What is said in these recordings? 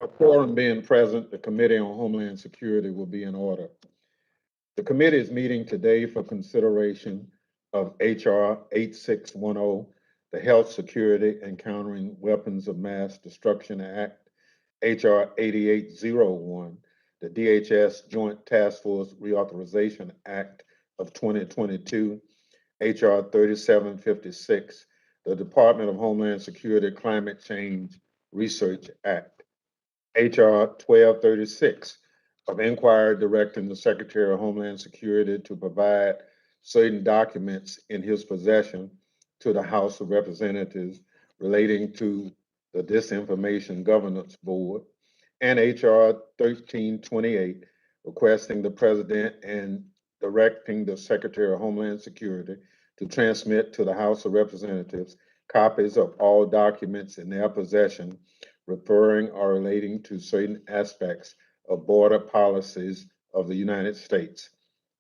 A quorum being present, the Committee on Homeland Security will be in order. The committee is meeting today for consideration of H.R. 8610, the Health Security and Countering Weapons of Mass Destruction Act, H.R. 8801, the DHS Joint Task Force Reauthorization Act of 2022, H.R. 3756, the Department of Homeland Security Climate Change Research Act, H.R. 1236, of inquiry directing the Secretary of Homeland Security to provide certain documents in his possession to the House of Representatives relating to the Disinformation Governance Board, and H.R. 1328, requesting the President and directing the Secretary of Homeland Security to transmit to the House of Representatives copies of all documents in their possession referring or relating to certain aspects of border policies of the United States.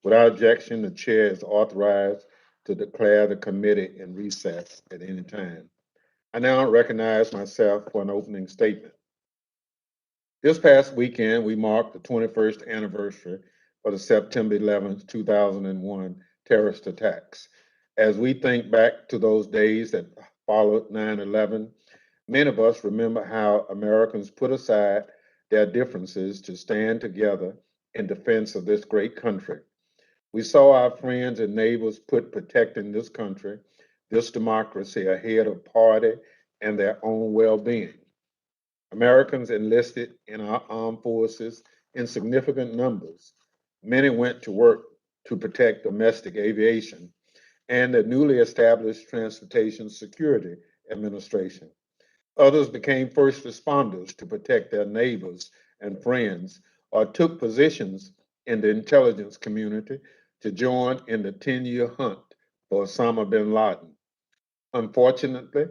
Without objection, the chair is authorized to declare the committee in recess at any time. I now recognize myself for an opening statement. This past weekend, we marked the 21st anniversary of the September 11th, 2001 terrorist attacks. As we think back to those days that followed 9/11, many of us remember how Americans put aside their differences to stand together in defense of this great country. We saw our friends and neighbors put protecting this country, this democracy, ahead of party and their own well-being. Americans enlisted in our armed forces in significant numbers. Many went to work to protect domestic aviation and the newly established Transportation Security Administration. Others became first responders to protect their neighbors and friends, or took positions in the intelligence community to join in the 10-year hunt for Osama bin Laden. Unfortunately,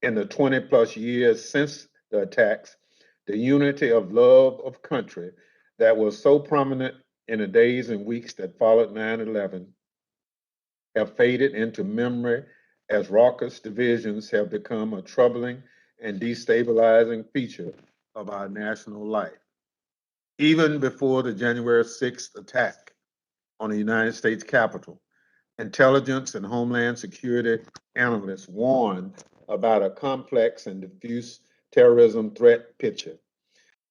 in the 20 plus years since the attacks, the unity of love of country that was so prominent in the days and weeks that followed 9/11 have faded into memory as raucous divisions have become a troubling and destabilizing feature of our national life. Even before the January 6th attack on the United States Capitol, intelligence and homeland security analysts warned about a complex and diffuse terrorism threat picture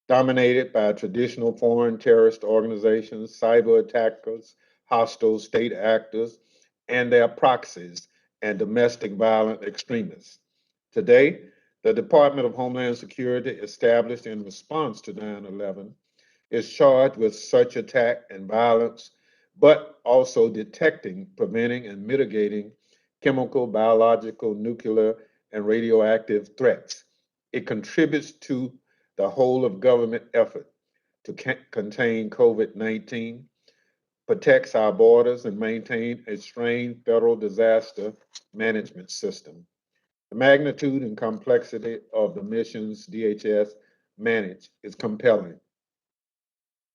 dominated by traditional foreign terrorist organizations, cyber attackers, hostile state actors, and their proxies and domestic violent extremists. Today, the Department of Homeland Security, established in response to 9/11, is charged with such attack and violence, but also detecting, preventing, and mitigating chemical, biological, nuclear, and radioactive threats. It contributes to the whole of government effort to contain COVID-19, protects our borders, and maintain a strained federal disaster management system. The magnitude and complexity of the missions DHS manage is compelling.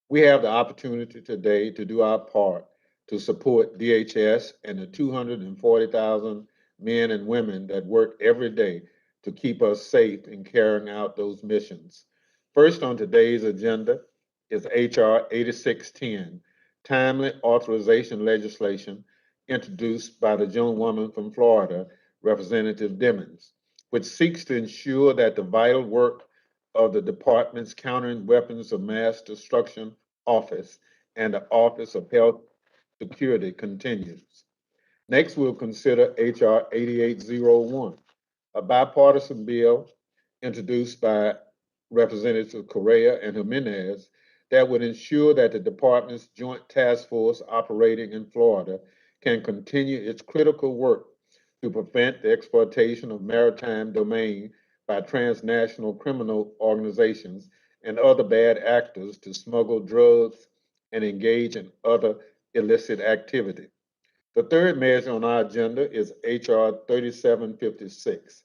We have the opportunity today to do our part to support DHS and the 240,000 men and women that work every day to keep us safe in carrying out those missions. First on today's agenda is H.R. 8610, timely authorization legislation introduced by the gentlewoman from Florida, Representative Dimmons, which seeks to ensure that the vital work of the department's Countering Weapons of Mass Destruction Office and the Office of Health Security continues. Next, we'll consider H.R. 8801, a bipartisan bill introduced by Representatives Correa and Jimenez that would ensure that the department's Joint Task Force operating in Florida can continue its critical work to prevent the exploitation of maritime domain by transnational criminal organizations and other bad actors to smuggle drugs and engage in other illicit activity. The third measure on our agenda is H.R. 3756,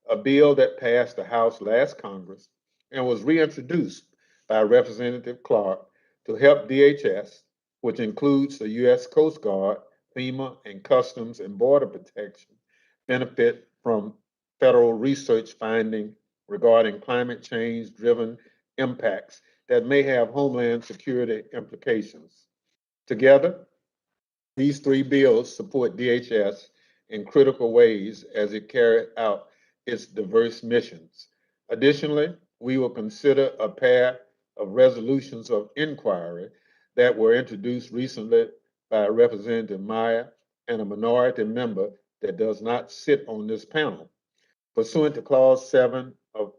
a bill that passed the House last Congress and was reintroduced by Representative Clark to help DHS, which includes the U.S. Coast Guard, FEMA, and Customs and Border Protection, benefit from federal research finding regarding climate change driven impacts that may have homeland security implications. Together, these three bills support DHS in critical ways as it carries out its diverse missions. Additionally, we will consider a pair of resolutions of inquiry that were introduced recently by Representative Meyer and a minority member that does not sit on this panel. Pursuant to Clause 7 of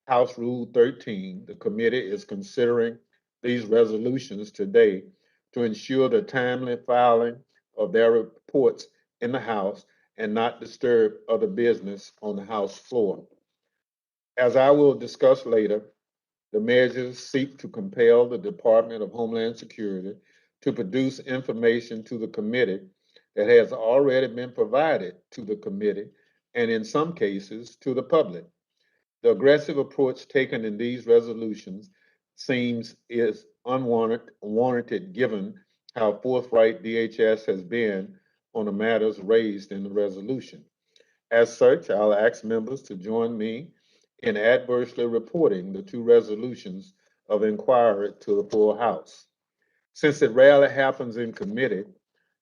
House Rule 13, the committee is considering these resolutions today to ensure the timely filing of their reports in the House and not disturb other business on the House floor. As I will discuss later, the measures seek to compel the Department of Homeland Security to produce information to the committee that has already been provided to the committee and in some cases to the public. The aggressive approach taken in these resolutions seems is unwarranted given how forthright DHS has been on the matters raised in the resolution. As such, I'll ask members to join me in adversely reporting the two resolutions of inquiry to the full House. Since it rarely happens in committee,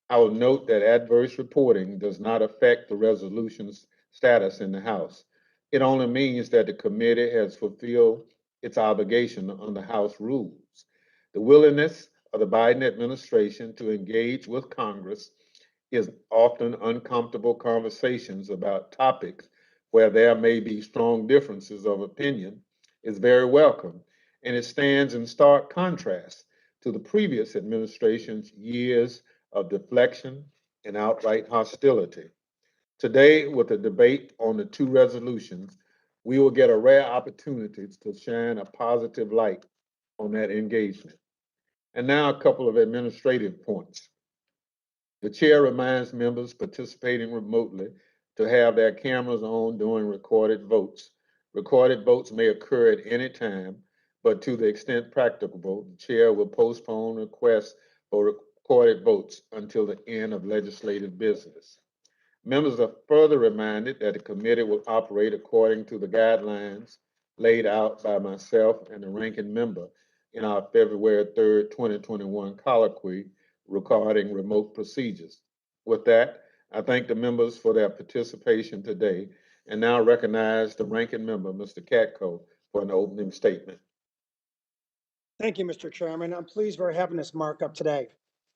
I will note that adverse reporting does not affect the resolution's status in the House. It only means that the committee has fulfilled its obligation under House rules. The willingness of the Biden administration to engage with Congress is often uncomfortable conversations about topics where there may be strong differences of opinion is very welcome, and it stands in stark contrast to the previous administration's years of deflection and outright hostility. Today, with the debate on the two resolutions, we will get a rare opportunity to shine a positive light on that engagement. And now a couple of administrative points. The chair reminds members participating remotely to have their cameras on during recorded votes. Recorded votes may occur at any time, but to the extent practicable, the chair will postpone requests for recorded votes until the end of legislative business. Members are further reminded that the committee will operate according to the guidelines laid out by myself and the ranking member in our February 3rd, 2021 colloquy regarding remote procedures. With that, I thank the members for their participation today and now recognize the ranking member, Mr. Katko, for an opening statement. Thank you, Mr. Chairman. I'm pleased we're having this markup today.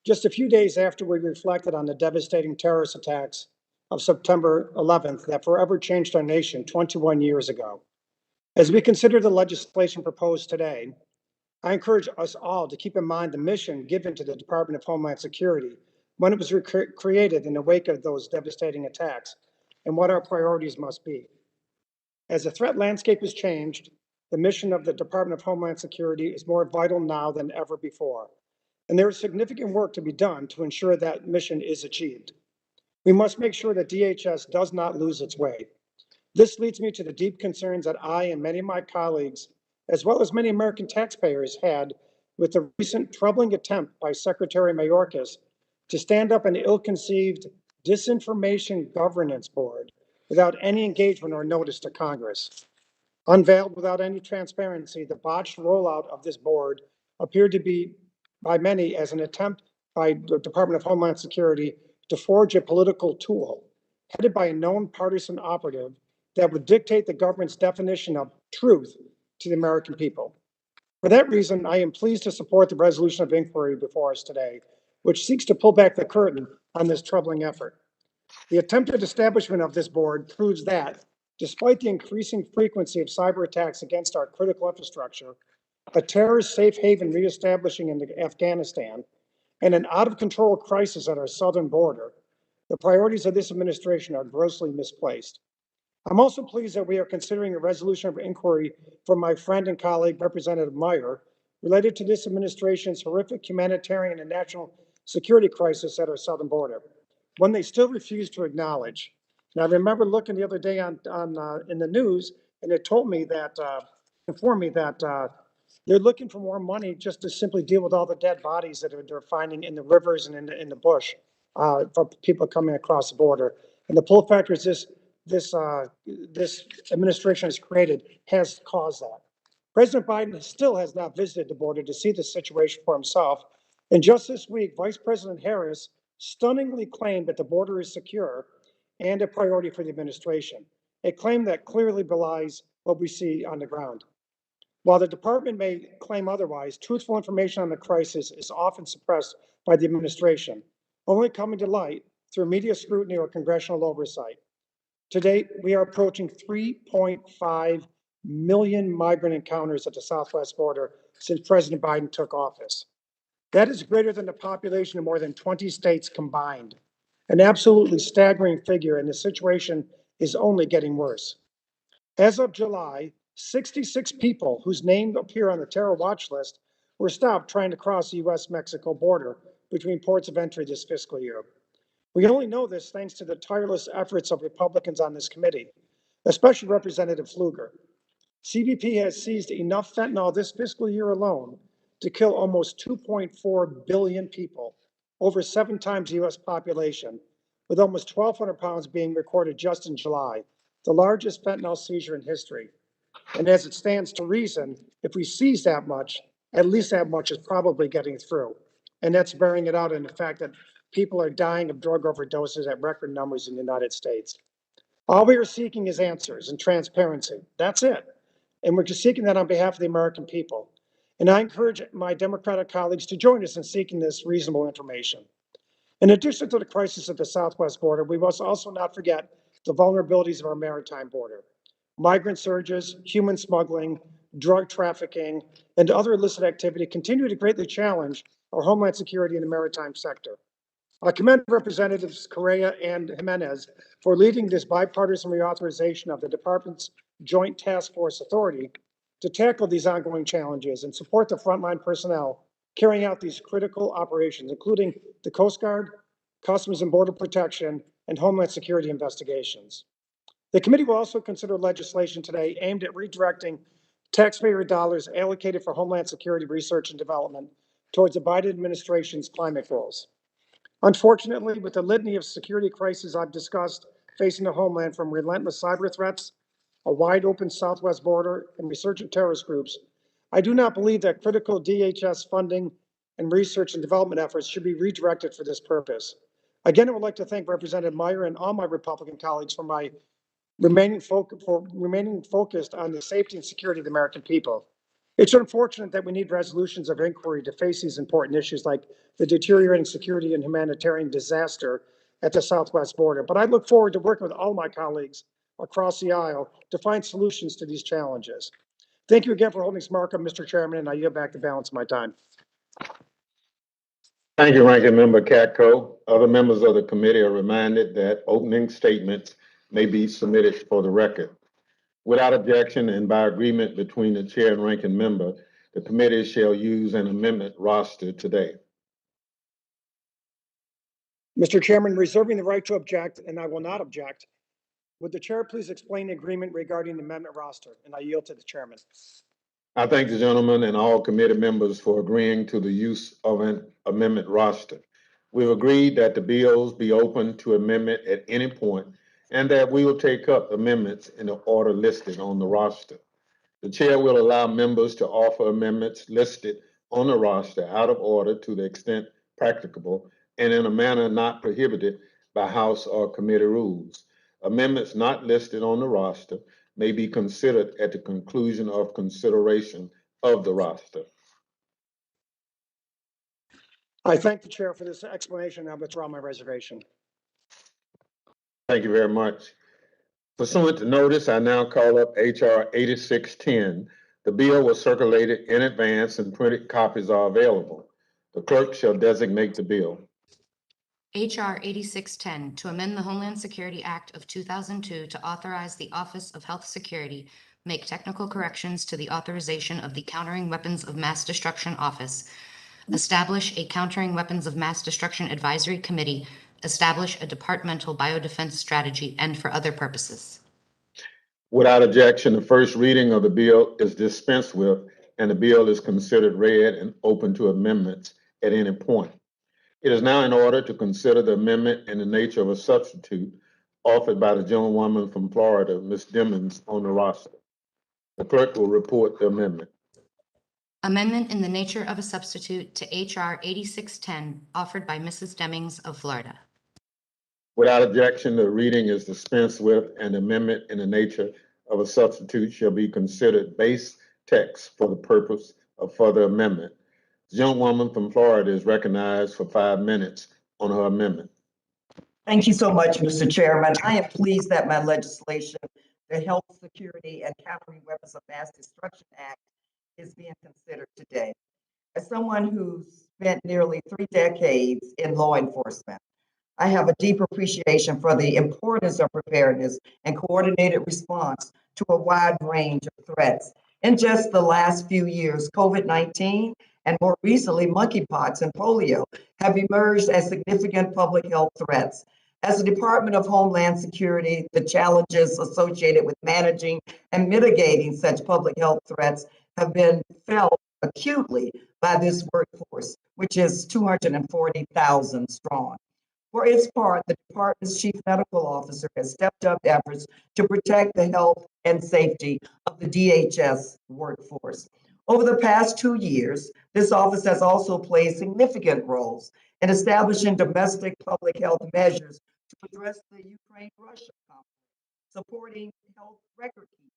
Just a few days after we reflected on the devastating terrorist attacks of September 11th that forever changed our nation 21 years ago. As we consider the legislation proposed today, I encourage us all to keep in mind the mission given to the Department of Homeland Security when it was created in the wake of those devastating attacks and what our priorities must be. As the threat landscape has changed, the mission of the Department of Homeland Security is more vital now than ever before, and there is significant work to be done to ensure that mission is achieved. We must make sure that DHS does not lose its way. This leads me to the deep concerns that I and many of my colleagues, as well as many American taxpayers, had with the recent troubling attempt by Secretary Mayorkas to stand up an ill-conceived disinformation governance board without any engagement or notice to Congress. Unveiled without any transparency, the botched rollout of this board appeared to be by many as an attempt by the Department of Homeland Security to forge a political tool headed by a known partisan operative that would dictate the government's definition of truth to the American people. For that reason, I am pleased to support the resolution of inquiry before us today, which seeks to pull back the curtain on this troubling effort. The attempted establishment of this board proves that, despite the increasing frequency of cyber attacks against our critical infrastructure, a terrorist safe haven reestablishing in Afghanistan, and an out-of-control crisis at our southern border, the priorities of this administration are grossly misplaced. I'm also pleased that we are considering a resolution of inquiry from my friend and colleague, Representative Meyer, related to this administration's horrific humanitarian and national security crisis at our southern border, one they still refuse to acknowledge. And I remember looking the other day in the news, and it told me that, informed me that they're looking for more money just to simply deal with all the dead bodies that they're finding in the rivers and in the bush for people coming across the border. And the pull factors this administration has created has caused that. President Biden still has not visited the border to see the situation for himself. And just this week, Vice President Harris stunningly claimed that the border is secure and a priority for the administration, a claim that clearly belies what we see on the ground. While the department may claim otherwise, truthful information on the crisis is often suppressed by the administration, only coming to light through media scrutiny or congressional oversight. To date, we are approaching 3.5 million migrant encounters at the southwest border since President Biden took office. That is greater than the population of more than 20 states combined, an absolutely staggering figure, and the situation is only getting worse. As of July, 66 people whose names appear on the terror watch list were stopped trying to cross the U.S.-Mexico border between ports of entry this fiscal year. We only know this thanks to the tireless efforts of Republicans on this committee, especially Representative Pfluger. CBP has seized enough fentanyl this fiscal year alone to kill almost 2.4 billion people, over 7 times the U.S. population, with almost 1,200 pounds being recorded just in July, the largest fentanyl seizure in history. And as it stands to reason, if we seize that much, at least that much is probably getting through. And that's bearing it out in the fact that people are dying of drug overdoses at record numbers in the United States. All we are seeking is answers and transparency. That's it. And we're just seeking that on behalf of the American people. And I encourage my Democratic colleagues to join us in seeking this reasonable information. In addition to the crisis at the southwest border, we must also not forget the vulnerabilities of our maritime border. Migrant surges, human smuggling, drug trafficking, and other illicit activity continue to greatly challenge our homeland security in the maritime sector. I commend Representatives Correa and Jimenez for leading this bipartisan reauthorization of the department's Joint Task Force Authority to tackle these ongoing challenges and support the frontline personnel carrying out these critical operations, including the Coast Guard, Customs and Border Protection, and Homeland Security investigations. The committee will also consider legislation today aimed at redirecting taxpayer dollars allocated for Homeland Security research and development towards the Biden administration's climate goals. Unfortunately, with the litany of security crises I've discussed facing the homeland, from relentless cyber threats, a wide open southwest border, and resurgent terrorist groups, I do not believe that critical DHS funding and research and development efforts should be redirected for this purpose. Again, I would like to thank Representative Meyer and all my Republican colleagues for remaining focused on the safety and security of the American people. It's unfortunate that we need resolutions of inquiry to face these important issues like the deteriorating security and humanitarian disaster at the southwest border. But I look forward to working with all my colleagues across the aisle to find solutions to these challenges. Thank you again for holding this markup, Mr. Chairman, and I yield back the balance of my time. Thank you, Ranking Member Katko. Other members of the committee are reminded that opening statements may be submitted for the record. Without objection and by agreement between the chair and ranking member, the committee shall use an amendment roster today. Mr. Chairman, reserving the right to object, and I will not object, would the chair please explain the agreement regarding the amendment roster? And I yield to the chairman. I thank the gentleman and all committee members for agreeing to the use of an amendment roster. We've agreed that the bills be open to amendment at any point and that we will take up amendments in the order listed on the roster. The chair will allow members to offer amendments listed on the roster out of order to the extent practicable and in a manner not prohibited by House or committee rules. Amendments not listed on the roster may be considered at the conclusion of consideration of the roster. I thank the chair for this explanation. I withdraw my reservation. Thank you very much. Pursuant to notice, I now call up H.R. 8610. The bill was circulated in advance and printed copies are available. The clerk shall designate the bill. H.R. 8610, to amend the Homeland Security Act of 2002 to authorize the Office of Health Security make technical corrections to the authorization of the Countering Weapons of Mass Destruction Office, establish a Countering Weapons of Mass Destruction Advisory Committee, establish a departmental biodefense strategy, and for other purposes. Without objection, the first reading of the bill is dispensed with, and the bill is considered read and open to amendments at any point. It is now in order to consider the amendment in the nature of a substitute offered by the gentlewoman from Florida, Ms. Dimmons, on the roster. The clerk will report the amendment. Amendment in the nature of a substitute to H.R. 8610, offered by Mrs. Demings of Florida. Without objection, the reading is dispensed with, and amendment in the nature of a substitute shall be considered base text for the purpose of further amendment. The gentlewoman from Florida is recognized for 5 minutes on her amendment. Thank you so much, Mr. Chairman. I am pleased that my legislation, the Health, Security, and Countering Weapons of Mass Destruction Act, is being considered today. As someone who's spent nearly 3 decades in law enforcement, I have a deep appreciation for the importance of preparedness and coordinated response to a wide range of threats. In just the last few years, COVID-19 and more recently monkeypox and polio have emerged as significant public health threats. As the Department of Homeland Security, the challenges associated with managing and mitigating such public health threats have been felt acutely by this workforce, which is 240,000 strong. For its part, the department's chief medical officer has stepped up efforts to protect the health and safety of the DHS workforce. Over the past 2 years, this office has also played significant roles in establishing domestic public health measures to address the Ukraine-Russia conflict, supporting health record keeping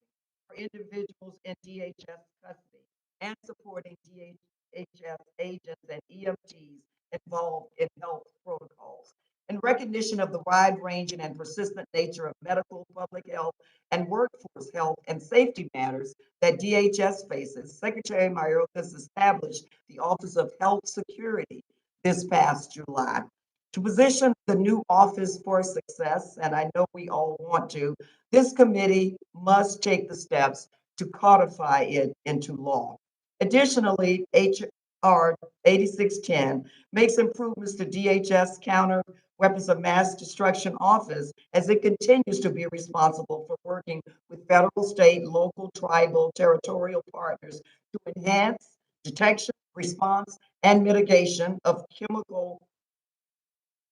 for individuals in DHS custody, and supporting DHS agents and EMTs involved in health protocols. In recognition of the wide-ranging and persistent nature of medical, public health, and workforce health and safety matters that DHS faces, Secretary Markup established the Office of Health Security this past July. To position the new office for success, and I know we all want to, this committee must take the steps to codify it into law. Additionally, H.R. 8610 makes improvements to DHS Counter Weapons of Mass Destruction Office as it continues to be responsible for working with federal, state, local, tribal, territorial partners to enhance detection, response, and mitigation of chemical,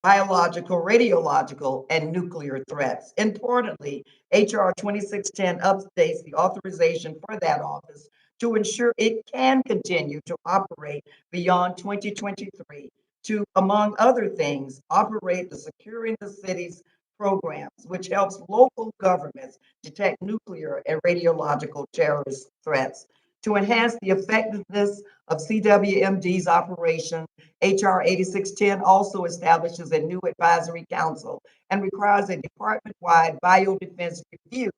biological, radiological, and nuclear threats. Importantly, H.R. 2610 updates the authorization for that office to ensure it can continue to operate beyond 2023 to, among other things, operate the Securing the Cities programs, which helps local governments detect nuclear and radiological terrorist threats. To enhance the effectiveness of CWMD's operation, H.R. 8610 also establishes a new advisory council and requires a department-wide biodefense review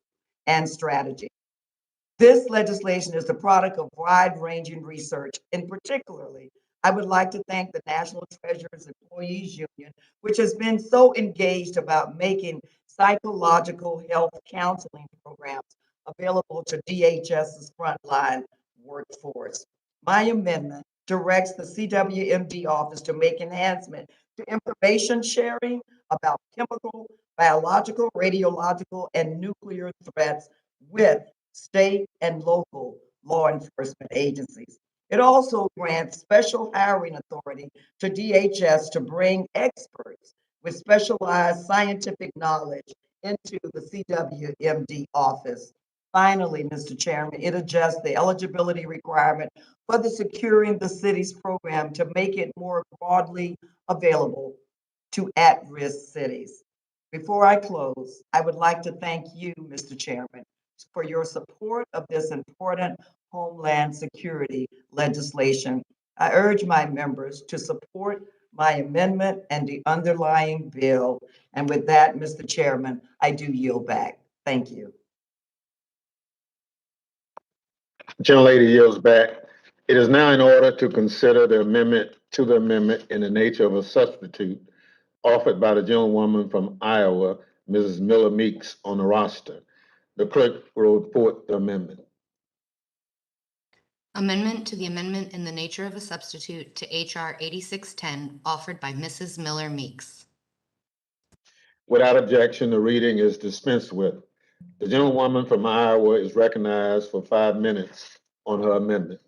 and strategy. This legislation is the product of wide-ranging research. In particularly, I would like to thank the National Treasurers Employees Union, which has been so engaged about making psychological health counseling programs available to DHS's frontline workforce. My amendment directs the CWMD office to make enhancement to information sharing about chemical, biological, radiological, and nuclear threats with state and local law enforcement agencies. It also grants special hiring authority to DHS to bring experts with specialized scientific knowledge into the CWMD office. Finally, Mr. Chairman, it adjusts the eligibility requirement for the Securing the Cities program to make it more broadly available to at-risk cities. Before I close, I would like to thank you, Mr. Chairman, for your support of this important Homeland Security legislation. I urge my members to support my amendment and the underlying bill. And with that, Mr. Chairman, I do yield back. Thank you. The gentlelady yields back. It is now in order to consider the amendment to the amendment in the nature of a substitute offered by the gentlewoman from Iowa, Mrs. Miller Meeks, on the roster. The clerk will report the amendment. Amendment to the amendment in the nature of a substitute to H.R. 8610, offered by Mrs. Miller Meeks. Without objection, the reading is dispensed with. The gentlewoman from Iowa is recognized for 5 minutes on her amendment.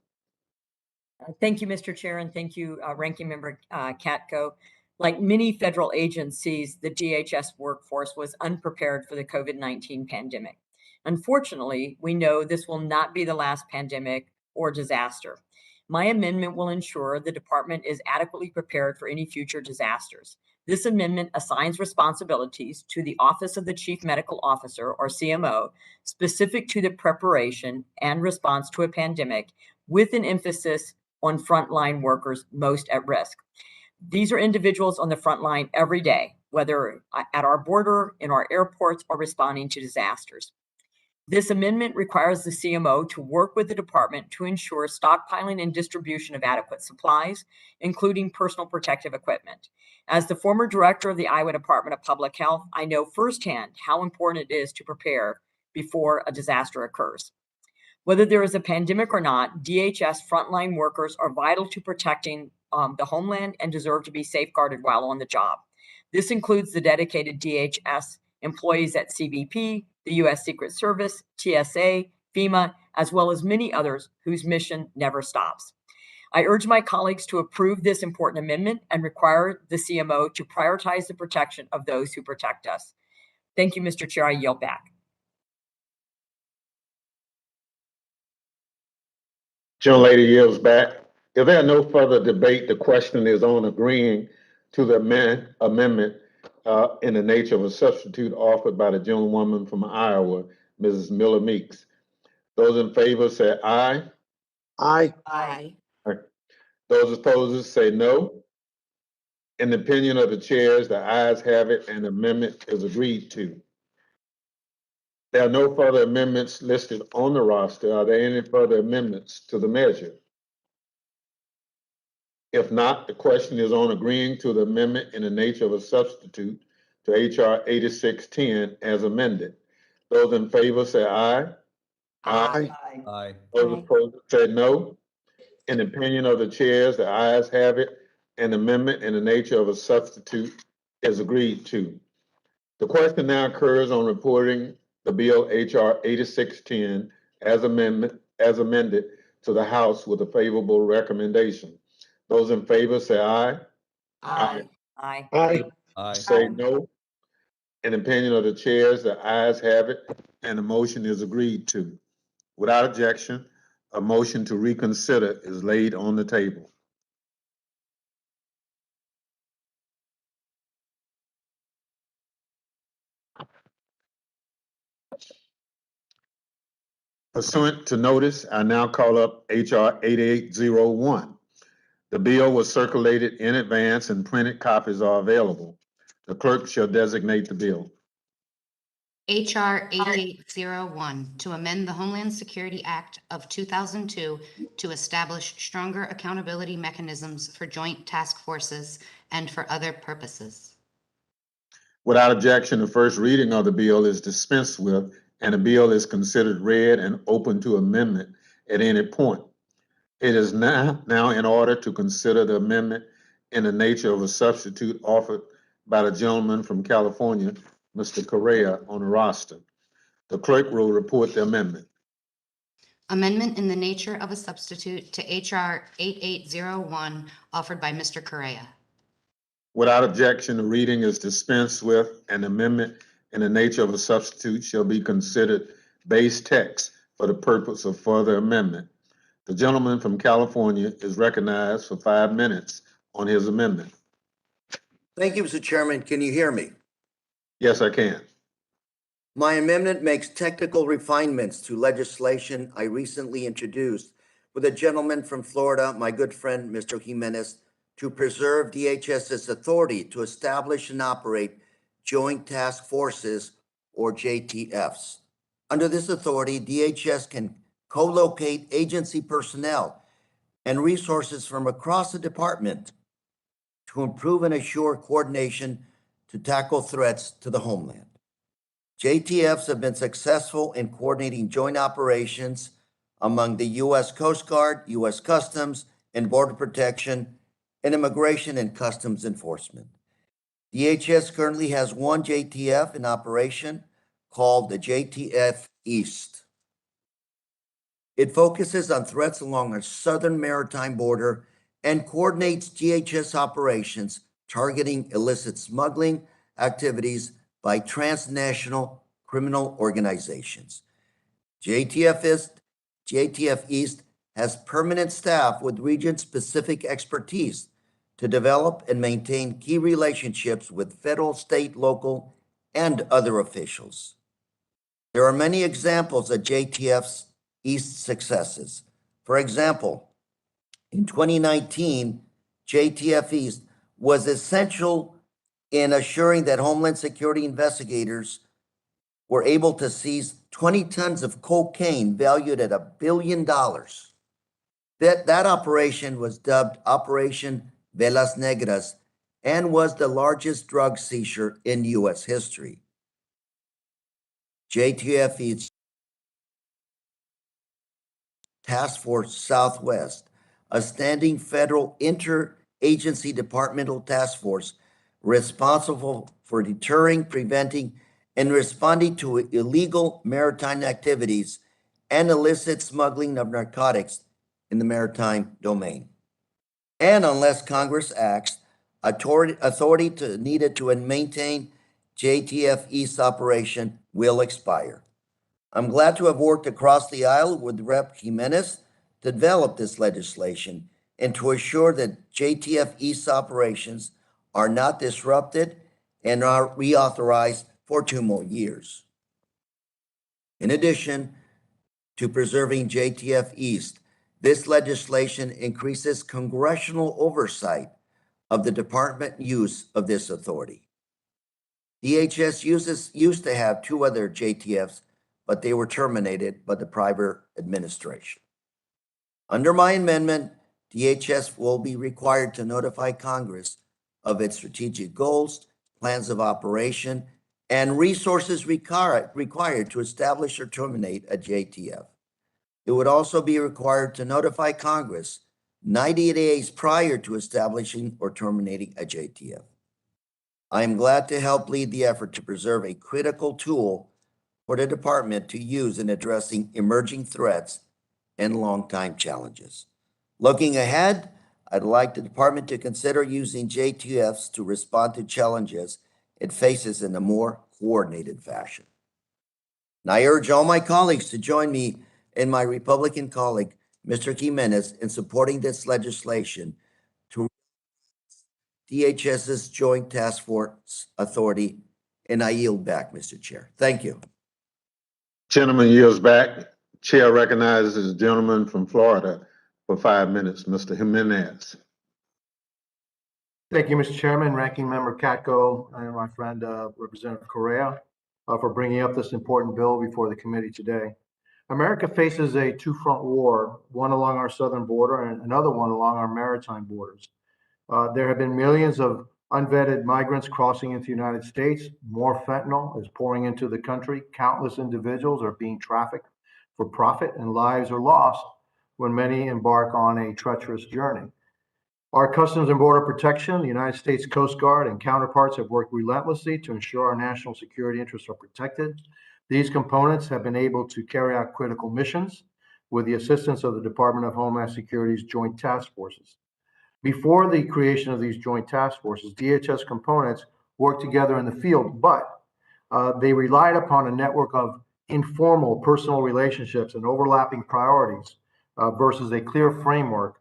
Thank you, Mr. Chair, and thank you, Ranking Member Katko. Like many federal agencies, the DHS workforce was unprepared for the COVID-19 pandemic. Unfortunately, we know this will not be the last pandemic or disaster. My amendment will ensure the department is adequately prepared for any future disasters. This amendment assigns responsibilities to the Office of the Chief Medical Officer, or CMO, specific to the preparation and response to a pandemic, with an emphasis on frontline workers most at risk. These are individuals on the front line every day, whether at our border, in our airports, or responding to disasters. This amendment requires the CMO to work with the department to ensure stockpiling and distribution of adequate supplies, including personal protective equipment. As the former director of the Iowa Department of Public Health, I know firsthand how important it is to prepare before a disaster occurs. Whether there is a pandemic or not, DHS frontline workers are vital to protecting the homeland and deserve to be safeguarded while on the job. This includes the dedicated DHS employees at CBP, the U.S. Secret Service, TSA, FEMA, as well as many others whose mission never stops. I urge my colleagues to approve this important amendment and require the CMO to prioritize the protection of those who protect us. Thank you, Mr. Chair. I yield back. Gentlelady yields back. If there are no further debate, the question is on agreeing to the amendment in the nature of a substitute offered by the gentlewoman from Iowa, Mrs. Miller Meeks. Those in favor say aye. Aye. Aye. Those opposed say no. In the opinion of the chairs, the ayes have it and the amendment is agreed to. There are no further amendments listed on the roster. Are there any further amendments to the measure? If not, the question is on agreeing to the amendment in the nature of a substitute to H.R. 8610 as amended. Those in favor say aye. Aye. Aye. Those opposed say no. In the opinion of the chairs, the ayes have it. An amendment in the nature of a substitute is agreed to. The question now occurs on reporting the bill H.R. 8610 as amended to the House with a favorable recommendation. Those in favor say aye. Aye. Aye. Aye. Aye. Say no. In the opinion of the chairs, the ayes have it, and the motion is agreed to. Without objection, a motion to reconsider is laid on the table. Pursuant to notice, I now call up H.R. 8801. The bill was circulated in advance and printed copies are available. The clerk shall designate the bill. H.R. 8801, to amend the Homeland Security Act of 2002 to establish stronger accountability mechanisms for joint task forces and for other purposes. Without objection, the first reading of the bill is dispensed with, and the bill is considered read and open to amendment at any point. It is now in order to consider the amendment in the nature of a substitute offered by the gentleman from California, Mr. Correa, on the roster. The clerk will report the amendment. Amendment in the nature of a substitute to H.R. 8801 offered by Mr. Correa. Without objection, the reading is dispensed with, and amendment in the nature of a substitute shall be considered base text for the purpose of further amendment. The gentleman from California is recognized for 5 minutes on his amendment. Thank you, Mr. Chairman. Can you hear me? Yes, I can. My amendment makes technical refinements to legislation I recently introduced with a gentleman from Florida, my good friend, Mr. Jimenez, to preserve DHS's authority to establish and operate Joint Task Forces, or JTFs. Under this authority, DHS can co-locate agency personnel and resources from across the department to improve and assure coordination to tackle threats to the homeland. JTFs have been successful in coordinating joint operations among the U.S. Coast Guard, U.S. Customs and Border Protection, and Immigration and Customs Enforcement. DHS currently has one JTF in operation called the JTF East. It focuses on threats along our southern maritime border and coordinates DHS operations targeting illicit smuggling activities by transnational criminal organizations. JTF East has permanent staff with region-specific expertise to develop and maintain key relationships with federal, state, local, and other officials. There are many examples of JTF's East successes. For example, in 2019, JTF East was essential in assuring that Homeland Security investigators were able to seize 20 tons of cocaine valued at $1 billion. That operation was dubbed Operation Velas Negras and was the largest drug seizure in U.S. history. JTF East Task Force Southwest, a standing federal interagency departmental task force responsible for deterring, preventing, and responding to illegal maritime activities and illicit smuggling of narcotics in the maritime domain. And unless Congress acts, authority needed to maintain JTF East operation will expire. I'm glad to have worked across the aisle with Rep. Jimenez to develop this legislation and to assure that JTF East operations are not disrupted and are reauthorized for 2 more years. In addition to preserving JTF East, this legislation increases congressional oversight of the department use of this authority. DHS used to have 2 other JTFs, but they were terminated by the prior administration. Under my amendment, DHS will be required to notify Congress of its strategic goals, plans of operation, and resources required to establish or terminate a JTF. It would also be required to notify Congress 90 days prior to establishing or terminating a JTF. I am glad to help lead the effort to preserve a critical tool for the department to use in addressing emerging threats and long-time challenges. Looking ahead, I'd like the department to consider using JTFs to respond to challenges it faces in a more coordinated fashion. And I urge all my colleagues to join me and my Republican colleague, Mr. Jimenez, in supporting this legislation to DHS's Joint Task Force Authority, and I yield back, Mr. Chair. Thank you. Gentleman yields back. Chair recognizes the gentleman from Florida for 5 minutes, Mr. Jimenez. Thank you, Mr. Chairman, Ranking Member Katko, and my friend Representative Correa for bringing up this important bill before the committee today. America faces a 2-front war, one along our southern border and another one along our maritime borders. There have been millions of unvetted migrants crossing into the United States. More fentanyl is pouring into the country. Countless individuals are being trafficked for profit, and lives are lost when many embark on a treacherous journey. Our Customs and Border Protection, the United States Coast Guard, and counterparts have worked relentlessly to ensure our national security interests are protected. These components have been able to carry out critical missions with the assistance of the Department of Homeland Security's Joint Task Forces. Before the creation of these Joint Task Forces, DHS components worked together in the field, but they relied upon a network of informal personal relationships and overlapping priorities versus a clear framework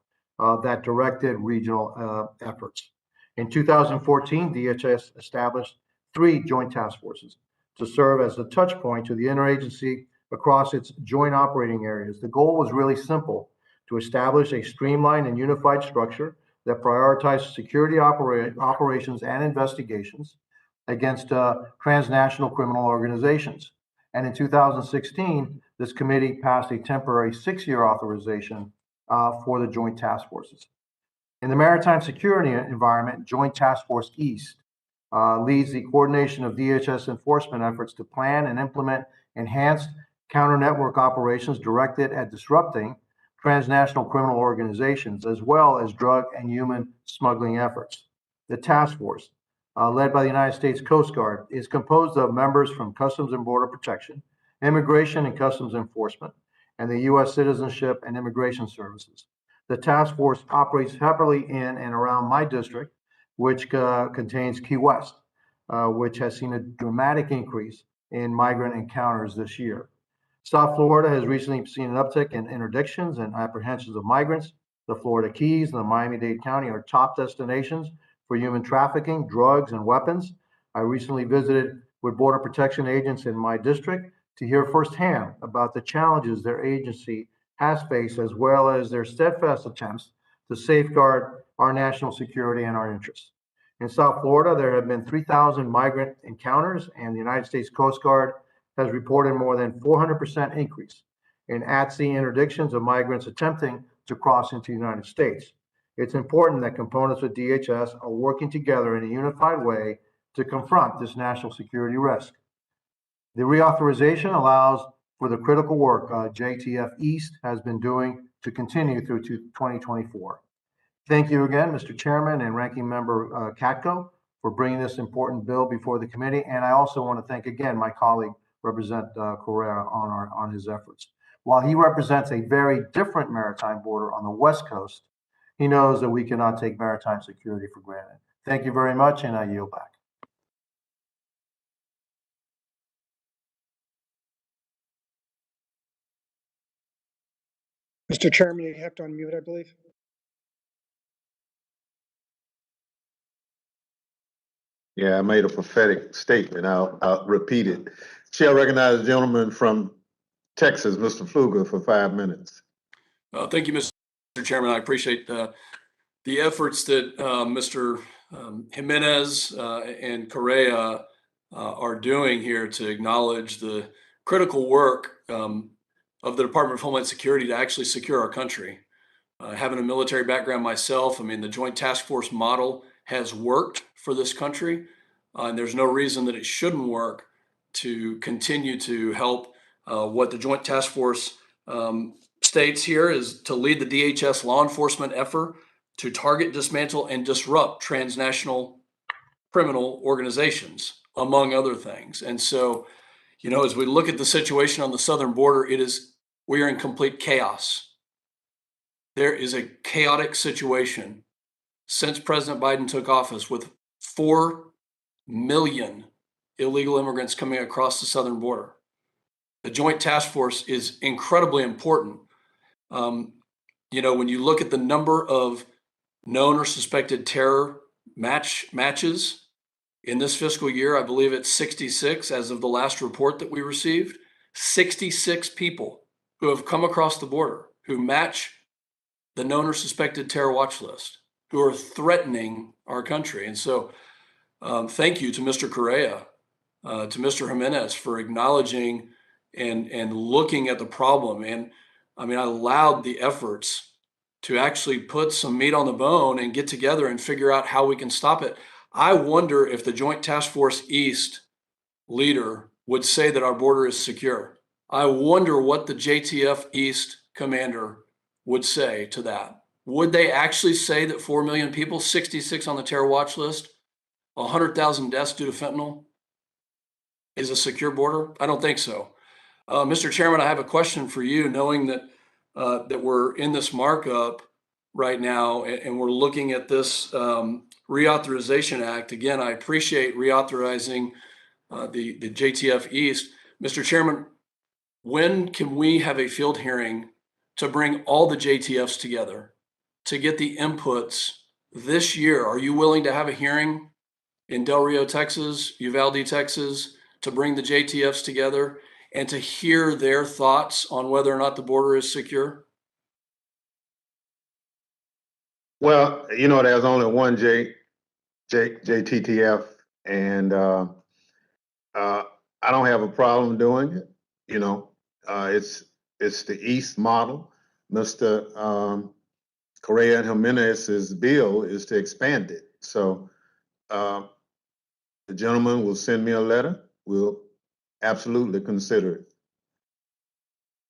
that directed regional efforts. In 2014, DHS established 3 Joint Task Forces to serve as the touch point to the interagency across its joint operating areas. The goal was really simple: to establish a streamlined and unified structure that prioritized security operations and investigations against transnational criminal organizations. And in 2016, this committee passed a temporary 6-year authorization for the Joint Task Forces. In the maritime security environment, Joint Task Force East leads the coordination of DHS enforcement efforts to plan and implement enhanced counter-network operations directed at disrupting transnational criminal organizations, as well as drug and human smuggling efforts. The task force, led by the United States Coast Guard, is composed of members from Customs and Border Protection, Immigration and Customs Enforcement, and the U.S. Citizenship and Immigration Services. The task force operates heavily in and around my district, which contains Key West, which has seen a dramatic increase in migrant encounters this year. South Florida has recently seen an uptick in interdictions and apprehensions of migrants. The Florida Keys and the Miami-Dade County are top destinations for human trafficking, drugs, and weapons. I recently visited with Border Protection agents in my district to hear firsthand about the challenges their agency has faced, as well as their steadfast attempts to safeguard our national security and our interests. In South Florida, there have been 3,000 migrant encounters, and the United States Coast Guard has reported more than 400% increase in at-sea interdictions of migrants attempting to cross into the United States. It's important that components of DHS are working together in a unified way to confront this national security risk. The reauthorization allows for the critical work JTF East has been doing to continue through to 2024. Thank you again, Mr. Chairman and Ranking Member Katko, for bringing this important bill before the committee. And I also want to thank again my colleague, Representative Correa, on his efforts. While he represents a very different maritime border on the West Coast, he knows that we cannot take maritime security for granted. Thank you very much, and I yield back. Mr. Chairman, you have to unmute, I believe. Yeah, I made a prophetic statement. I'll repeat it. Chair recognizes the gentleman from Texas, Mr. Pfluger, for 5 minutes. Thank you, Mr. Chairman. I appreciate the efforts that Mr. Jimenez and Correa are doing here to acknowledge the critical work of the Department of Homeland Security to actually secure our country. Having a military background myself, I mean, the Joint Task Force model has worked for this country, and there's no reason that it shouldn't work to continue to help what the Joint Task Force states here is to lead the DHS law enforcement effort to target, dismantle, and disrupt transnational criminal organizations, among other things. And so, you know, as we look at the situation on the southern border, we are in complete chaos. There is a chaotic situation since President Biden took office with 4 million illegal immigrants coming across the southern border. The Joint Task Force is incredibly important. You know, when you look at the number of known or suspected terror matches in this fiscal year, I believe it's 66 as of the last report that we received, 66 people who have come across the border who match the known or suspected terror watch list, who are threatening our country. And so thank you to Mr. Correa, to Mr. Jimenez for acknowledging and looking at the problem. And I mean, I allowed the efforts to actually put some meat on the bone and get together and figure out how we can stop it. I wonder if the Joint Task Force East leader would say that our border is secure. I wonder what the JTF East commander would say to that. Would they actually say that 4 million people, 66 on the terror watch list, 100,000 deaths due to fentanyl is a secure border? I don't think so. Mr. Chairman, I have a question for you, knowing that that we're in this markup right now and we're looking at this reauthorization act. Again, I appreciate reauthorizing the JTF East. Mr. Chairman, when can we have a field hearing to bring all the JTFs together to get the inputs this year? Are you willing to have a hearing in Del Rio, Texas, Uvalde, Texas, to bring the JTFs together and to hear their thoughts on whether or not the border is secure? Well, you know, there's only one JTTF, and I don't have a problem doing it. You know, it's the East model. Mr. Correa and Jimenez's bill is to expand it. So the gentleman will send me a letter. We'll absolutely consider it.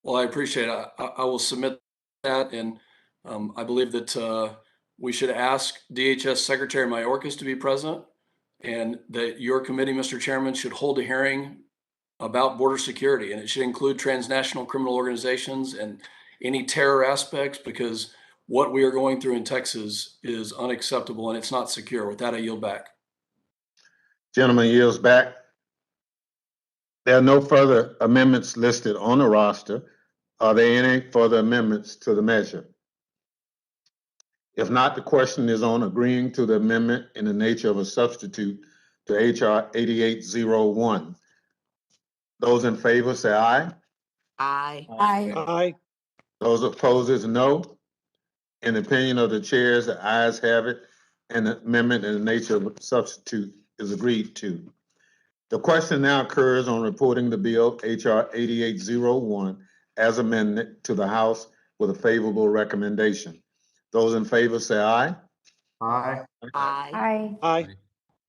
Well, I appreciate it. I will submit that, and I believe that we should ask DHS Secretary Mayorkas to be present, and that your committee, Mr. Chairman, should hold a hearing about border security, and it should include transnational criminal organizations and any terror aspects, because what we are going through in Texas is unacceptable and it's not secure. With that, I yield back. Gentleman yields back. There are no further amendments listed on the roster. Are there any further amendments to the measure? If not, the question is on agreeing to the amendment in the nature of a substitute to HR 8801. Those in favor say aye. Aye. Aye. Those opposed is no. In the opinion of the chairs, the ayes have it, and the amendment in the nature of a substitute is agreed to. The question now occurs on reporting the bill HR 8801 as amended to the House with a favorable recommendation. Those in favor say aye. Aye. Aye. Aye.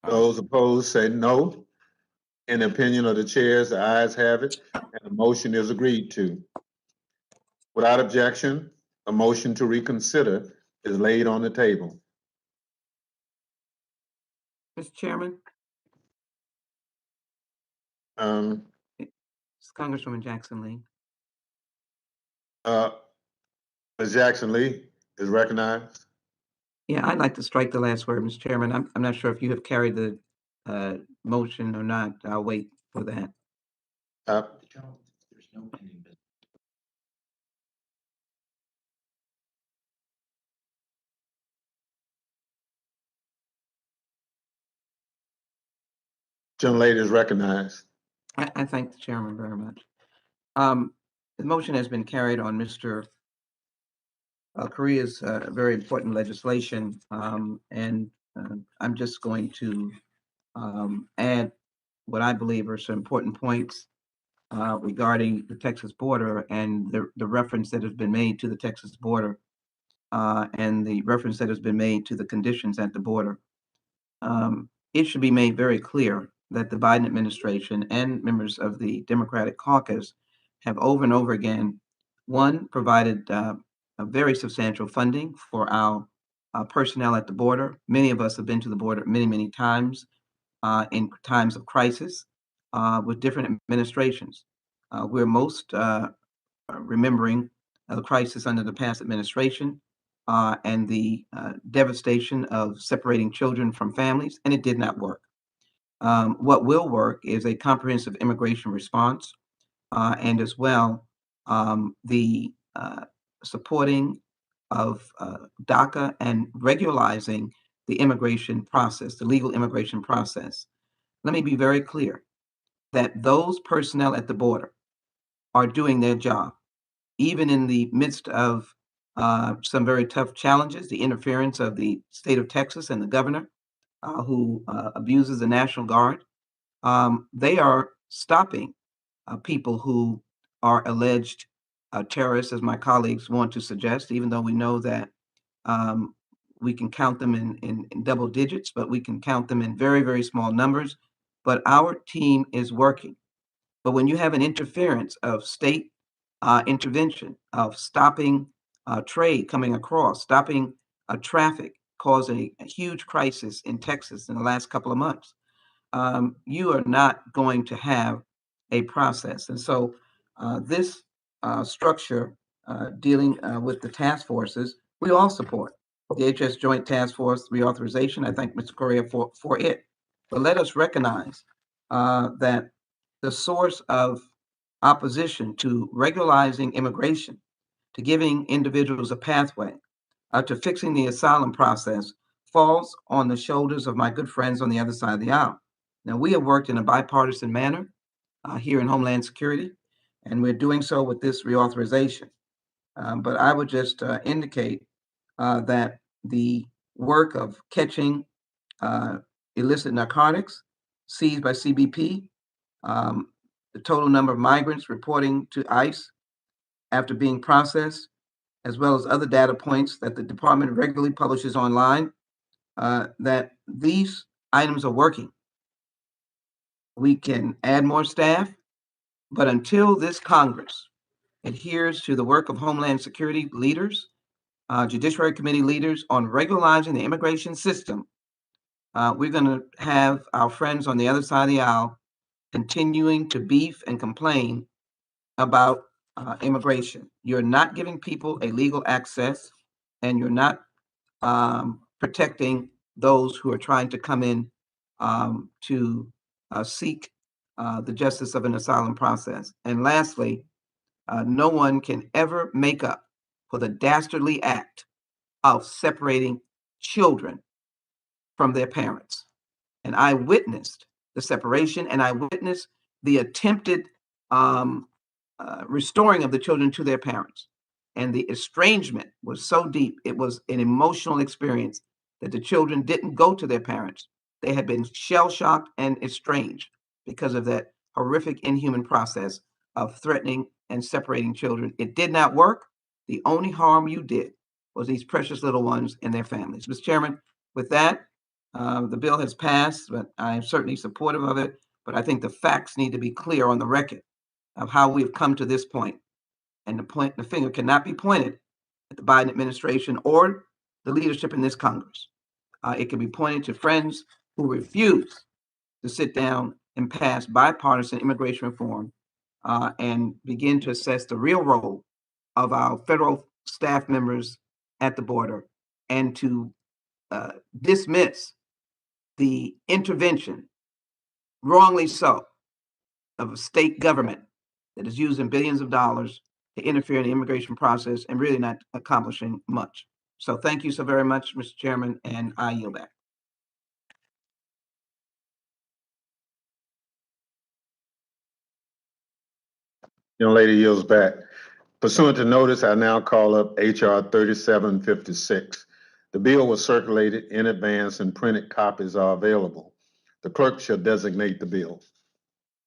Those opposed say no. In the opinion of the chairs, the ayes have it, and the motion is agreed to. Without objection, a motion to reconsider is laid on the table. Mr. Chairman, Um, it's Congresswoman Jackson Lee. Ms. Jackson Lee is recognized. Yeah, I'd like to strike the last word, Mr. Chairman. I'm not sure if you have carried the motion or not. I'll wait for that. Gentle lady is recognized. I thank the chairman very much. The motion has been carried on Mr. Korea's very important legislation, and I'm just going to add what I believe are some important points regarding the Texas border and the reference that has been made to the Texas border and the reference that has been made to the conditions at the border. It should be made very clear that the Biden administration and members of the Democratic caucus have over and over again, one, provided a very substantial funding for our personnel at the border. Many of us have been to the border many, many times in times of crisis with different administrations. We're most remembering the crisis under the past administration and the devastation of separating children from families, and it did not work. What will work is a comprehensive immigration response and as well the supporting of DACA and regularizing the immigration process, the legal immigration process. Let me be very clear that those personnel at the border are doing their job, even in the midst of some very tough challenges, the interference of the state of Texas and the governor who abuses the National Guard. They are stopping people who are alleged terrorists, as my colleagues want to suggest, even though we know that we can count them in double digits, but we can count them in very, very small numbers. But our team is working. But when you have an interference of state intervention, of stopping trade coming across, stopping traffic, causing a huge crisis in Texas in the last couple of months, you are not going to have a process. And so this structure dealing with the task forces, we all support. The H.Res Joint Task Force reauthorization, I thank Mr. Correa for it. But let us recognize that the source of opposition to regularizing immigration, to giving individuals a pathway, to fixing the asylum process falls on the shoulders of my good friends on the other side of the aisle. Now, we have worked in a bipartisan manner here in Homeland Security, and we're doing so with this reauthorization. But I would just indicate that the work of catching illicit narcotics seized by CBP, the total number of migrants reporting to ICE after being processed, as well as other data points that the department regularly publishes online, that these items are working. We can add more staff, but until this Congress adheres to the work of Homeland Security leaders, Judiciary Committee leaders on regularizing the immigration system, we're going to have our friends on the other side of the aisle continuing to beef and complain about immigration. You're not giving people a legal access, and you're not protecting those who are trying to come in to seek the justice of an asylum process. And lastly, no one can ever make up for the dastardly act of separating children from their parents. And I witnessed the separation, and I witnessed the attempted restoring of the children to their parents. And the estrangement was so deep, it was an emotional experience that the children didn't go to their parents. They had been shell shocked and estranged because of that horrific, inhuman process of threatening and separating children. It did not work. The only harm you did was these precious little ones and their families. Mr. Chairman, with that, the bill has passed, but I am certainly supportive of it. But I think the facts need to be clear on the record of how we've come to this point. And the finger cannot be pointed at the Biden administration or the leadership in this Congress. It can be pointed to friends who refuse to sit down and pass bipartisan immigration reform and begin to assess the real role of our federal staff members at the border and to dismiss the intervention, wrongly so, of a state government that is using billions of dollars to interfere in the immigration process and really not accomplishing much. So thank you so very much, Mr. Chairman, and I yield back. Young lady yields back. Pursuant to notice, I now call up H.R. 3756. The bill was circulated in advance and printed copies are available. The clerk shall designate the bill.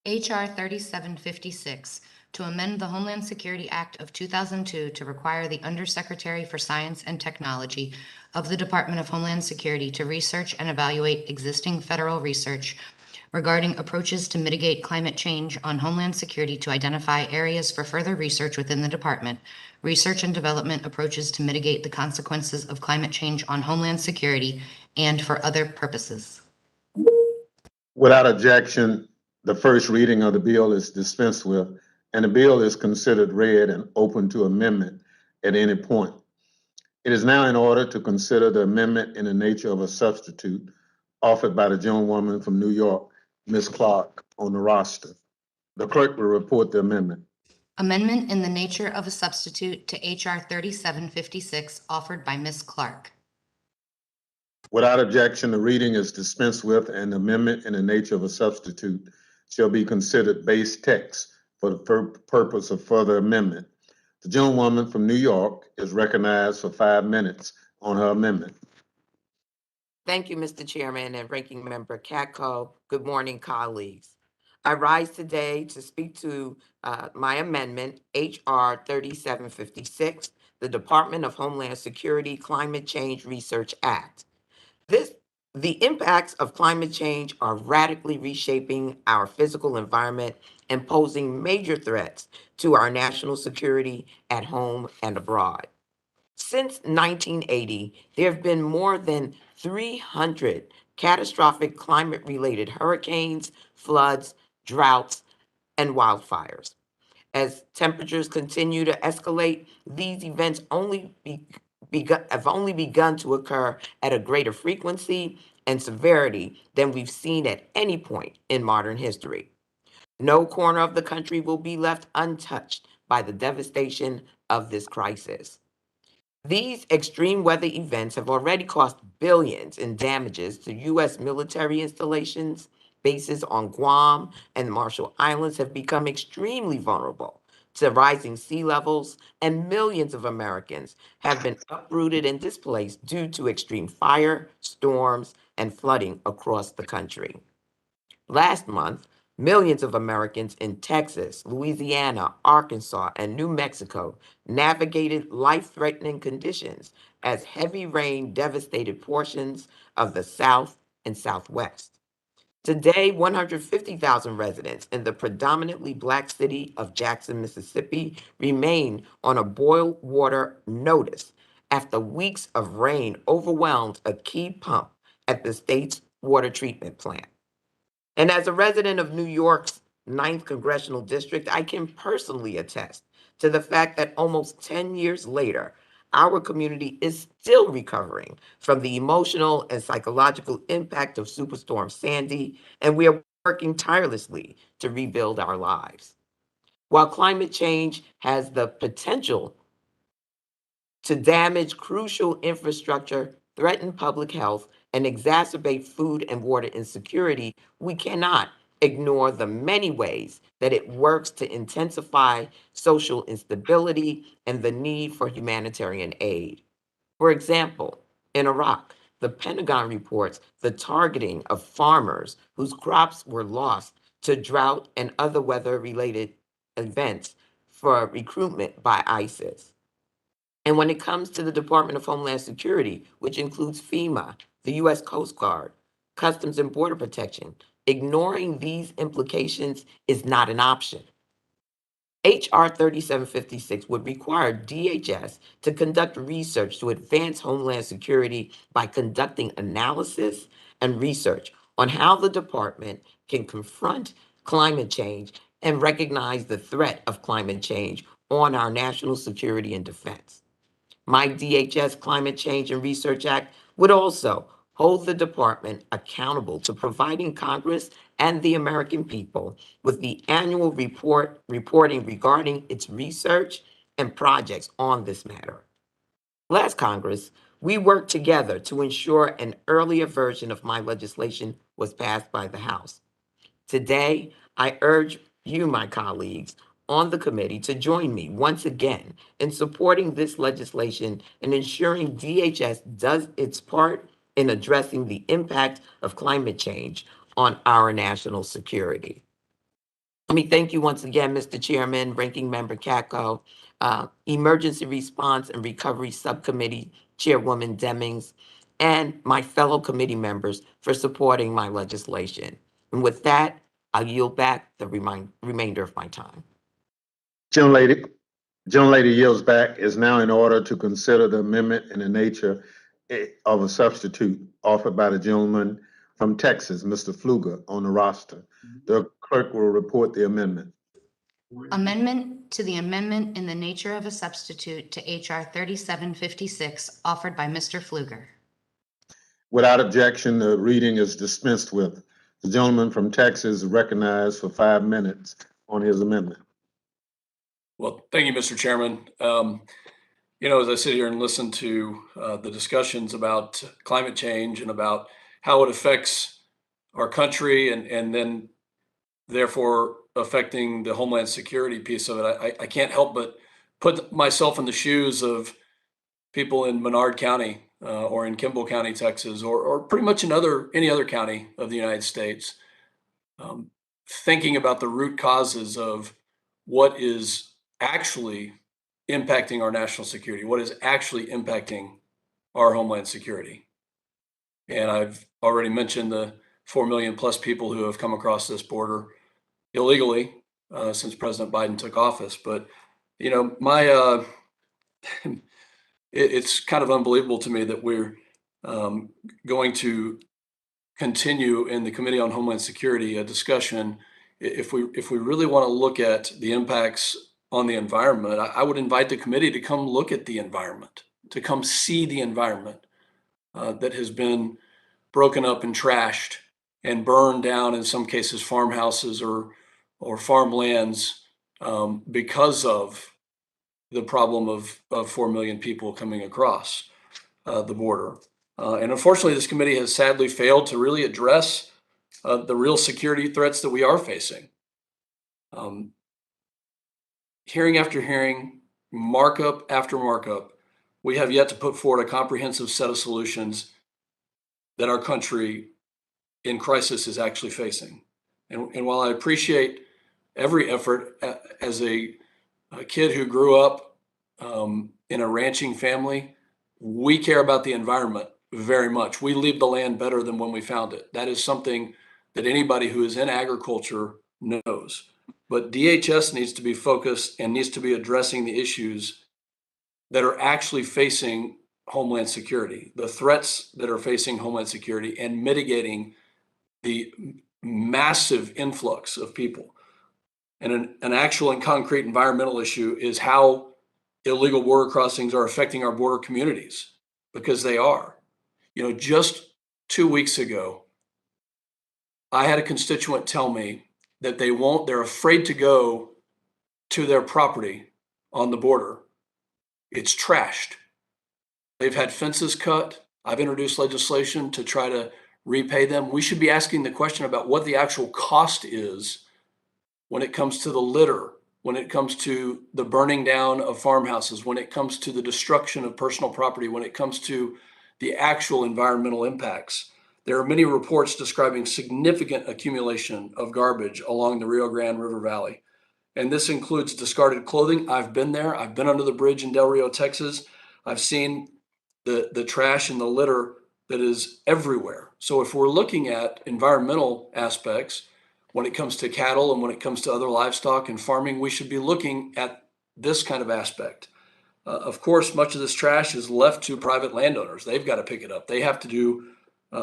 H.R. 3756, to amend the Homeland Security Act of 2002 to require the Undersecretary for Science and Technology of the Department of Homeland Security to research and evaluate existing federal research regarding approaches to mitigate climate change on Homeland Security to identify areas for further research within the department, research and development approaches to mitigate the consequences of climate change on Homeland Security, and for other purposes. Without objection, the first reading of the bill is dispensed with, and the bill is considered read and open to amendment at any point. It is now in order to consider the amendment in the nature of a substitute offered by the gentlewoman from New York, Ms. Clark, on the roster. The clerk will report the amendment. Amendment in the nature of a substitute to H.R. 3756 offered by Ms. Clark. Without objection, the reading is dispensed with, and the amendment in the nature of a substitute shall be considered base text for the purpose of further amendment. The gentlewoman from New York is recognized for 5 minutes on her amendment. Thank you, Mr. Chairman and Ranking Member Katko. Good morning, colleagues. I rise today to speak to my amendment, H.R. 3756, the Department of Homeland Security Climate Change Research Act. The impacts of climate change are radically reshaping our physical environment and posing major threats to our national security at home and abroad. Since 1980, there have been more than 300 catastrophic climate-related hurricanes, floods, droughts, and wildfires. As temperatures continue to escalate, these events have only begun to occur at a greater frequency and severity than we've seen at any point in modern history. No corner of the country will be left untouched by the devastation of this crisis. These extreme weather events have already cost billions in damages to U.S. military installations. Bases on Guam and the Marshall Islands have become extremely vulnerable to rising sea levels, and millions of Americans have been uprooted and displaced due to extreme fire, storms, and flooding across the country. Last month, millions of Americans in Texas, Louisiana, Arkansas, and New Mexico navigated life-threatening conditions as heavy rain devastated portions of the South and Southwest. Today, 150,000 residents in the predominantly Black city of Jackson, Mississippi, remain on a boil water notice after weeks of rain overwhelmed a key pump at the state's water treatment plant. And as a resident of New York's 9th Congressional District, I can personally attest to the fact that almost 10 years later, our community is still recovering from the emotional and psychological impact of Superstorm Sandy, and we are working tirelessly to rebuild our lives. While climate change has the potential to damage crucial infrastructure, threaten public health, and exacerbate food and water insecurity, we cannot ignore the many ways that it works to intensify social instability and the need for humanitarian aid. For example, in Iraq, the Pentagon reports the targeting of farmers whose crops were lost to drought and other weather-related events for recruitment by ISIS. And when it comes to the Department of Homeland Security, which includes FEMA, the U.S. Coast Guard, Customs and Border Protection, ignoring these implications is not an option. H.R. 3756 would require DHS to conduct research to advance Homeland Security by conducting analysis and research on how the department can confront climate change and recognize the threat of climate change on our national security and defense. My DHS Climate Change and Research Act would also hold the department accountable to providing Congress and the American people with the annual reporting regarding its research and projects on this matter. Last Congress, we worked together to ensure an earlier version of my legislation was passed by the House. Today, I urge you, my colleagues, on the committee to join me once again in supporting this legislation and ensuring DHS does its part in addressing the impact of climate change on our national security. Let me thank you once again, Mr. Chairman, Ranking Member Katko, Emergency Response and Recovery Subcommittee Chairwoman Demings, and my fellow committee members for supporting my legislation. And with that, I'll yield back the remainder of my time. Gentlelady yields back. Is now in order to consider the amendment in the nature of a substitute offered by the gentleman from Texas, Mr. Pfluger, on the roster. The clerk will report the amendment. Amendment to the amendment in the nature of a substitute to H.R. 3756 offered by Mr. Pfluger. Without objection, the reading is dispensed with. The gentleman from Texas is recognized for 5 minutes on his amendment. Well, thank you, Mr. Chairman. As I sit here and listen to the discussions about climate change and about how it affects our country and then therefore affecting the Homeland Security piece of it, I can't help but put myself in the shoes of people in Menard County or in Kimball County, Texas, or pretty much in any other county of the United States, thinking about the root causes of what is actually impacting our national security, what is actually impacting our Homeland Security. And I've already mentioned the 4 million plus people who have come across this border illegally since President Biden took office. But, it's kind of unbelievable to me that we're going to continue in the Committee on Homeland Security a discussion. If we really want to look at the impacts on the environment, I would invite the committee to come look at the environment, to come see the environment that has been broken up and trashed and burned down, in some cases farmhouses or farmlands, because of the problem of 4 million people coming across the border. And unfortunately, this committee has sadly failed to really address the real security threats that we are facing. Hearing after hearing, markup after markup, we have yet to put forward a comprehensive set of solutions that our country in crisis is actually facing. And while I appreciate every effort as a kid who grew up in a ranching family, we care about the environment very much. We leave the land better than when we found it. That is something that anybody who is in agriculture knows. But DHS needs to be focused and needs to be addressing the issues that are actually facing Homeland Security, the threats that are facing Homeland Security, and mitigating the massive influx of people. And an actual and concrete environmental issue is how illegal border crossings are affecting our border communities, because they are. Just 2 weeks ago, I had a constituent tell me that they're afraid to go to their property on the border. It's trashed. They've had fences cut. I've introduced legislation to try to repay them. We should be asking the question about what the actual cost is when it comes to the litter, when it comes to the burning down of farmhouses, when it comes to the destruction of personal property, when it comes to the actual environmental impacts. There are many reports describing significant accumulation of garbage along the Rio Grande River Valley. And this includes discarded clothing. I've been there. I've been under the bridge in Del Rio, Texas. I've seen the trash and the litter that is everywhere. So if we're looking at environmental aspects, when it comes to cattle and when it comes to other livestock and farming, we should be looking at this kind of aspect. Of course, much of this trash is left to private landowners. They've got to pick it up. They have to do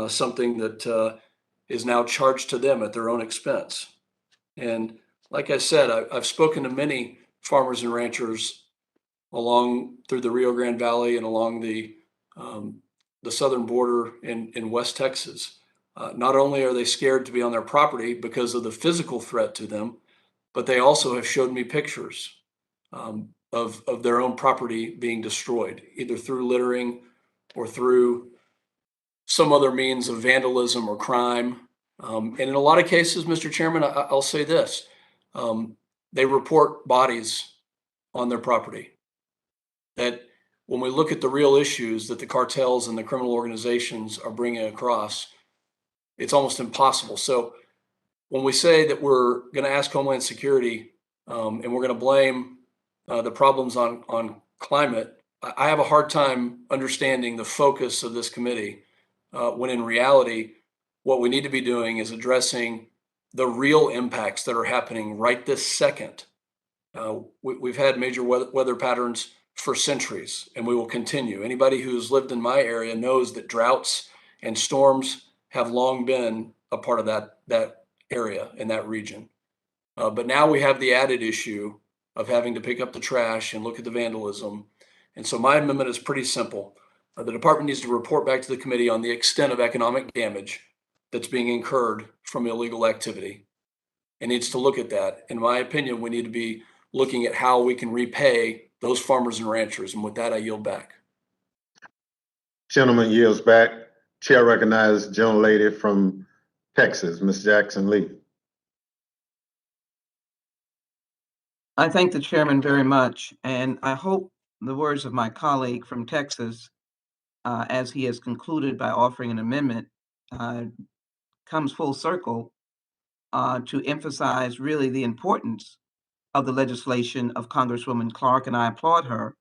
something that is now charged to them at their own expense. And like I said, I've spoken to many farmers and ranchers along through the Rio Grande Valley and along the southern border in West Texas. Not only are they scared to be on their property because of the physical threat to them, but they also have showed me pictures of their own property being destroyed, either through littering or through some other means of vandalism or crime. And in a lot of cases, Mr. Chairman, I'll say this, they report bodies on their property. That when we look at the real issues that the cartels and the criminal organizations are bringing across, it's almost impossible. So when we say that we're going to ask Homeland Security and we're going to blame the problems on climate, I have a hard time understanding the focus of this committee when in reality, what we need to be doing is addressing the real impacts that are happening right this second. We've had major weather patterns for centuries, and we will continue. Anybody who's lived in my area knows that droughts and storms have long been a part of that area in that region. But now we have the added issue of having to pick up the trash and look at the vandalism. And so my amendment is pretty simple. The department needs to report back to the committee on the extent of economic damage that's being incurred from illegal activity. It needs to look at that. In my opinion, we need to be looking at how we can repay those farmers and ranchers. And with that, I yield back. Gentleman yields back. Chair recognizes gentlelady from Texas, Ms. Jackson Lee. I thank the chairman very much, and I hope the words of my colleague from Texas, as he has concluded by offering an amendment, comes full circle to emphasize really the importance of the legislation of Congresswoman Clark, and I applaud her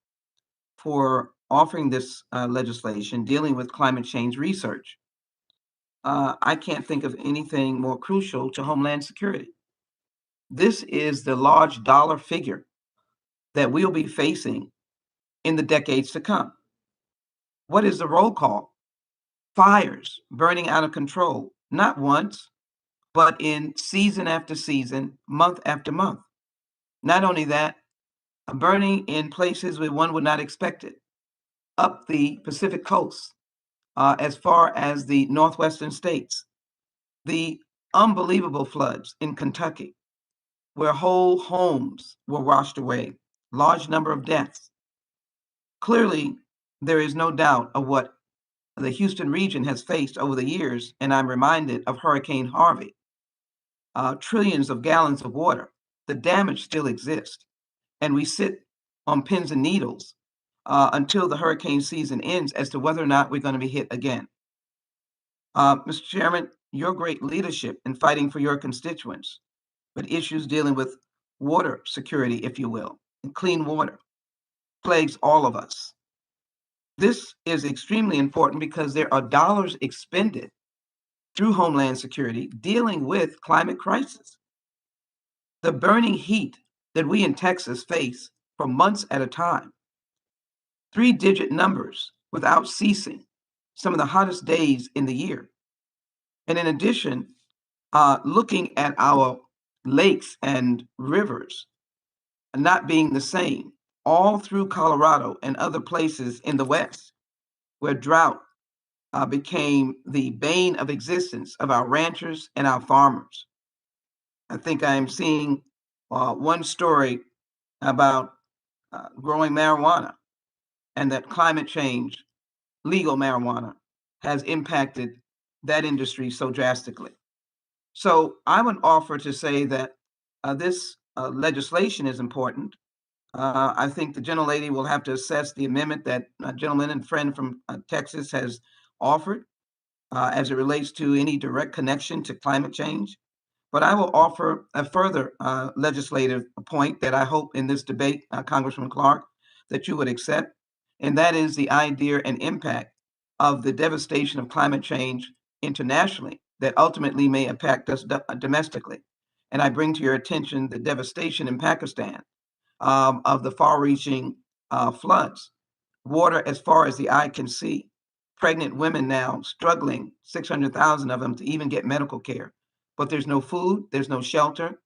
for offering this legislation dealing with climate change research. I can't think of anything more crucial to Homeland Security. This is the large dollar figure that we'll be facing in the decades to come. What is the roll call? Fires burning out of control, not once, but in season after season, month after month. Not only that, burning in places where one would not expect it, up the Pacific coast, as far as the northwestern states. The unbelievable floods in Kentucky, where whole homes were washed away, large number of deaths. Clearly, there is no doubt of what the Houston region has faced over the years, and I'm reminded of Hurricane Harvey. Trillions of gallons of water. The damage still exists, and we sit on pins and needles until the hurricane season ends as to whether or not we're going to be hit again. Mr. Chairman, your great leadership in fighting for your constituents, but issues dealing with water security, if you will, and clean water, plagues all of us. This is extremely important because there are dollars expended through Homeland Security dealing with climate crisis. The burning heat that we in Texas face for months at a time, 3-digit numbers without ceasing, some of the hottest days in the year. And in addition, looking at our lakes and rivers not being the same all through Colorado and other places in the West where drought became the bane of existence of our ranchers and our farmers. I think I am seeing one story about growing marijuana, and that climate change, legal marijuana, has impacted that industry so drastically. So I would offer to say that this legislation is important. I think the gentlelady will have to assess the amendment that a gentleman and friend from Texas has offered as it relates to any direct connection to climate change. But I will offer a further legislative point that I hope in this debate, Congressman Clark, that you would accept, and that is the idea and impact of the devastation of climate change internationally that ultimately may impact us domestically. And I bring to your attention the devastation in Pakistan of the far-reaching floods, water as far as the eye can see, pregnant women now struggling, 600,000 of them, to even get medical care. But there's no food, there's no shelter,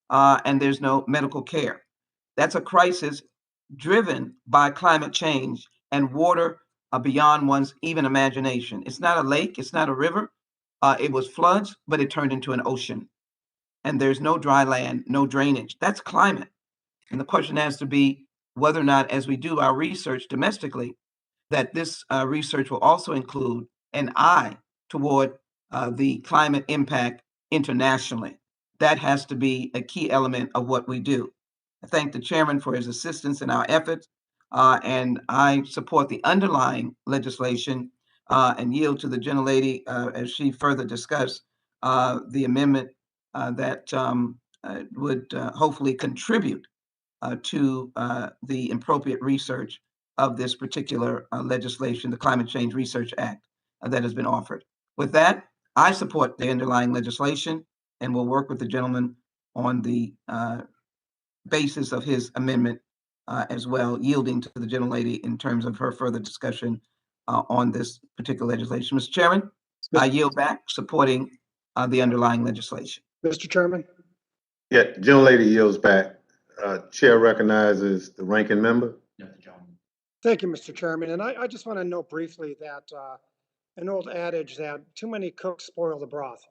and there's no medical care. That's a crisis driven by climate change and water beyond one's even imagination. It's not a lake, it's not a river. It was floods, but it turned into an ocean. And there's no dry land, no drainage. That's climate. And the question has to be whether or not, as we do our research domestically, that this research will also include an eye toward the climate impact internationally. That has to be a key element of what we do. I thank the chairman for his assistance in our efforts, and I support the underlying legislation and yield to the gentlelady as she further discuss the amendment that would hopefully contribute to the appropriate research of this particular legislation, the Climate Change Research Act that has been offered. With that, I support the underlying legislation and will work with the gentleman on the basis of his amendment as well, yielding to the gentlelady in terms of her further discussion on this particular legislation. Mr. Chairman, I yield back supporting the underlying legislation. Mr. Chairman. Yeah, gentlelady yields back. Chair recognizes the ranking member. Thank you, Mr. Chairman. And I just want to note briefly that an old adage that too many cooks spoil the broth.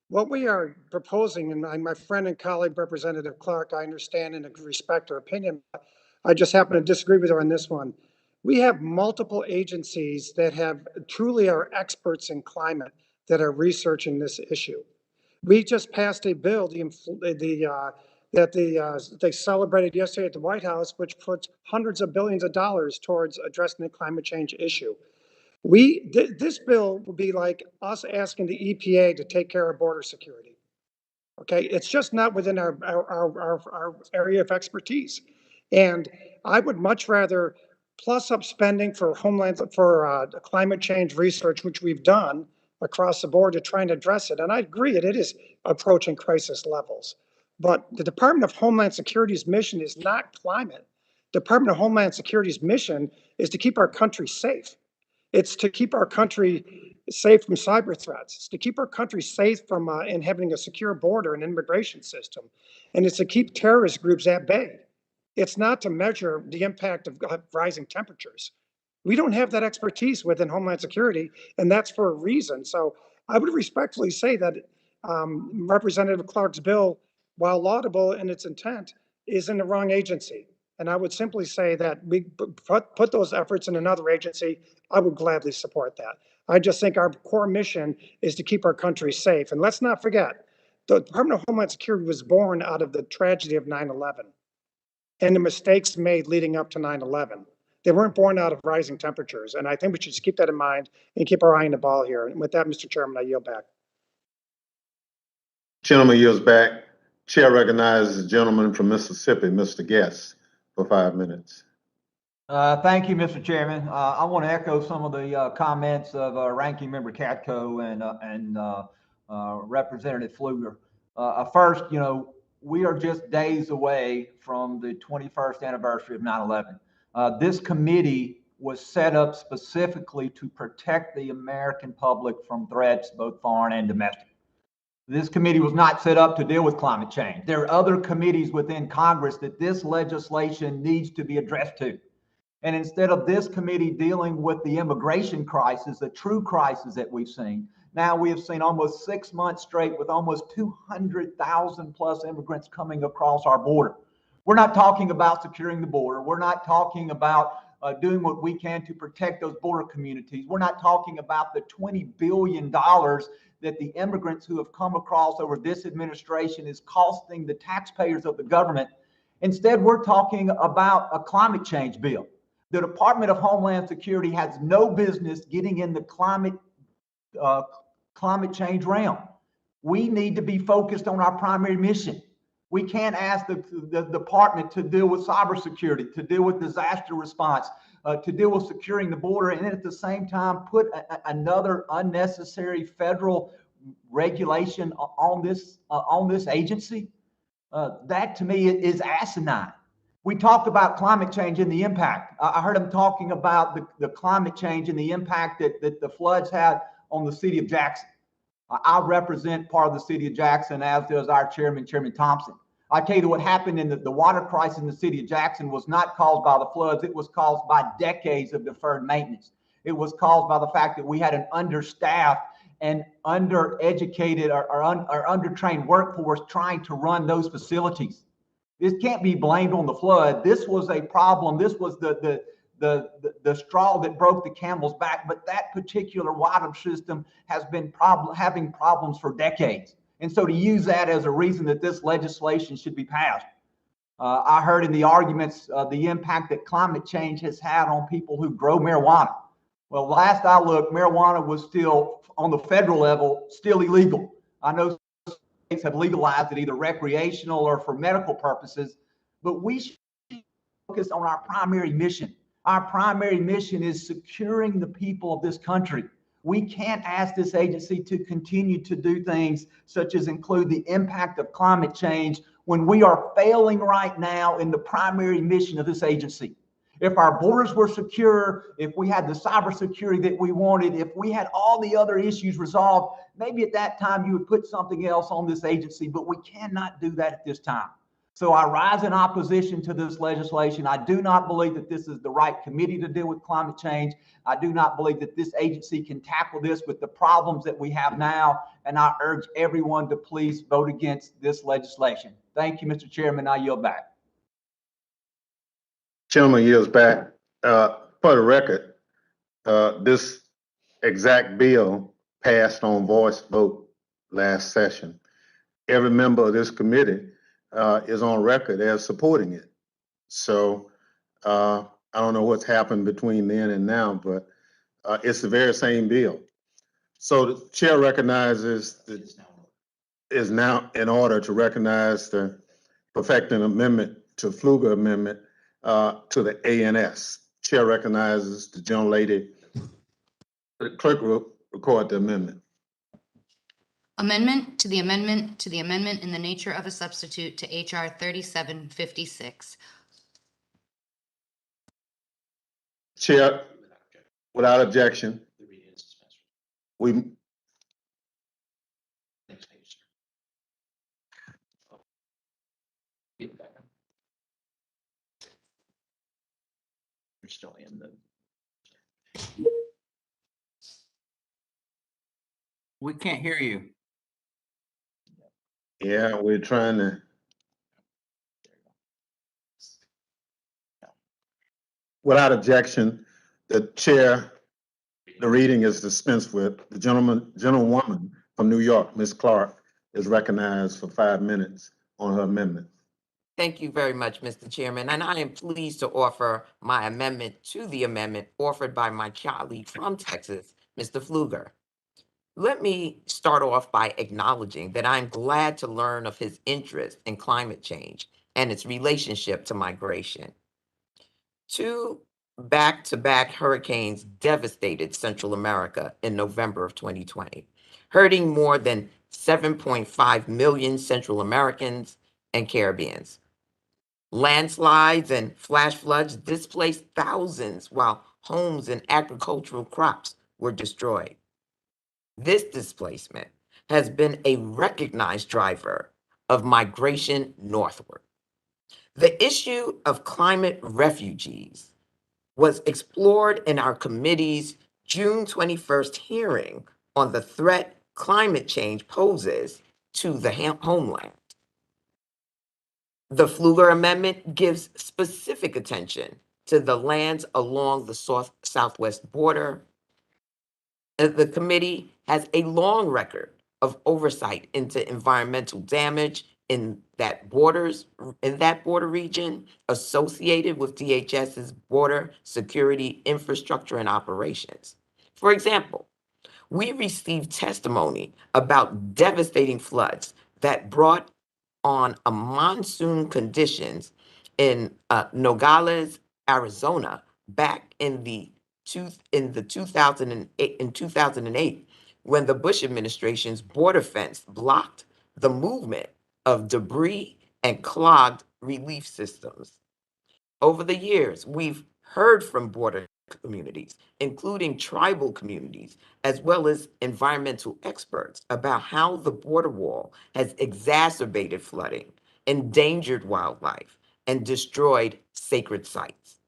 What we are proposing, and my friend and colleague, Representative Clark, I understand and respect her opinion. I just happen to disagree with her on this one. We have multiple agencies that have truly are experts in climate that are researching this issue. We just passed a bill, they celebrated yesterday at the White House, which puts hundreds of billions of dollars towards addressing the climate change issue. This bill will be like us asking the EPA to take care of border security. Okay, it's just not within our area of expertise. And I would much rather plus up spending for climate change research, which we've done across the board to try and address it. And I agree it is approaching crisis levels. But the Department of Homeland Security's mission is not climate. Department of Homeland Security's mission is to keep our country safe. It's to keep our country safe from cyber threats. It's to keep our country safe from and having a secure border and immigration system. And it's to keep terrorist groups at bay. It's not to measure the impact of rising temperatures. We don't have that expertise within Homeland Security, and that's for a reason. So I would respectfully say that Representative Clark's bill, while laudable in its intent, is in the wrong agency. And I would simply say that we put those efforts in another agency. I would gladly support that. I just think our core mission is to keep our country safe. And let's not forget, the Department of Homeland Security was born out of the tragedy of 9/11 and the mistakes made leading up to 9/11. They weren't born out of rising temperatures. And I think we should just keep that in mind and keep our eye on the ball here. And with that, Mr. Chairman, I yield back. Gentleman yields back. Chair recognizes the gentleman from Mississippi, Mr. Guest, for 5 minutes. Thank you, Mr. Chairman. I want to echo some of the comments of Ranking Member Katko and Representative Pfluger. First, we are just days away from the 21st anniversary of 9/11. This committee was set up specifically to protect the American public from threats, both foreign and domestic. This committee was not set up to deal with climate change. There are other committees within Congress that this legislation needs to be addressed to. And instead of this committee dealing with the immigration crisis, the true crisis that we've seen, now we have seen almost 6 months straight with almost 200,000 plus immigrants coming across our border. We're not talking about securing the border. We're not talking about doing what we can to protect those border communities. We're not talking about the $20 billion that the immigrants who have come across over this administration is costing the taxpayers of the government. Instead, we're talking about a climate change bill. The Department of Homeland Security has no business getting in the climate change realm. We need to be focused on our primary mission. We can't ask the department to deal with cybersecurity, to deal with disaster response, to deal with securing the border, and then at the same time put another unnecessary federal regulation on this agency. That to me is asinine. We talked about climate change and the impact. I heard him talking about the climate change and the impact that the floods had on the city of Jackson. I represent part of the city of Jackson, as does our chairman, Chairman Thompson. I tell you what happened in the water crisis in the city of Jackson was not caused by the floods. It was caused by decades of deferred maintenance. It was caused by the fact that we had an understaffed and undereducated or undertrained workforce trying to run those facilities. This can't be blamed on the flood. This was a problem. This was the straw that broke the camel's back. But that particular water system has been having problems for decades. And so to use that as a reason that this legislation should be passed. I heard in the arguments the impact that climate change has had on people who grow marijuana. Well, last I looked, marijuana was still on the federal level, still illegal. I know states have legalized it either recreational or for medical purposes, but we should focus on our primary mission. Our primary mission is securing the people of this country. We can't ask this agency to continue to do things such as include the impact of climate change when we are failing right now in the primary mission of this agency. If our borders were secure, if we had the cybersecurity that we wanted, if we had all the other issues resolved, maybe at that time you would put something else on this agency, but we cannot do that at this time. So I rise in opposition to this legislation. I do not believe that this is the right committee to deal with climate change. I do not believe that this agency can tackle this with the problems that we have now. And I urge everyone to please vote against this legislation. Thank you, Mr. Chairman. I yield back. Gentleman yields back. For the record, this exact bill passed on voice vote last session. Every member of this committee is on record as supporting it. So I don't know what's happened between then and now, but it's the very same bill. So the chair recognizes that is now in order to recognize the perfecting amendment to Pfluger amendment to the ANS. Chair recognizes the gentlelady. The clerk will record the amendment. Amendment to the amendment to the amendment in the nature of a substitute to H.R. 3756. Chair, without objection, we. You're still in the. We can't hear you. Yeah, we're trying to. Without objection, the chair, the reading is dispensed with. The gentlewoman from New York, Ms. Clark, is recognized for 5 minutes on her amendment. Thank you very much, Mr. Chairman, and I am pleased to offer my amendment to the amendment offered by my colleague from Texas, Mr. Pfluger. Let me start off by acknowledging that I'm glad to learn of his interest in climate change and its relationship to migration. 2 back-to-back hurricanes devastated Central America in November of 2020, hurting more than 7.5 million Central Americans and Caribbeans. Landslides and flash floods displaced thousands while homes and agricultural crops were destroyed. This displacement has been a recognized driver of migration northward. The issue of climate refugees was explored in our committee's June 21st hearing on the threat climate change poses to the homeland. The Pfluger Amendment gives specific attention to the lands along the southwest border. The committee has a long record of oversight into environmental damage in that border region associated with DHS's border security infrastructure and operations. For example, we received testimony about devastating floods that brought on a monsoon conditions in Nogales, Arizona, back in the 2008, when the Bush administration's border fence blocked the movement of debris and clogged relief systems. Over the years, we've heard from border communities, including tribal communities, as well as environmental experts, about how the border wall has exacerbated flooding, endangered wildlife, and destroyed sacred sites.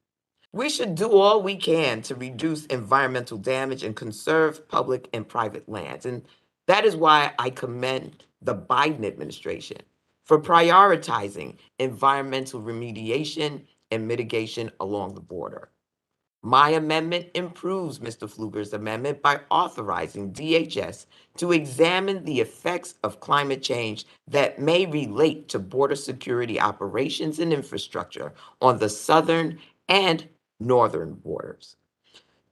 We should do all we can to reduce environmental damage and conserve public and private lands. And that is why I commend the Biden administration for prioritizing environmental remediation and mitigation along the border. My amendment improves Mr. Pfluger's amendment by authorizing DHS to examine the effects of climate change that may relate to border security operations and infrastructure on the southern and northern borders.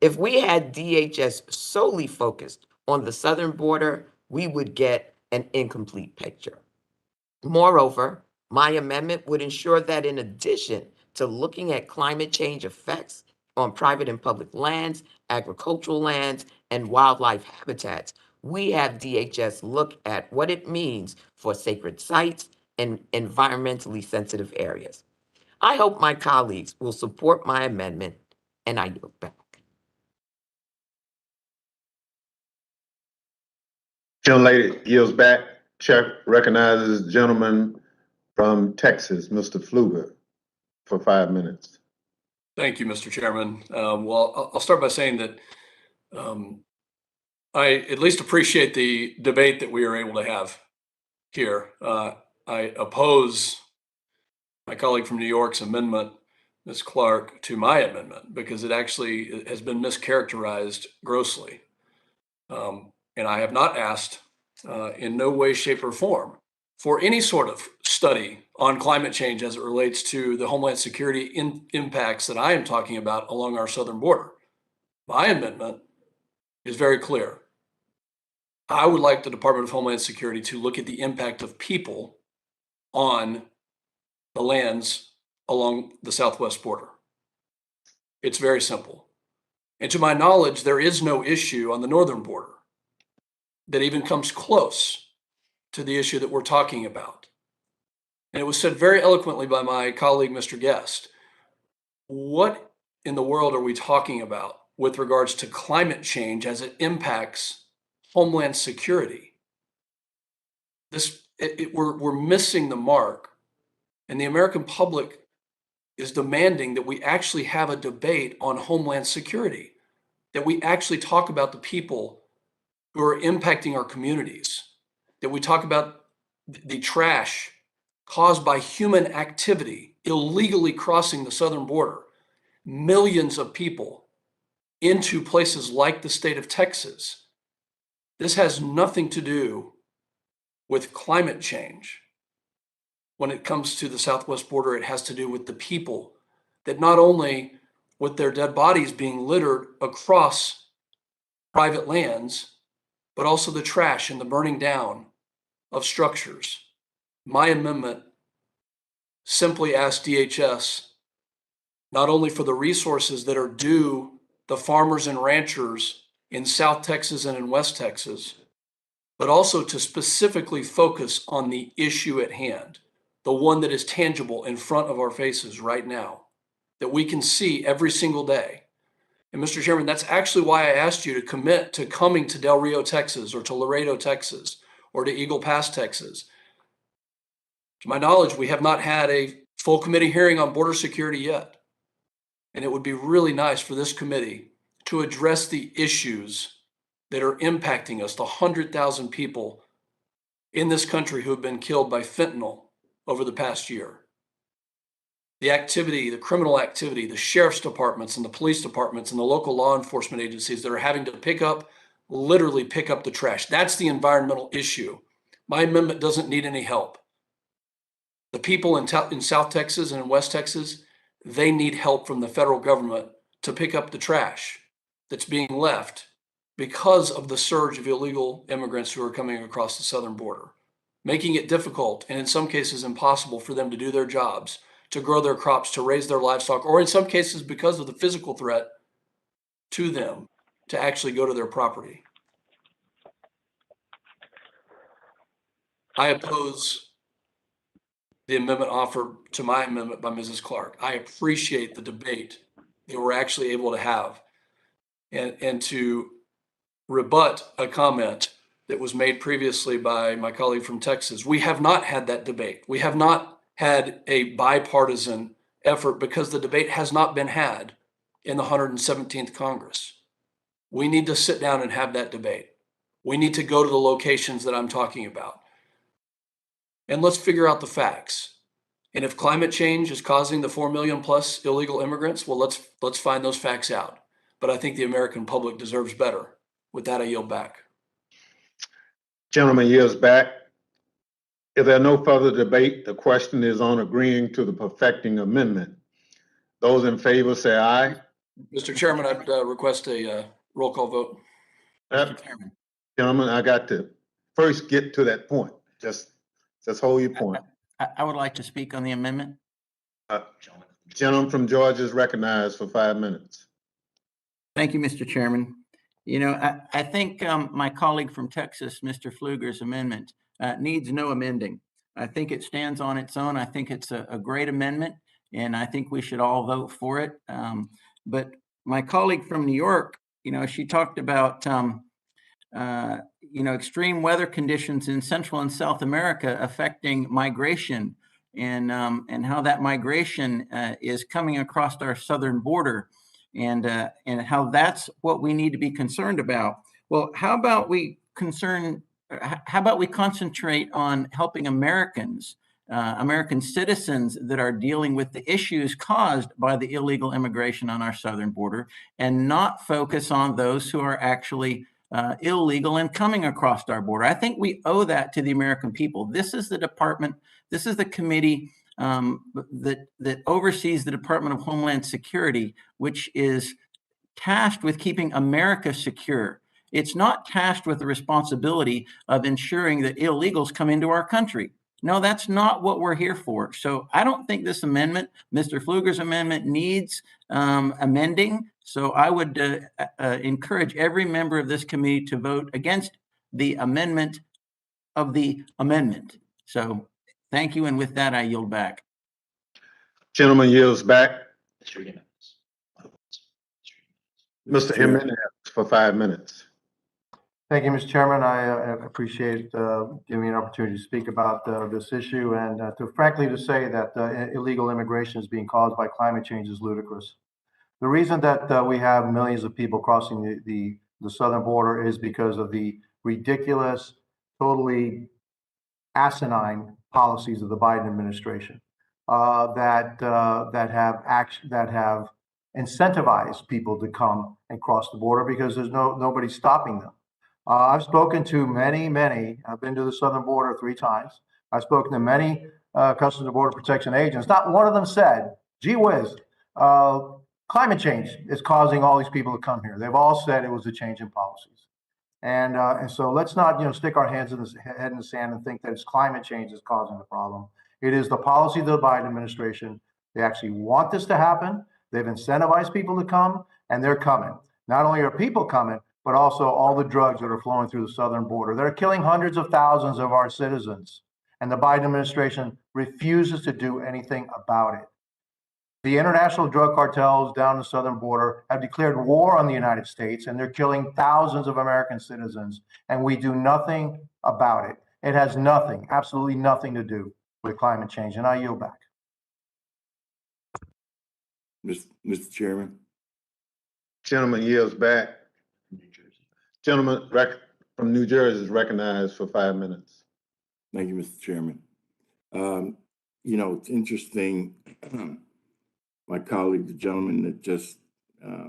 If we had DHS solely focused on the southern border, we would get an incomplete picture. Moreover, my amendment would ensure that in addition to looking at climate change effects on private and public lands, agricultural lands, and wildlife habitats, we have DHS look at what it means for sacred sites and environmentally sensitive areas. I hope my colleagues will support my amendment, and I yield back. Gentlelady yields back. Chair recognizes the gentleman from Texas, Mr. Pfluger, for 5 minutes. Thank you, Mr. Chairman. Well, I'll start by saying that I at least appreciate the debate that we are able to have here. I oppose my colleague from New York's amendment, Ms. Clark, to my amendment because it actually has been mischaracterized grossly. And I have not asked in no way, shape, or form for any sort of study on climate change as it relates to the Homeland Security impacts that I am talking about along our southern border. My amendment is very clear. I would like the Department of Homeland Security to look at the impact of people on the lands along the southwest border. It's very simple. And to my knowledge, there is no issue on the northern border that even comes close to the issue that we're talking about. And it was said very eloquently by my colleague, Mr. Guest. What in the world are we talking about with regards to climate change as it impacts Homeland Security? We're missing the mark, and the American public is demanding that we actually have a debate on Homeland Security, that we actually talk about the people who are impacting our communities, that we talk about the trash caused by human activity illegally crossing the southern border, millions of people into places like the state of Texas. This has nothing to do with climate change. When it comes to the southwest border, it has to do with the people that not only with their dead bodies being littered across private lands, but also the trash and the burning down of structures. My amendment simply asks DHS not only for the resources that are due the farmers and ranchers in South Texas and in West Texas, but also to specifically focus on the issue at hand, the one that is tangible in front of our faces right now, that we can see every single day. And Mr. Chairman, that's actually why I asked you to commit to coming to Del Rio, Texas, or to Laredo, Texas, or to Eagle Pass, Texas. To my knowledge, we have not had a full committee hearing on border security yet. And it would be really nice for this committee to address the issues that are impacting us, the 100,000 people in this country who have been killed by fentanyl over the past year. The activity, the criminal activity, the sheriff's departments and the police departments and the local law enforcement agencies that are having to literally pick up the trash. That's the environmental issue. My amendment doesn't need any help. The people in South Texas and in West Texas, they need help from the federal government to pick up the trash that's being left because of the surge of illegal immigrants who are coming across the southern border, making it difficult and in some cases impossible for them to do their jobs, to grow their crops, to raise their livestock, or in some cases because of the physical threat to them to actually go to their property. I oppose the amendment offered to my amendment by Mrs. Clark. I appreciate the debate that we're actually able to have and to rebut a comment that was made previously by my colleague from Texas. We have not had that debate. We have not had a bipartisan effort because the debate has not been had in the 117th Congress. We need to sit down and have that debate. We need to go to the locations that I'm talking about. And let's figure out the facts. And if climate change is causing the 4 million plus illegal immigrants, well, let's find those facts out. But I think the American public deserves better. With that, I yield back. Gentleman yields back. If there are no further debate, the question is on agreeing to the perfecting amendment. Those in favor say aye. Mr. Chairman, I'd request a roll call vote. Mr. Chairman. Gentlemen, I got to first get to that point. Just hold your point. I would like to speak on the amendment. Gentleman from Georgia is recognized for 5 minutes. Thank you, Mr. Chairman. You know, I think my colleague from Texas, Mr. Pfluger's amendment needs no amending. I think it stands on its own. I think it's a great amendment, and I think we should all vote for it. But my colleague from New York, you know, she talked about you know, extreme weather conditions in Central and South America affecting migration, and how that migration is coming across our southern border, and how that's what we need to be concerned about. Well, how about we concentrate on helping Americans, American citizens that are dealing with the issues caused by the illegal immigration on our southern border, and not focus on those who are actually illegal and coming across our border. I think we owe that to the American people. This is the department, this is the committee that oversees the Department of Homeland Security, which is tasked with keeping America secure. It's not tasked with the responsibility of ensuring that illegals come into our country. No, that's not what we're here for. So I don't think this amendment, Mr. Pfluger's amendment, needs amending. So I would encourage every member of this committee to vote against the amendment of the amendment. So thank you. And with that, I yield back. Gentleman yields back. Mr. Jimenez for 5 minutes. Thank you, Mr. Chairman. I appreciate giving me an opportunity to speak about this issue, and to say that illegal immigration is being caused by climate change is ludicrous. The reason that we have millions of people crossing the southern border is because of the ridiculous, totally asinine policies of the Biden administration that have incentivized people to come and cross the border because there's nobody stopping them. I've spoken to many. I've been to the southern border 3 times. I've spoken to many Customs and Border Protection agents. Not one of them said, "Gee whiz, climate change is causing all these people to come here." They've all said it was a change in policies. And so let's not, stick our head in the sand and think that it's climate change that's causing the problem. It is the policy of the Biden administration. They actually want this to happen. They've incentivized people to come, and they're coming. Not only are people coming, but also all the drugs that are flowing through the southern border. They're killing hundreds of thousands of our citizens, and the Biden administration refuses to do anything about it. The international drug cartels down the southern border have declared war on the United States, and they're killing thousands of American citizens, and we do nothing about it. It has nothing, absolutely nothing to do with climate change, and I yield back. Mr. Chairman. Gentleman yields back. Gentleman from New Jersey is recognized for 5 minutes. Thank you, Mr. Chairman. It's interesting. My colleague, the gentleman that just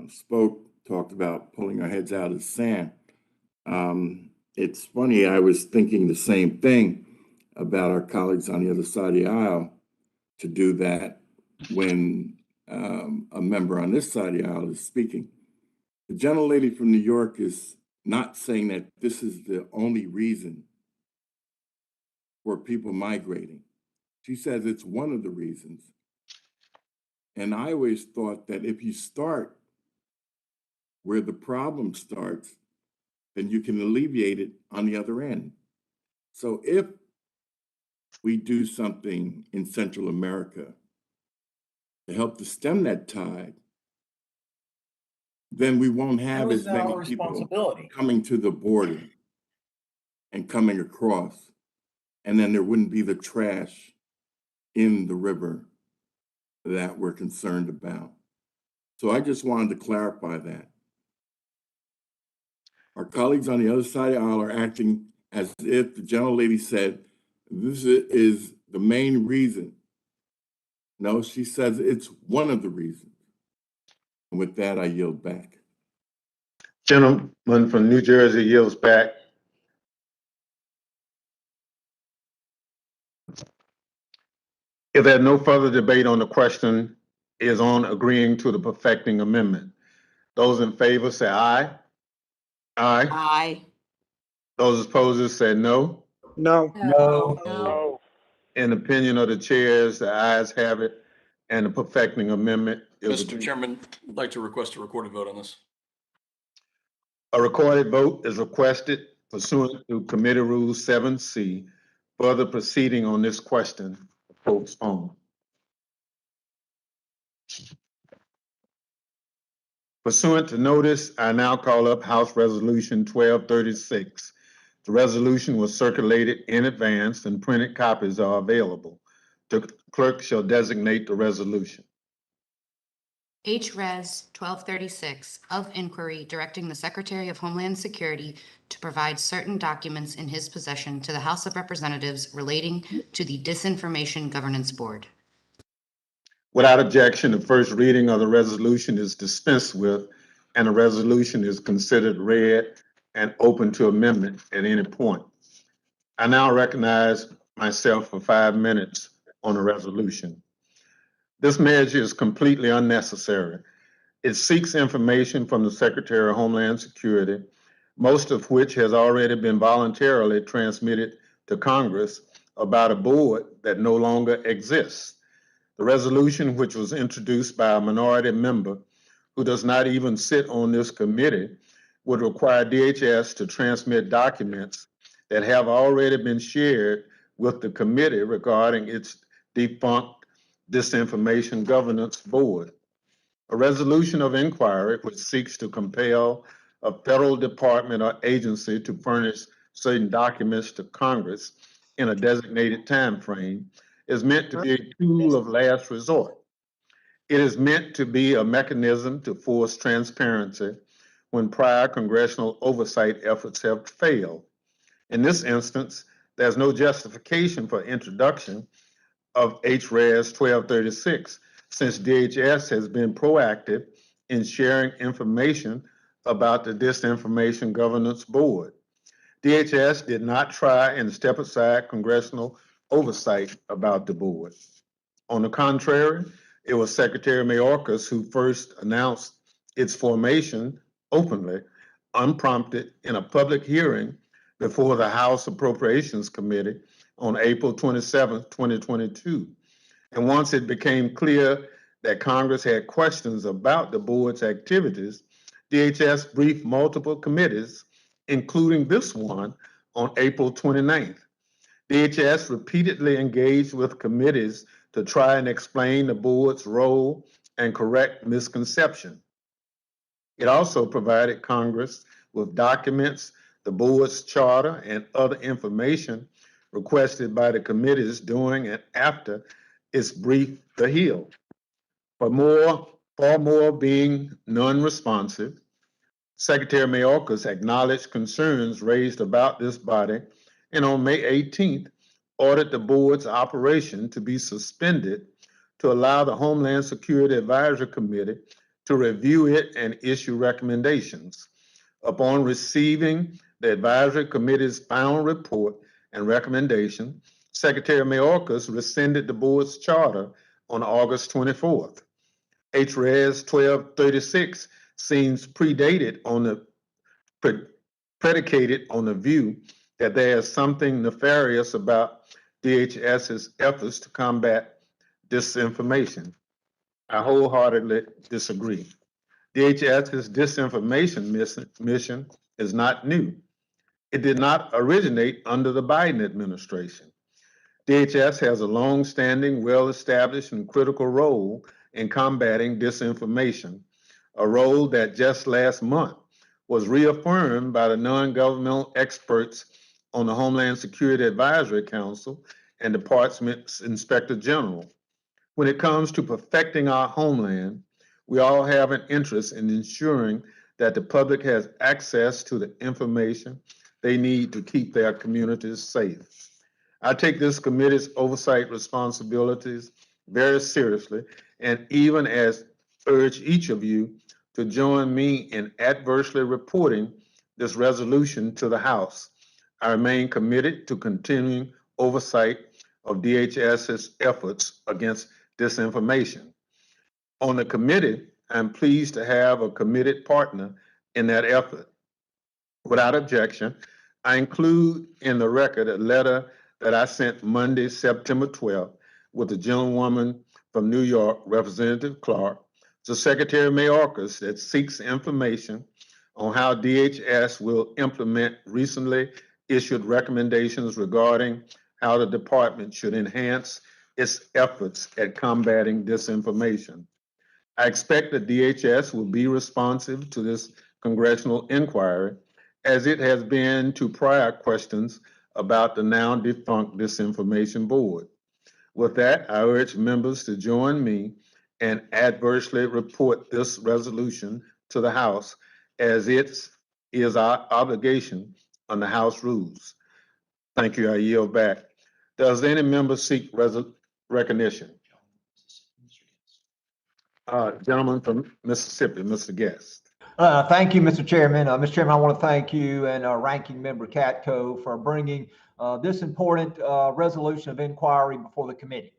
spoke, talked about pulling our heads out of the sand. It's funny, I was thinking the same thing about our colleagues on the other side of the aisle to do that when a member on this side of the aisle is speaking. The gentlelady from New York is not saying that this is the only reason for people migrating. She says it's one of the reasons. And I always thought that if you start where the problem starts, then you can alleviate it on the other end. So if we do something in Central America to help to stem that tide, then we won't have as many people coming to the border and coming across. And then there wouldn't be the trash in the river that we're concerned about. So I just wanted to clarify that. Our colleagues on the other side of the aisle are acting as if the gentlelady said, this is the main reason. No, she says it's one of the reasons. And with that, I yield back. Gentleman from New Jersey yields back. If there's no further debate on the question, is on agreeing to the perfecting amendment. Those in favor say aye. Aye. Aye. Those opposed say no. No. No. In opinion of the chairs, the ayes have it, and the perfecting amendment is Mr. Chairman, I'd like to request a recorded vote on this. A recorded vote is requested pursuant to Committee Rule 7C. Further proceeding on this question, postpone. Pursuant to notice, I now call up House Resolution 1236. The resolution was circulated in advance and printed copies are available. The clerk shall designate the resolution. H.Res. 1236 of inquiry directing the Secretary of Homeland Security to provide certain documents in his possession to the House of Representatives relating to the Disinformation Governance Board. Without objection, the first reading of the resolution is dispensed with, and the resolution is considered read and open to amendment at any point. I now recognize myself for 5 minutes on the resolution. This measure is completely unnecessary. It seeks information from the Secretary of Homeland Security, most of which has already been voluntarily transmitted to Congress about a board that no longer exists. The resolution, which was introduced by a minority member who does not even sit on this committee, would require DHS to transmit documents that have already been shared with the committee regarding its defunct Disinformation Governance Board. A resolution of inquiry which seeks to compel a federal department or agency to furnish certain documents to Congress in a designated time frame is meant to be a tool of last resort. It is meant to be a mechanism to force transparency when prior congressional oversight efforts have failed. In this instance, there's no justification for introduction of H.Res. 1236, since DHS has been proactive in sharing information about the Disinformation Governance Board. DHS did not try and step aside congressional oversight about the board. On the contrary, it was Secretary Mayorkas who first announced its formation openly, unprompted, in a public hearing before the House Appropriations Committee on April 27, 2022. And once it became clear that Congress had questions about the board's activities, DHS briefed multiple committees, including this one, on April 29th. DHS repeatedly engaged with committees to try and explain the board's role and correct misconception. It also provided Congress with documents, the board's charter, and other information requested by the committees during and after its brief the Hill. For more far more being non-responsive. Secretary Mayorkas acknowledged concerns raised about this body and on May 18th ordered the board's operation to be suspended to allow the Homeland Security Advisory Committee to review it and issue recommendations. Upon receiving the advisory committee's final report and recommendation, Secretary Mayorkas rescinded the board's charter on August 24th. H.Res 1236 seems predicated on the view that there is something nefarious about DHS's efforts to combat disinformation. I wholeheartedly disagree. DHS's disinformation mission is not new. It did not originate under the Biden administration. DHS has a long-standing, well-established, and critical role in combating disinformation, a role that just last month was reaffirmed by the non-governmental experts on the Homeland Security Advisory Council and Department's Inspector General. When it comes to perfecting our homeland, we all have an interest in ensuring that the public has access to the information they need to keep their communities safe. I take this committee's oversight responsibilities very seriously, and even as urge each of you to join me in adversely reporting this resolution to the House. I remain committed to continuing oversight of DHS's efforts against disinformation. On the committee, I'm pleased to have a committed partner in that effort. Without objection, I include in the record a letter that I sent Monday, September 12th, with the gentlewoman from New York, Representative Clark, to Secretary Mayorkas that seeks information on how DHS will implement recently issued recommendations regarding how the department should enhance its efforts at combating disinformation. I expect that DHS will be responsive to this congressional inquiry, as it has been to prior questions about the now defunct Disinformation Board. With that, I urge members to join me and adversely report this resolution to the House, as it is our obligation under House rules. Thank you. I yield back. Does any member seek recognition? Gentleman from Mississippi, Mr. Guest. Thank you, Mr. Chairman. Mr. Chairman, I want to thank you and Ranking Member Katko for bringing this important resolution of inquiry before the committee.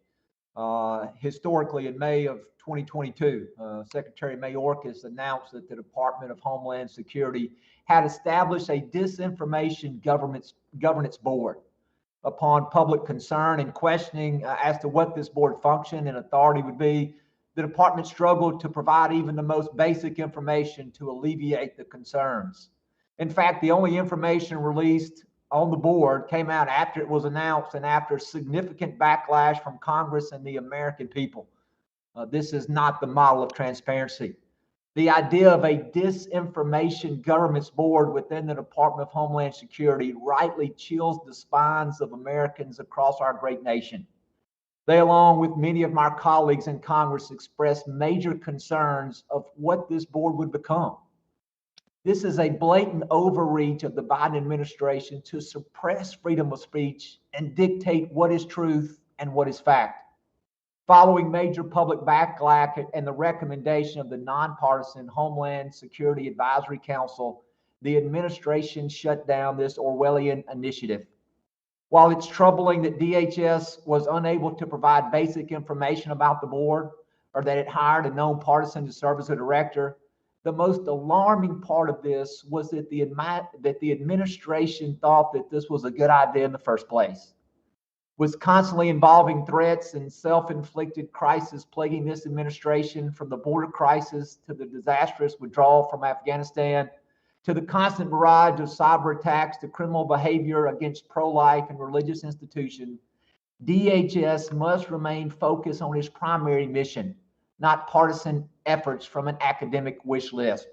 Historically, in May of 2022, Secretary Mayorkas announced that the Department of Homeland Security had established a disinformation governance board. Upon public concern and questioning as to what this board function and authority would be, the department struggled to provide even the most basic information to alleviate the concerns. In fact, the only information released on the board came out after it was announced and after significant backlash from Congress and the American people. This is not the model of transparency. The idea of a disinformation governance board within the Department of Homeland Security rightly chills the spines of Americans across our great nation. They, along with many of my colleagues in Congress, expressed major concerns of what this board would become. This is a blatant overreach of the Biden administration to suppress freedom of speech and dictate what is truth and what is fact. Following major public backlash and the recommendation of the nonpartisan Homeland Security Advisory Council, the administration shut down this Orwellian initiative. While it's troubling that DHS was unable to provide basic information about the board, or that it hired a known partisan to serve as a director, the most alarming part of this was that the administration thought that this was a good idea in the first place. With constantly involving threats and self-inflicted crisis plaguing this administration, from the border crisis to the disastrous withdrawal from Afghanistan, to the constant barrage of cyber attacks to criminal behavior against pro-life and religious institutions, DHS must remain focused on its primary mission, not partisan efforts from an academic wish list.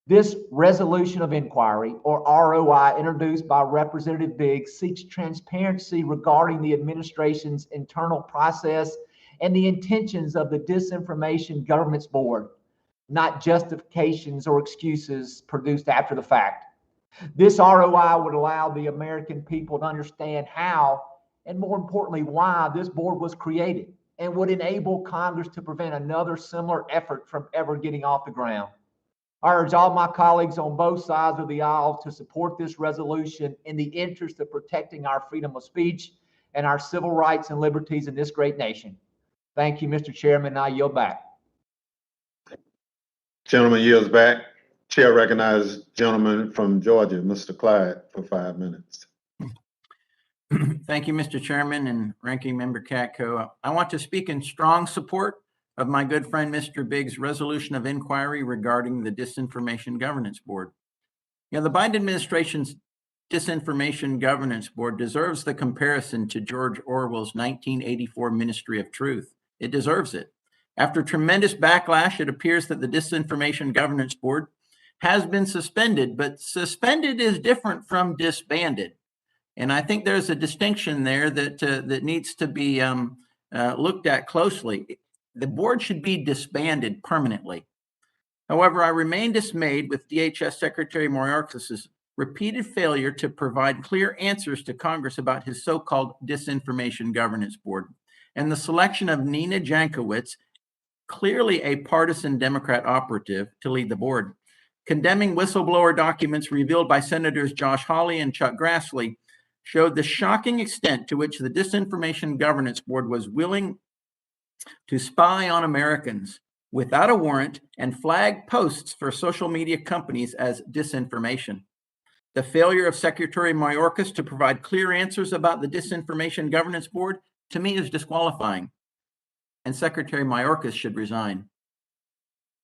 This resolution of inquiry, or ROI, introduced by Representative Biggs, seeks transparency regarding the administration's internal process and the intentions of the Disinformation Governance Board, not justifications or excuses produced after the fact. This ROI would allow the American people to understand how, and more importantly, why this board was created, and would enable Congress to prevent another similar effort from ever getting off the ground. I urge all my colleagues on both sides of the aisle to support this resolution in the interest of protecting our freedom of speech and our civil rights and liberties in this great nation. Thank you, Mr. Chairman. I yield back. Gentleman yields back. Chair recognizes gentleman from Georgia, Mr. Clyde, for 5 minutes. Thank you, Mr. Chairman and Ranking Member Katko. I want to speak in strong support of my good friend, Mr. Biggs' resolution of inquiry regarding the Disinformation Governance Board. The Biden administration's Disinformation Governance Board deserves the comparison to George Orwell's 1984 Ministry of Truth. It deserves it. After tremendous backlash, it appears that the Disinformation Governance Board has been suspended, but suspended is different from disbanded. And I think there's a distinction there that needs to be looked at closely. The board should be disbanded permanently. However, I remain dismayed with DHS Secretary Mayorkas's repeated failure to provide clear answers to Congress about his so-called Disinformation Governance Board and the selection of Nina Jankowicz, clearly a partisan Democrat operative, to lead the board. Condemning whistleblower documents revealed by Senators Josh Hawley and Chuck Grassley showed the shocking extent to which the Disinformation Governance Board was willing to spy on Americans without a warrant and flag posts for social media companies as disinformation. The failure of Secretary Mayorkas to provide clear answers about the Disinformation Governance Board, to me, is disqualifying, and Secretary Mayorkas should resign.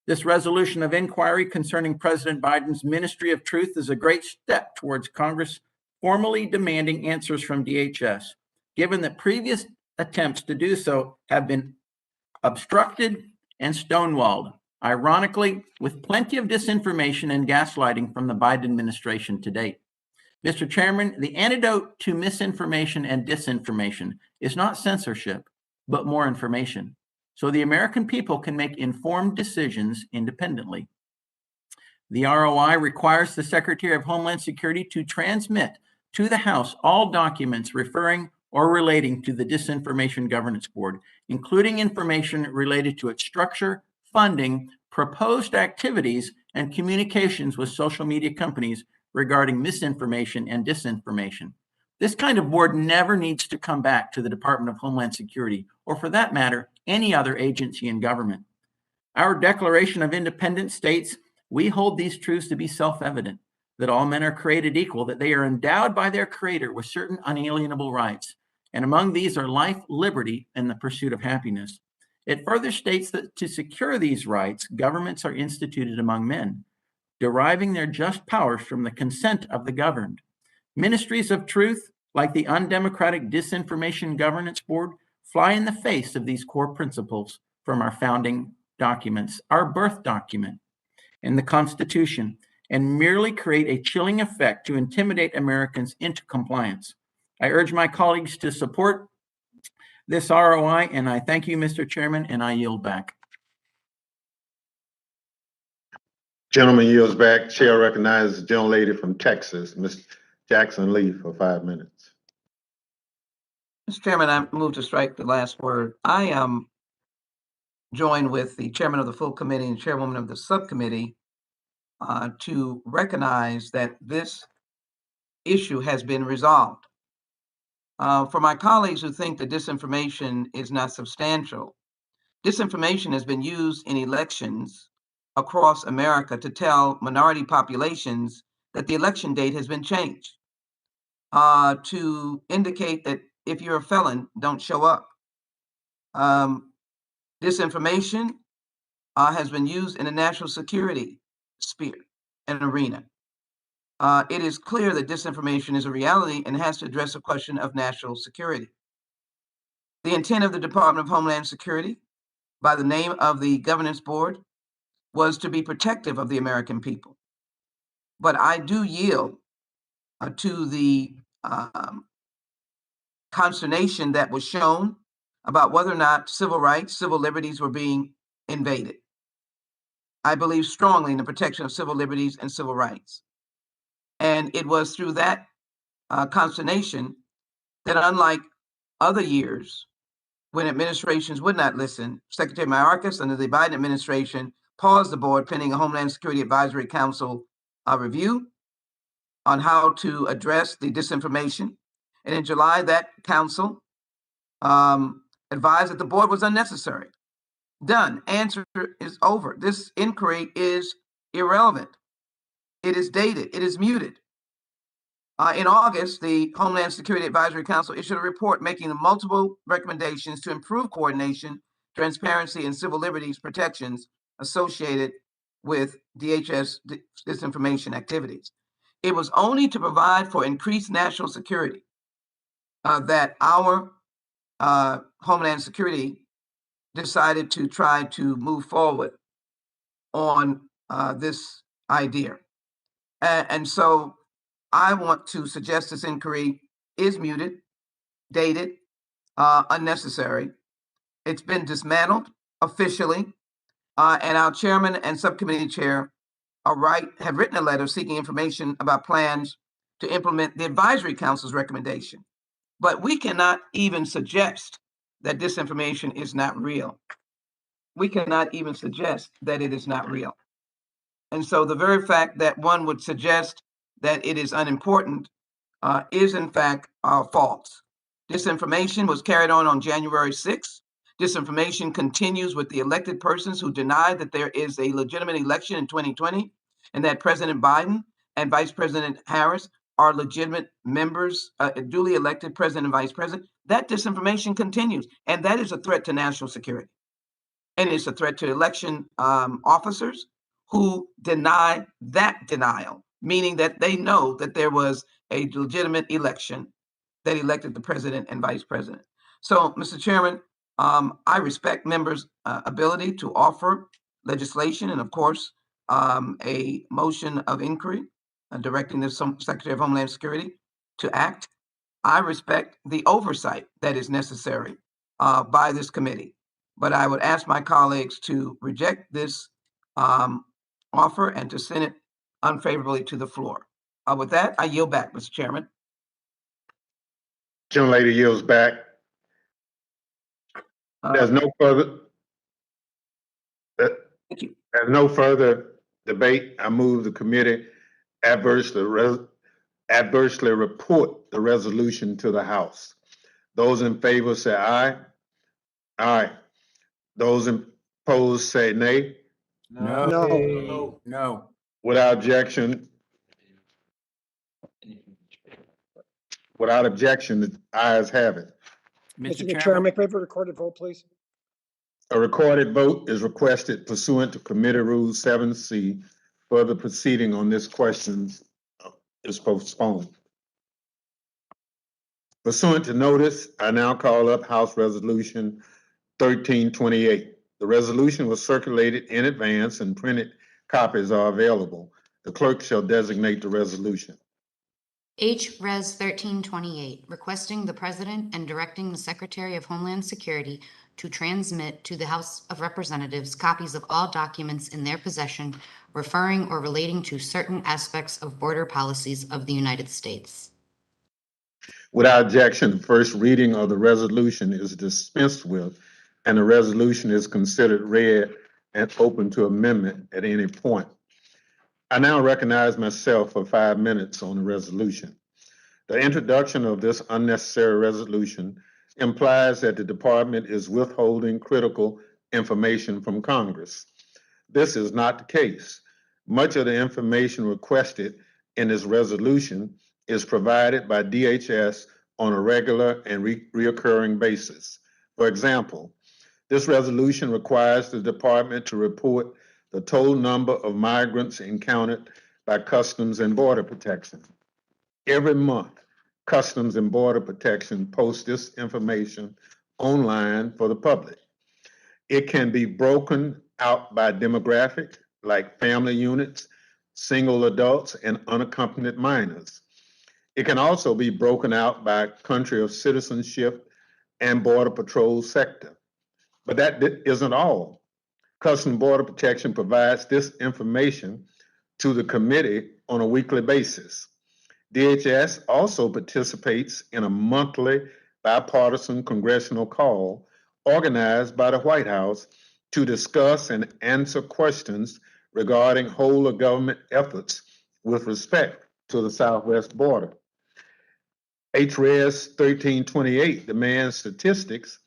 This resolution of inquiry concerning President Biden's Ministry of Truth is a great step towards Congress formally demanding answers from DHS, given that previous attempts to do so have been obstructed and stonewalled, ironically, with plenty of disinformation and gaslighting from the Biden administration to date. Mr. Chairman, the antidote to misinformation and disinformation is not censorship, but more information, so the American people can make informed decisions independently. The ROI requires the Secretary of Homeland Security to transmit to the House all documents referring or relating to the Disinformation Governance Board, including information related to its structure, funding, proposed activities, and communications with social media companies regarding misinformation and disinformation. This kind of board never needs to come back to the Department of Homeland Security, or for that matter, any other agency in government. Our Declaration of Independence states, we hold these truths to be self-evident, that all men are created equal, that they are endowed by their Creator with certain unalienable rights, and among these are life, liberty, and the pursuit of happiness. It further states that to secure these rights, governments are instituted among men, deriving their just powers from the consent of the governed. Ministries of truth, like the undemocratic Disinformation Governance Board, fly in the face of these core principles from our founding documents, our birth document, and the Constitution, and merely create a chilling effect to intimidate Americans into compliance. I urge my colleagues to support this ROI, and I thank you, Mr. Chairman, and I yield back. Gentleman yields back. Chair recognizes the gentlelady from Texas, Ms. Jackson Lee, for 5 minutes. Mr. Chairman, I move to strike the last word. I join with the chairman of the full committee and chairwoman of the subcommittee to recognize that this issue has been resolved. For my colleagues who think that disinformation is not substantial, disinformation has been used in elections across America to tell minority populations that the election date has been changed, to indicate that if you're a felon, don't show up. Disinformation has been used in the national security sphere and arena. It is clear that disinformation is a reality and has to address the question of national security. The intent of the Department of Homeland Security, by the name of the Governance Board, was to be protective of the American people. But I do yield to the consternation that was shown about whether or not civil rights, civil liberties were being invaded. I believe strongly in the protection of civil liberties and civil rights. And it was through that consternation that, unlike other years when administrations would not listen, Secretary Markup under the Biden administration paused the board pending a Homeland Security Advisory Council review on how to address the disinformation. And in July, that council advised that the board was unnecessary. Done. Answer is over. This inquiry is irrelevant. It is dated. It is muted. In August, the Homeland Security Advisory Council issued a report making multiple recommendations to improve coordination, transparency, and civil liberties protections associated with DHS disinformation activities. It was only to provide for increased national security that our Homeland Security decided to try to move forward on this idea. And so I want to suggest this inquiry is muted, dated, unnecessary. It's been dismantled officially, and our chairman and subcommittee chair have written a letter seeking information about plans to implement the advisory council's recommendation. But we cannot even suggest that disinformation is not real. We cannot even suggest that it is not real. And so the very fact that one would suggest that it is unimportant is in fact false. Disinformation was carried on January 6th. Disinformation continues with the elected persons who deny that there is a legitimate election in 2020 and that President Biden and Vice President Harris are legitimate members, duly elected president and vice president. That disinformation continues, and that is a threat to national security. And it's a threat to election officers who deny that denial, meaning that they know that there was a legitimate election that elected the president and vice president. So, Mr. Chairman, I respect members' ability to offer legislation and, of course, a motion of inquiry directing the Secretary of Homeland Security to act. I respect the oversight that is necessary by this committee. But I would ask my colleagues to reject this offer and to send it unfavorably to the floor. With that, I yield back, Mr. Chairman. Gentlelady yields back. There's no further. Thank you. There's no further debate. I move the committee adversely report the resolution to the House. Those in favor say aye. Aye. Those opposed say nay. No. No. Without objection, the ayes have it. Mr. Chairman, can we have a recorded vote, please? A recorded vote is requested pursuant to Committee Rule 7C. Further proceeding on this question is postponed. Pursuant to notice, I now call up House Resolution 1328. The resolution was circulated in advance and printed copies are available. The clerk shall designate the resolution. H.Res. 1328, requesting the President and directing the Secretary of Homeland Security to transmit to the House of Representatives copies of all documents in their possession referring or relating to certain aspects of border policies of the United States. Without objection, the first reading of the resolution is dispensed with, and the resolution is considered read and open to amendment at any point. I now recognize myself for 5 minutes on the resolution. The introduction of this unnecessary resolution implies that the department is withholding critical information from Congress. This is not the case. Much of the information requested in this resolution is provided by DHS on a regular and reoccurring basis. For example, this resolution requires the department to report the total number of migrants encountered by Customs and Border Protection. Every month, Customs and Border Protection posts this information online for the public. It can be broken out by demographic, like family units, single adults, and unaccompanied minors. It can also be broken out by country of citizenship, and Border Patrol sector. But that isn't all. Customs and Border Protection provides this information to the committee on a weekly basis. DHS also participates in a monthly bipartisan congressional call organized by the White House to discuss and answer questions regarding whole of government efforts with respect to the southwest border. H.Res 1328 demands statistics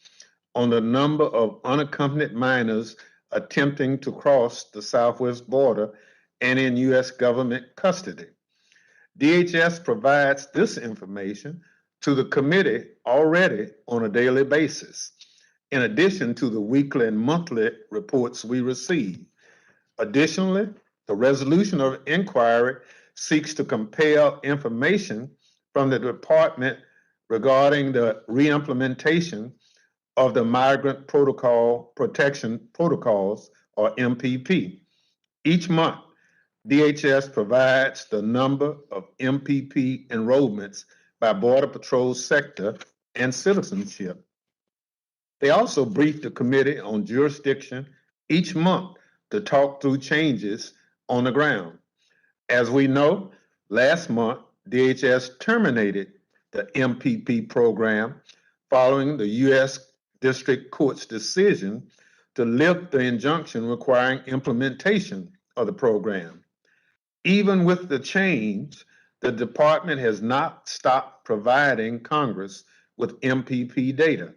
on the number of unaccompanied minors attempting to cross the southwest border and in U.S. government custody. DHS provides this information to the committee already on a daily basis, in addition to the weekly and monthly reports we receive. Additionally, the resolution of inquiry seeks to compel information from the department regarding the reimplementation of the Migrant Protocol Protection Protocols, or MPP. Each month, DHS provides the number of MPP enrollments by Border Patrol sector and citizenship. They also brief the committee on jurisdiction each month to talk through changes on the ground. As we know, last month, DHS terminated the MPP program following the U.S. District Court's decision to lift the injunction requiring implementation of the program. Even with the change, the department has not stopped providing Congress with MPP data.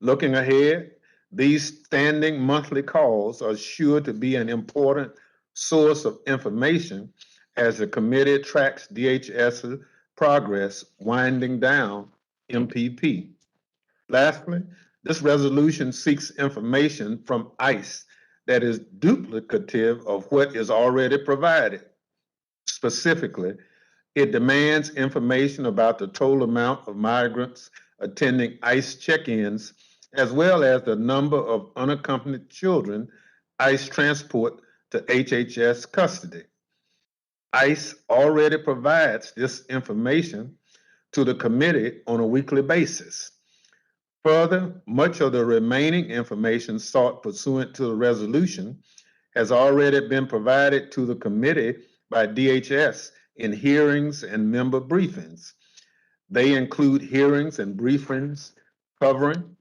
Looking ahead, these standing monthly calls are sure to be an important source of information as the committee tracks DHS's progress winding down MPP. Lastly, this resolution seeks information from ICE that is duplicative of what is already provided. Specifically, it demands information about the total amount of migrants attending ICE check-ins, as well as the number of unaccompanied children ICE transport to HHS custody. ICE already provides this information to the committee on a weekly basis. Further, much of the remaining information sought pursuant to the resolution has already been provided to the committee by DHS in hearings and member briefings. They include hearings and briefings covering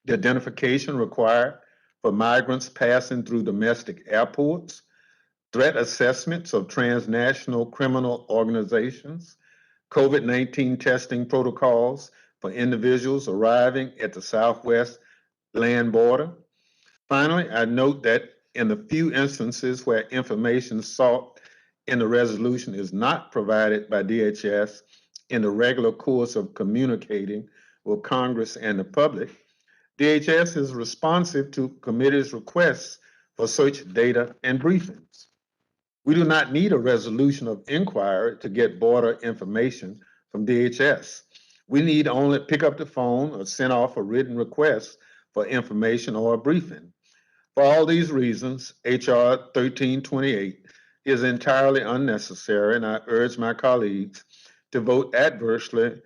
the identification required for migrants passing through domestic airports, threat assessments of transnational criminal organizations, COVID-19 testing protocols for individuals arriving at the southwest land border. Finally, I note that in the few instances where information sought in the resolution is not provided by DHS in the regular course of communicating with Congress and the public, DHS is responsive to committee's requests for such data and briefings. We do not need a resolution of inquiry to get border information from DHS. We need only pick up the phone or send off a written request for information or a briefing. For all these reasons, H.R. 1328 is entirely unnecessary, and I urge my colleagues to vote adversely,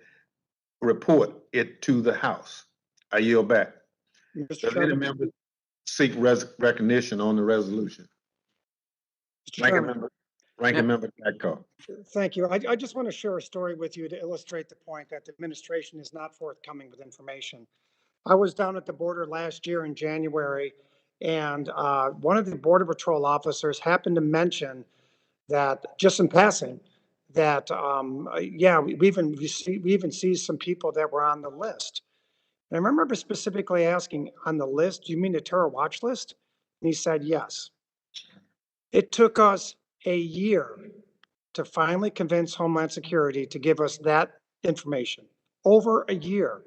report it to the House. I yield back. Mr. Does any Chairman, member seek recognition on the resolution? Mr. Chairman, Ranking Member Katko. thank you. I just want to share a story with you to illustrate the point that the administration is not forthcoming with information. I was down at the border last year in January, and one of the Border Patrol officers happened to mention that, just in passing, that, yeah, we even see some people that were on the list. And I remember specifically asking, on the list, do you mean the terror watch list? And he said, yes. It took us a year to finally convince Homeland Security to give us that information. Over a year.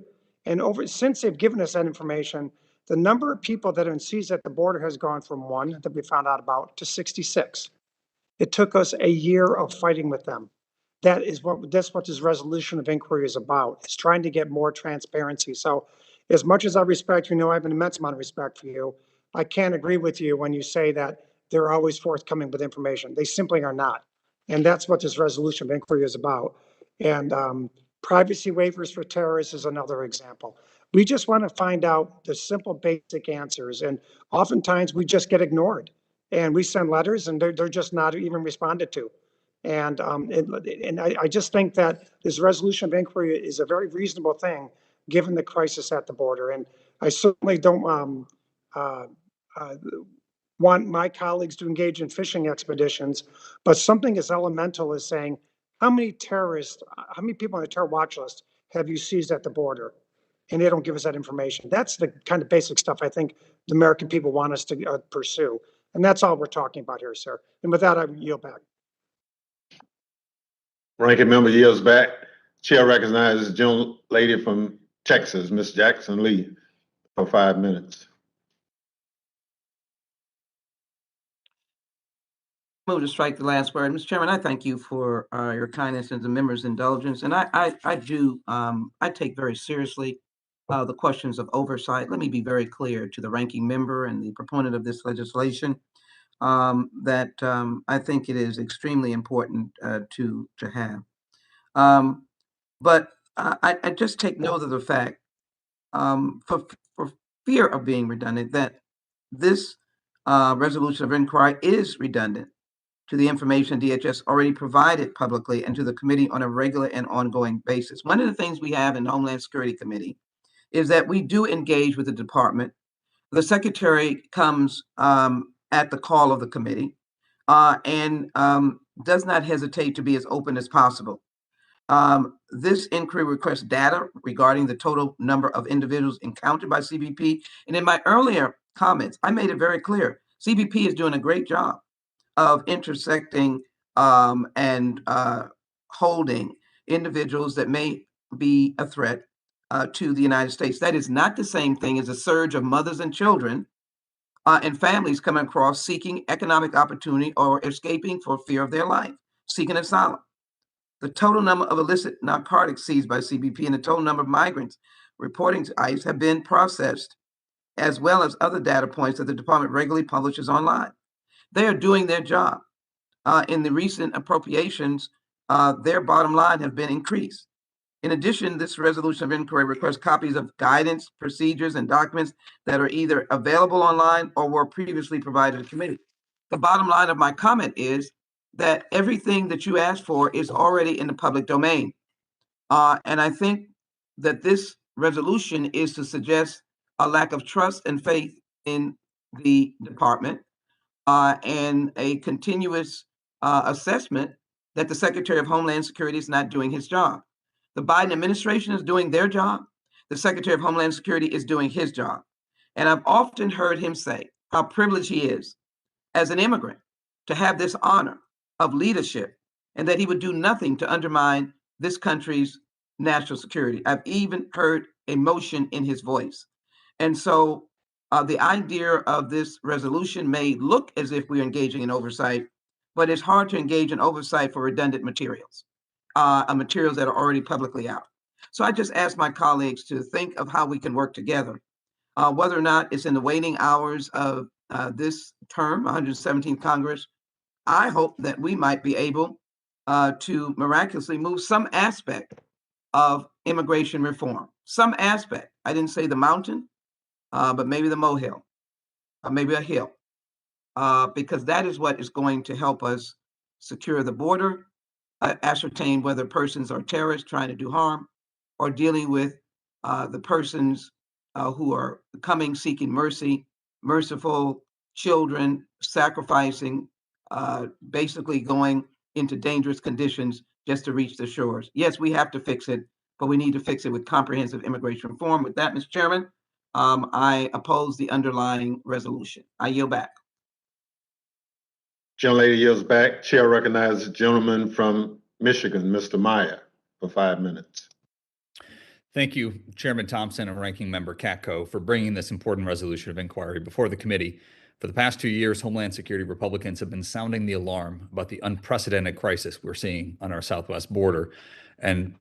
And since they've given us that information, the number of people that are in seized at the border has gone from 1 that we found out about to 66. It took us a year of fighting with them. That's what this resolution of inquiry is about. It's trying to get more transparency. So as much as I respect you, know I have an immense amount of respect for you, I can't agree with you when you say that they're always forthcoming with information. They simply are not. And that's what this resolution of inquiry is about. And privacy waivers for terrorists is another example. We just want to find out the simple, basic answers, and oftentimes we just get ignored. And we send letters, and they're just not even responded to. And I just think that this resolution of inquiry is a very reasonable thing, given the crisis at the border. And I certainly don't uh, uh, want my colleagues to engage in fishing expeditions, but something as elemental as saying, how many terrorists, how many people on the terror watch list have you seized at the border? And they don't give us that information. That's the kind of basic stuff I think the American people want us to pursue. And that's all we're talking about here, sir. And with that, I yield back. Ranking member yields back. Chair recognizes the lady from Texas, Ms. Jackson Lee, for 5 minutes. Move to strike the last word. Mr. Chairman, I thank you for your kindness and the members' indulgence. And I take very seriously the questions of oversight. Let me be very clear to the ranking member and the proponent of this legislation that I think it is extremely important to have. But I just take note of the fact, for fear of being redundant, that this resolution of inquiry is redundant to the information DHS already provided publicly and to the committee on a regular and ongoing basis. One of the things we have in the Homeland Security Committee is that we do engage with the department. The secretary comes at the call of the committee and does not hesitate to be as open as possible. This inquiry requests data regarding the total number of individuals encountered by CBP. And in my earlier comments, I made it very clear, CBP is doing a great job of intersecting and holding individuals that may be a threat to the United States. That is not the same thing as a surge of mothers and children and families coming across seeking economic opportunity or escaping for fear of their life, seeking asylum. The total number of illicit narcotics seized by CBP and the total number of migrants reporting to ICE have been processed, as well as other data points that the department regularly publishes online. They are doing their job. In the recent appropriations, their bottom line have been increased. In addition, this resolution of inquiry requests copies of guidance, procedures, and documents that are either available online or were previously provided to the committee. The bottom line of my comment is that everything that you asked for is already in the public domain. And I think that this resolution is to suggest a lack of trust and faith in the department and a continuous assessment that the Secretary of Homeland Security is not doing his job. The Biden administration is doing their job. The Secretary of Homeland Security is doing his job. And I've often heard him say how privileged he is as an immigrant to have this honor of leadership and that he would do nothing to undermine this country's national security. I've even heard emotion in his voice. And so the idea of this resolution may look as if we're engaging in oversight, but it's hard to engage in oversight for redundant materials, materials that are already publicly out. So I just ask my colleagues to think of how we can work together, whether or not it's in the waning hours of this term, 117th Congress. I hope that we might be able to miraculously move some aspect of immigration reform, some aspect. I didn't say the mountain, but maybe the molehill, or maybe a hill, because that is what is going to help us secure the border, ascertain whether persons are terrorists trying to do harm, or dealing with the persons who are coming seeking mercy, merciful children, sacrificing, basically going into dangerous conditions just to reach the shores. Yes, we have to fix it, but we need to fix it with comprehensive immigration reform. With that, Mr. Chairman, I oppose the underlying resolution. I yield back. Gentlelady yields back. Chair recognizes the gentleman from Michigan, Mr. Meyer, for 5 minutes. Thank you, Chairman Thompson and Ranking Member Katko, for bringing this important resolution of inquiry before the committee. For the past 2 years, Homeland Security Republicans have been sounding the alarm about the unprecedented crisis we're seeing on our southwest border. And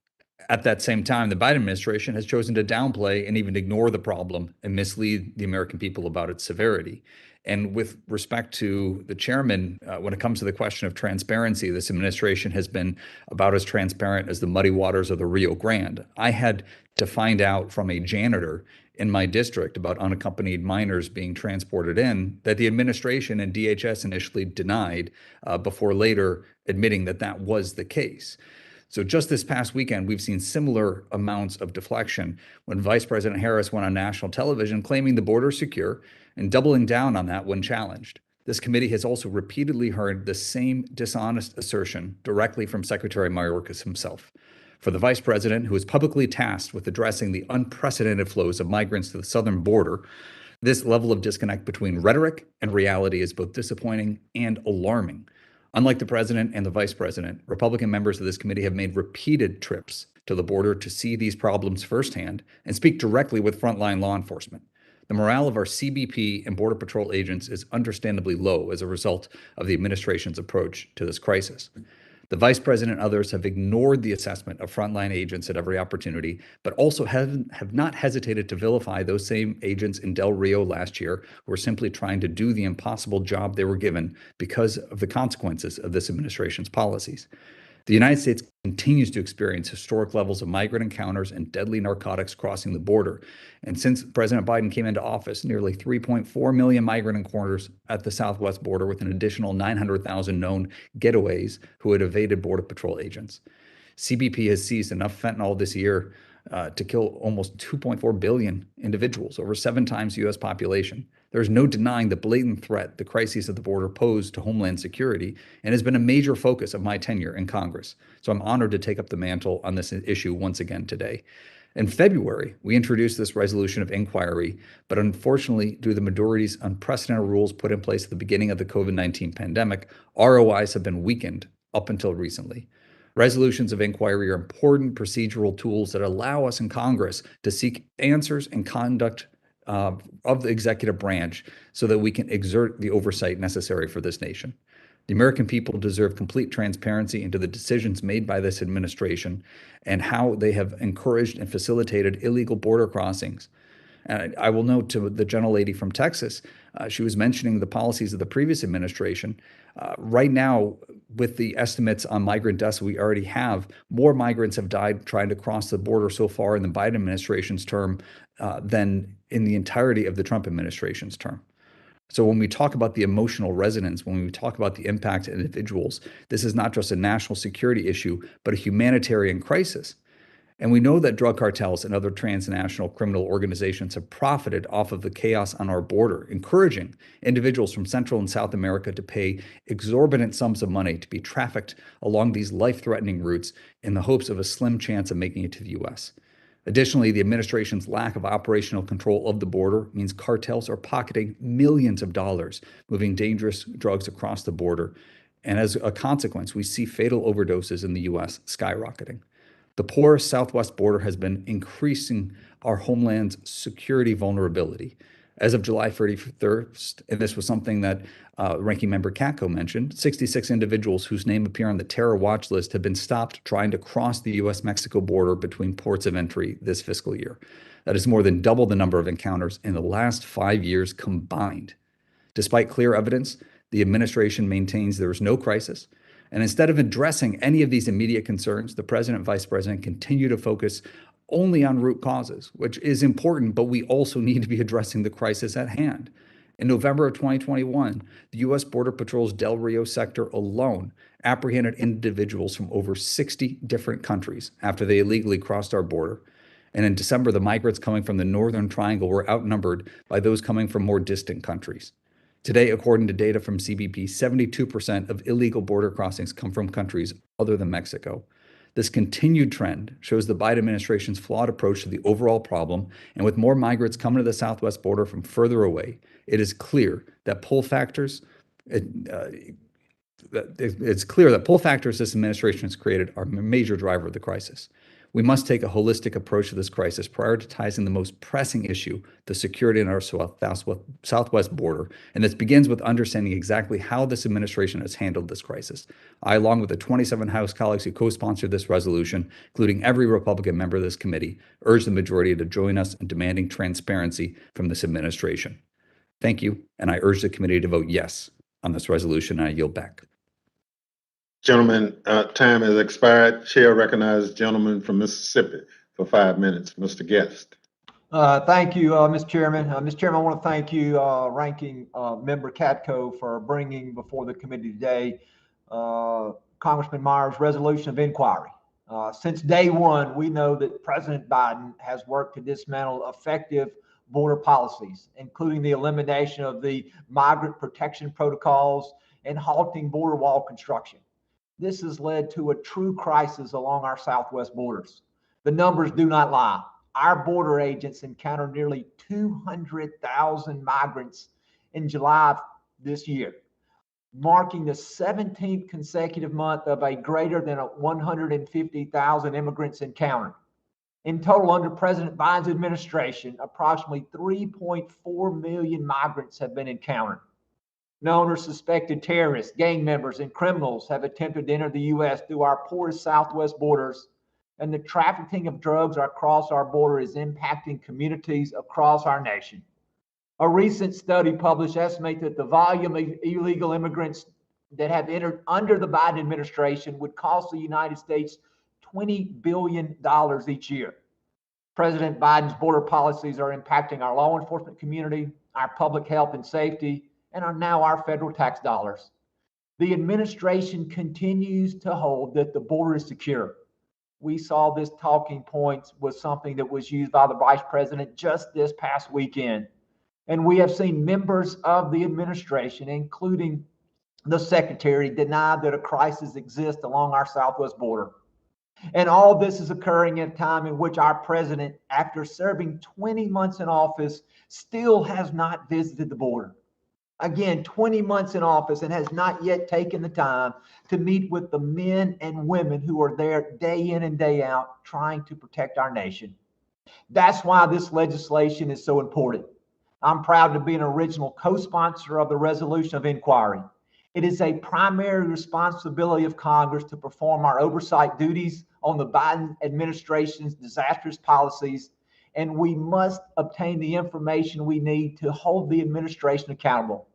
At that same time, the Biden administration has chosen to downplay and even ignore the problem and mislead the American people about its severity. And with respect to the chairman, when it comes to the question of transparency, this administration has been about as transparent as the muddy waters of the Rio Grande. I had to find out from a janitor in my district about unaccompanied minors being transported in that the administration and DHS initially denied before later admitting that that was the case. So just this past weekend, we've seen similar amounts of deflection when Vice President Harris went on national television claiming the border is secure and doubling down on that when challenged. This committee has also repeatedly heard the same dishonest assertion directly from Secretary Mayorkas himself. For the vice president, who is publicly tasked with addressing the unprecedented flows of migrants to the southern border, this level of disconnect between rhetoric and reality is both disappointing and alarming. Unlike the president and the vice president, Republican members of this committee have made repeated trips to the border to see these problems firsthand and speak directly with frontline law enforcement. The morale of our CBP and Border Patrol agents is understandably low as a result of the administration's approach to this crisis. The vice president and others have ignored the assessment of frontline agents at every opportunity, but also have not hesitated to vilify those same agents in Del Rio last year who were simply trying to do the impossible job they were given because of the consequences of this administration's policies. The United States continues to experience historic levels of migrant encounters and deadly narcotics crossing the border. And since President Biden came into office, nearly 3.4 million migrant encounters at the southwest border, with an additional 900,000 known getaways who had evaded Border Patrol agents. CBP has seized enough fentanyl this year to kill almost 2.4 billion individuals, over 7 times the U.S. population. There's no denying the blatant threat the crises at the border pose to Homeland Security and has been a major focus of my tenure in Congress. So I'm honored to take up the mantle on this issue once again today. In February, we introduced this resolution of inquiry, but unfortunately, due to the majority's unprecedented rules put in place at the beginning of the COVID-19 pandemic, ROIs have been weakened up until recently. Resolutions of inquiry are important procedural tools that allow us in Congress to seek answers and conduct of the executive branch so that we can exert the oversight necessary for this nation. The American people deserve complete transparency into the decisions made by this administration and how they have encouraged and facilitated illegal border crossings. And I will note to the gentlelady from Texas, she was mentioning the policies of the previous administration. Right now, with the estimates on migrant deaths we already have, more migrants have died trying to cross the border so far in the Biden administration's term than in the entirety of the Trump administration's term. So when we talk about the emotional resonance, when we talk about the impact on individuals, this is not just a national security issue, but a humanitarian crisis. And we know that drug cartels and other transnational criminal organizations have profited off of the chaos on our border, encouraging individuals from Central and South America to pay exorbitant sums of money to be trafficked along these life-threatening routes in the hopes of a slim chance of making it to the U.S. Additionally, the administration's lack of operational control of the border means cartels are pocketing millions of dollars, moving dangerous drugs across the border. And as a consequence, we see fatal overdoses in the U.S. skyrocketing. The porous southwest border has been increasing our homeland's security vulnerability. As of July 31st, and this was something that Ranking Member Katko mentioned, 66 individuals whose name appear on the terror watch list have been stopped trying to cross the U.S.-Mexico border between ports of entry this fiscal year. That is more than double the number of encounters in the last 5 years combined. Despite clear evidence, the administration maintains there is no crisis. And instead of addressing any of these immediate concerns, the president and vice president continue to focus only on root causes, which is important, but we also need to be addressing the crisis at hand. In November of 2021, the U.S. Border Patrol's Del Rio sector alone apprehended individuals from over 60 different countries after they illegally crossed our border. And in December, the migrants coming from the Northern Triangle were outnumbered by those coming from more distant countries. Today, according to data from CBP, 72% of illegal border crossings come from countries other than Mexico. This continued trend shows the Biden administration's flawed approach to the overall problem, and with more migrants coming to the southwest border from further away, it is clear that pull factors this administration has created are a major driver of the crisis. We must take a holistic approach to this crisis, prioritizing the most pressing issue, the security in our southwest border. And this begins with understanding exactly how this administration has handled this crisis. I, along with the 27 House colleagues who co-sponsored this resolution, including every Republican member of this committee, urge the majority to join us in demanding transparency from this administration. Thank you, and I urge the committee to vote yes on this resolution, and I yield back. Gentlemen, time has expired. Chair recognizes gentleman from Mississippi for 5 minutes. Mr. Guest. Thank you, Mr. Chairman. Mr. Chairman, I want to thank you, Ranking Member Katko, for bringing before the committee today Congressman Myers' resolution of inquiry. Since day one, we know that President Biden has worked to dismantle effective border policies, including the elimination of the migrant protection protocols and halting border wall construction. This has led to a true crisis along our southwest borders. The numbers do not lie. Our border agents encountered nearly 200,000 migrants in July of this year, marking the 17th consecutive month of a greater than 150,000 immigrants encountered. In total, under President Biden's administration, approximately 3.4 million migrants have been encountered. Known or suspected terrorists, gang members, and criminals have attempted to enter the U.S. through our porous southwest borders, and the trafficking of drugs across our border is impacting communities across our nation. A recent study published estimates that the volume of illegal immigrants that have entered under the Biden administration would cost the United States $20 billion each year. President Biden's border policies are impacting our law enforcement community, our public health and safety, and are now our federal tax dollars. The administration continues to hold that the border is secure. We saw this talking points was something that was used by the vice president just this past weekend. And we have seen members of the administration, including the secretary, deny that a crisis exists along our southwest border. And all this is occurring at a time in which our president, after serving 20 months in office, still has not visited the border. Again, 20 months in office and has not yet taken the time to meet with the men and women who are there day in and day out trying to protect our nation. That's why this legislation is so important. I'm proud to be an original co-sponsor of the resolution of inquiry. It is a primary responsibility of Congress to perform our oversight duties on the Biden administration's disastrous policies, and we must obtain the information we need to hold the administration accountable.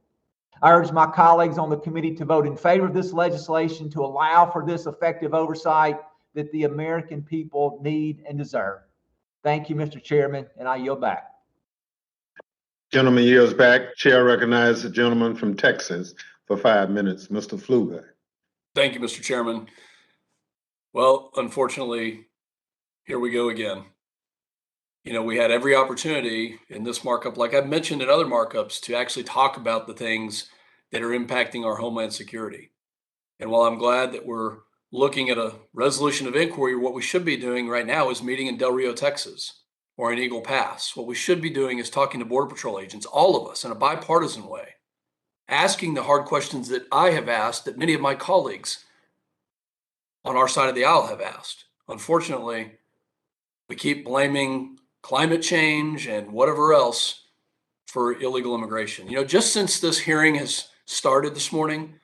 I urge my colleagues on the committee to vote in favor of this legislation to allow for this effective oversight that the American people need and deserve. Thank you, Mr. Chairman, and I yield back. Gentleman yields back. Chair recognizes the gentleman from Texas for 5 minutes, Mr. Pfluger. Thank you, Mr. Chairman. Well, unfortunately, here we go again. You know, we had every opportunity in this markup, like I've mentioned in other markups, to actually talk about the things that are impacting our homeland security. And while I'm glad that we're looking at a resolution of inquiry, what we should be doing right now is meeting in Del Rio, Texas, or in Eagle Pass. What we should be doing is talking to Border Patrol agents, all of us, in a bipartisan way, asking the hard questions that I have asked, that many of my colleagues on our side of the aisle have asked. Unfortunately, we keep blaming climate change and whatever else for illegal immigration. You know, just since this hearing has started this morning,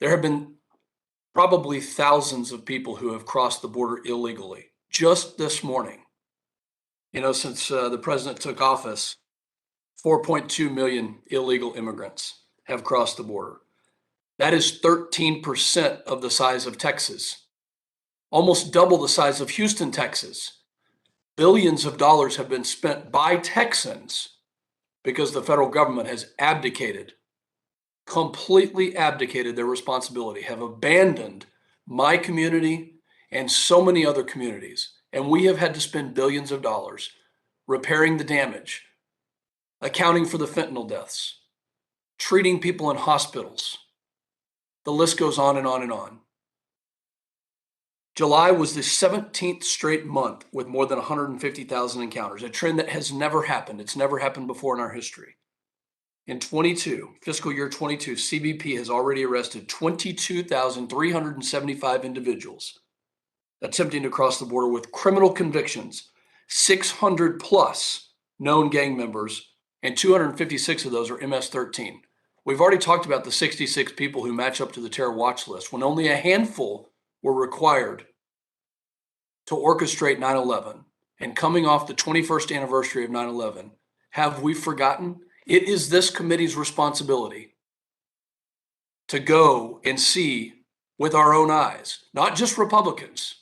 there have been probably thousands of people who have crossed the border illegally. Just this morning, you know, since the president took office, 4.2 million illegal immigrants have crossed the border. That is 13% of the size of Texas, almost double the size of Houston, Texas. Billions of dollars have been spent by Texans because the federal government has abdicated, completely abdicated their responsibility, have abandoned my community and so many other communities. And we have had to spend billions of dollars repairing the damage, accounting for the fentanyl deaths, treating people in hospitals. The list goes on and on and on. July was the 17th straight month with more than 150,000 encounters, a trend that has never happened. It's never happened before in our history. In fiscal year 22, CBP has already arrested 22,375 individuals. attempting to cross the border with criminal convictions, 600 plus known gang members, and 256 of those are MS-13. We've already talked about the 66 people who match up to the terror watch list when only a handful were required to orchestrate 9/11. And coming off the 21st anniversary of 9/11, have we forgotten? It is this committee's responsibility to go and see with our own eyes, not just Republicans.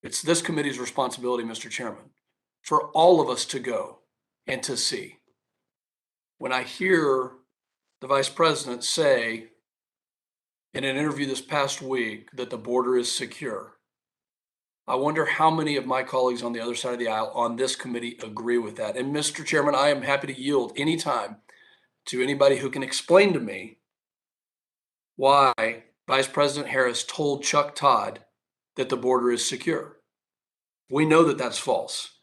It's this committee's responsibility, Mr. Chairman, for all of us to go and to see. When I hear the Vice President say in an interview this past week that the border is secure, I wonder how many of my colleagues on the other side of the aisle on this committee agree with that. And Mr. Chairman, I am happy to yield anytime to anybody who can explain to me why Vice President Harris told Chuck Todd that the border is secure. We know that that's false.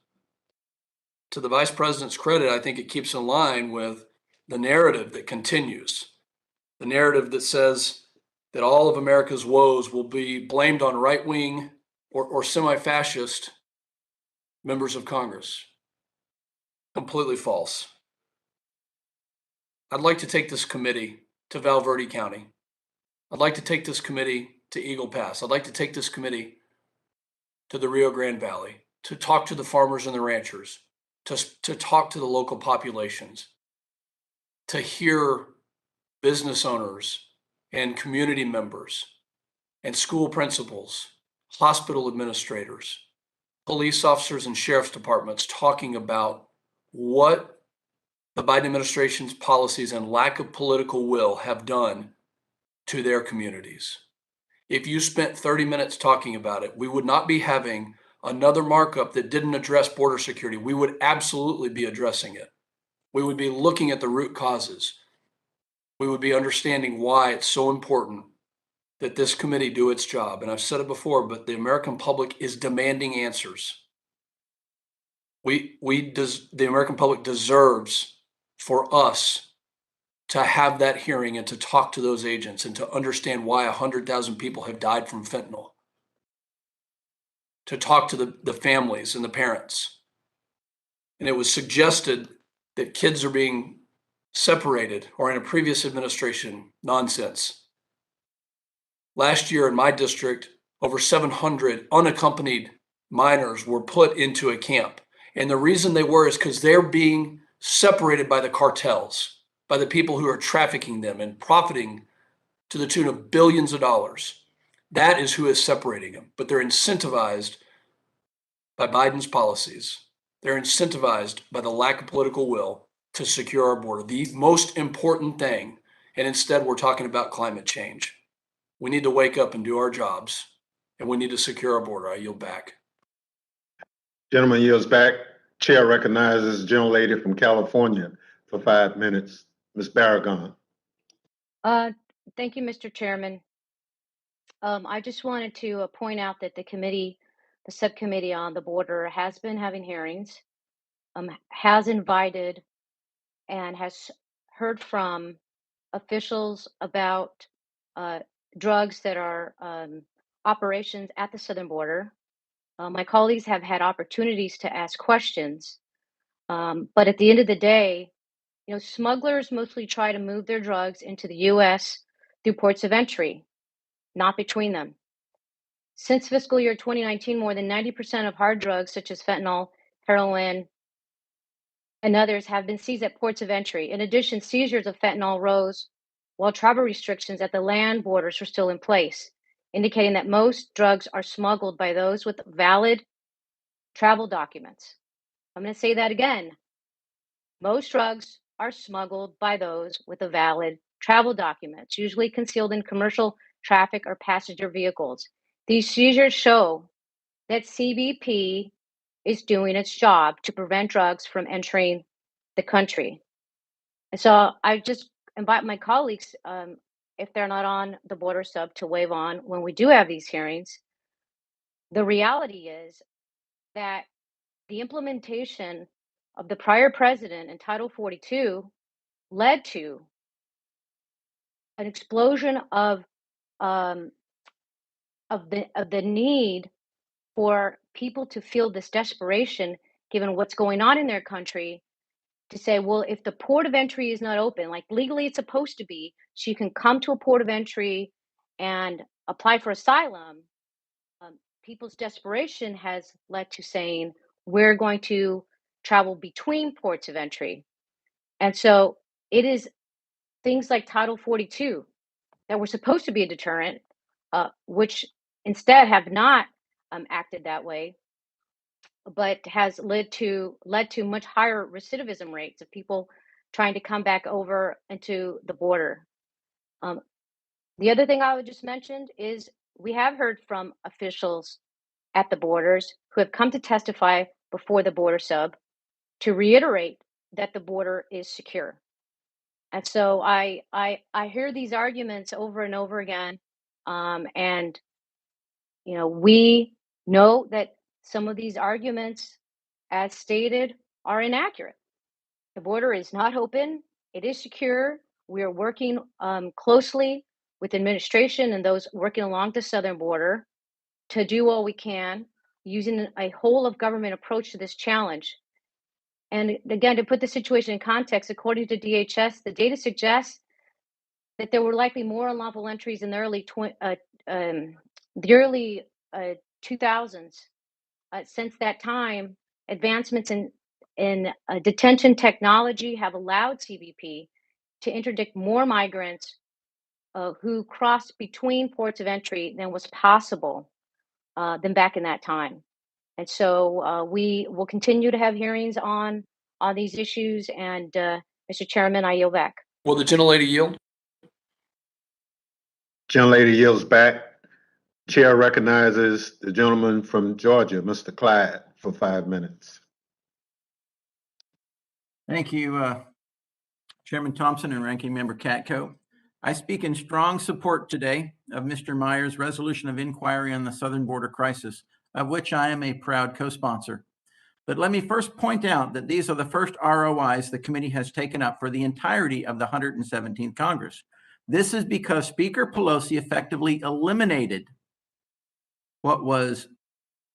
To the Vice President's credit, I think it keeps in line with the narrative that continues, the narrative that says that all of America's woes will be blamed on right-wing or semi-fascist members of Congress. Completely false. I'd like to take this committee to Val Verde County. I'd like to take this committee to Eagle Pass. I'd like to take this committee to the Rio Grande Valley, to talk to the farmers and the ranchers, to talk to the local populations, to hear business owners and community members and school principals, hospital administrators, police officers and sheriff's departments talking about what the Biden administration's policies and lack of political will have done to their communities. If you spent 30 minutes talking about it, we would not be having another markup that didn't address border security. We would absolutely be addressing it. We would be looking at the root causes. We would be understanding why it's so important that this committee do its job. And I've said it before, but the American public is demanding answers. The American public deserves for us to have that hearing and to talk to those agents and to understand why 100,000 people have died from fentanyl, to talk to the families and the parents. And it was suggested that kids are being separated, or in a previous administration, nonsense. Last year in my district, over 700 unaccompanied minors were put into a camp. And the reason they were is because they're being separated by the cartels, by the people who are trafficking them and profiting to the tune of billions of dollars. That is who is separating them. But they're incentivized by Biden's policies. They're incentivized by the lack of political will to secure our border, the most important thing. And instead, we're talking about climate change. We need to wake up and do our jobs, and we need to secure our border. I yield back. Gentleman yields back. Chair recognizes the gentlelady from California for 5 minutes, Ms. Barragan. Thank you, Mr. Chairman. I just wanted to point out that the subcommittee on the border has been having hearings, has invited and has heard from officials about drugs that are operations at the southern border. My colleagues have had opportunities to ask questions, but at the end of the day, smugglers mostly try to move their drugs into the U.S. through ports of entry, not between them. Since fiscal year 2019, more than 90% of hard drugs such as fentanyl, heroin, and others have been seized at ports of entry. In addition, seizures of fentanyl rose while travel restrictions at the land borders were still in place, indicating that most drugs are smuggled by those with valid travel documents. I'm going to say that again. Most drugs are smuggled by those with a valid travel documents, usually concealed in commercial traffic or passenger vehicles. These seizures show that CBP is doing its job to prevent drugs from entering the country. And so I just invite my colleagues, if they're not on the border sub, to wave on when we do have these hearings. The reality is that the implementation of the prior president in Title 42 led to an explosion of of the need for people to feel this desperation, given what's going on in their country, to say, well, if the port of entry is not open, like legally it's supposed to be, so you can come to a port of entry and apply for asylum, people's desperation has led to saying, we're going to travel between ports of entry. And so it is things like Title 42 that were supposed to be a deterrent, which instead have not acted that way, but has led to much higher recidivism rates of people trying to come back over into the border. The other thing I would just mention is we have heard from officials at the borders who have come to testify before the border sub to reiterate that the border is secure. And so I hear these arguments over and over again, and we know that some of these arguments, as stated, are inaccurate. The border is not open. It is secure. We are working closely with administration and those working along the southern border to do all we can using a whole of government approach to this challenge. And again, to put the situation in context, according to DHS, the data suggests that there were likely more unlawful entries in the early 2000s. Since that time, advancements in detention technology have allowed CBP to interdict more migrants who crossed between ports of entry than was possible than back in that time. And so we will continue to have hearings on these issues. And Mr. Chairman, I yield back. Will the gentlelady yield? Gentlelady yields back. Chair recognizes the gentleman from Georgia, Mr. Clyde, for 5 minutes. Thank you, Chairman Thompson and Ranking Member Katko. I speak in strong support today of Mr. Meyer's resolution of inquiry on the southern border crisis, of which I am a proud co-sponsor. But let me first point out that these are the first ROIs the committee has taken up for the entirety of the 117th Congress. This is because Speaker Pelosi effectively eliminated what was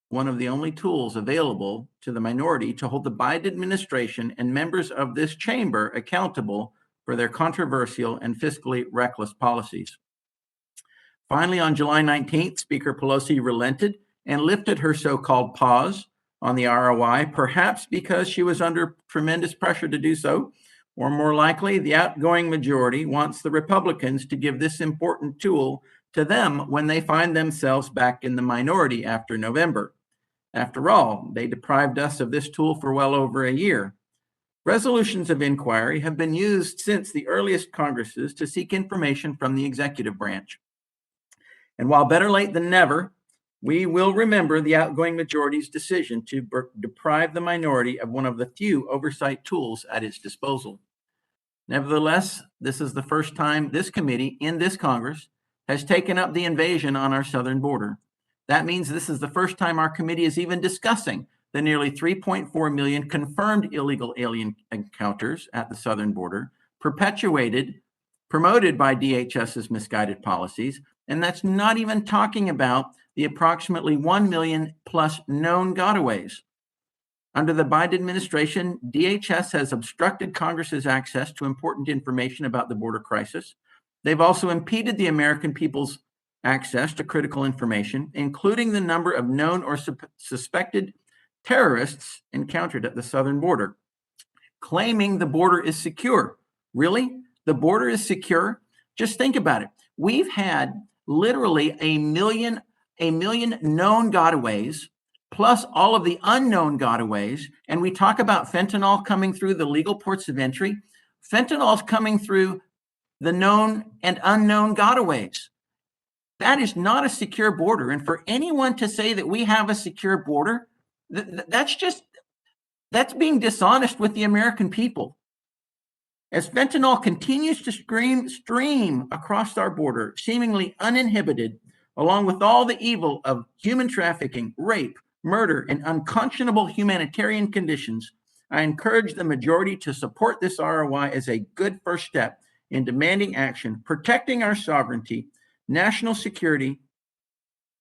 one of the only tools available to the minority to hold the Biden administration and members of this chamber accountable for their controversial and fiscally reckless policies. Finally, on July 19th, Speaker Pelosi relented and lifted her so-called pause on the ROI, perhaps because she was under tremendous pressure to do so, or more likely, the outgoing majority wants the Republicans to give this important tool to them when they find themselves back in the minority after November. After all, they deprived us of this tool for well over a year. Resolutions of inquiry have been used since the earliest Congresses to seek information from the executive branch. And while better late than never, we will remember the outgoing majority's decision to deprive the minority of one of the few oversight tools at its disposal. Nevertheless, this is the first time this committee in this Congress has taken up the invasion on our southern border. That means this is the first time our committee is even discussing the nearly 3.4 million confirmed illegal alien encounters at the southern border, promoted by DHS's misguided policies. And that's not even talking about the approximately 1 million plus known gotaways. Under the Biden administration, DHS has obstructed Congress's access to important information about the border crisis. They've also impeded the American people's access to critical information, including the number of known or suspected terrorists encountered at the southern border, claiming the border is secure. Really? The border is secure? Just think about it. We've had literally a million known gotaways, plus all of the unknown gotaways, and we talk about fentanyl coming through the legal ports of entry. Fentanyl is coming through the known and unknown gotaways. That is not a secure border. And for anyone to say that we have a secure border, that's being dishonest with the American people. As fentanyl continues to stream across our border, seemingly uninhibited, along with all the evil of human trafficking, rape, murder, and unconscionable humanitarian conditions, I encourage the majority to support this ROI as a good first step in demanding action, protecting our sovereignty, national security,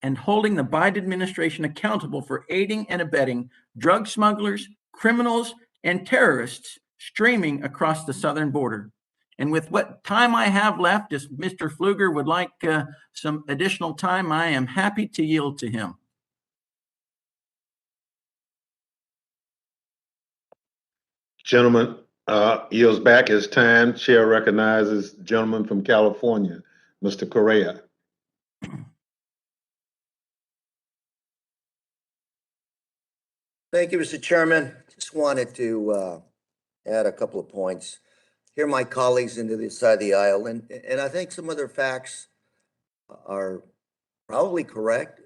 and holding the Biden administration accountable for aiding and abetting drug smugglers, criminals, and terrorists streaming across the southern border. And with what time I have left, if Mr. Pfluger would like some additional time, I am happy to yield to him. Gentleman, yields back his time. Chair recognizes gentleman from California, Mr. Correa. Thank you, Mr. Chairman. Just wanted to add a couple of points. Hear my colleagues into the side of the aisle, and I think some of their facts are probably correct,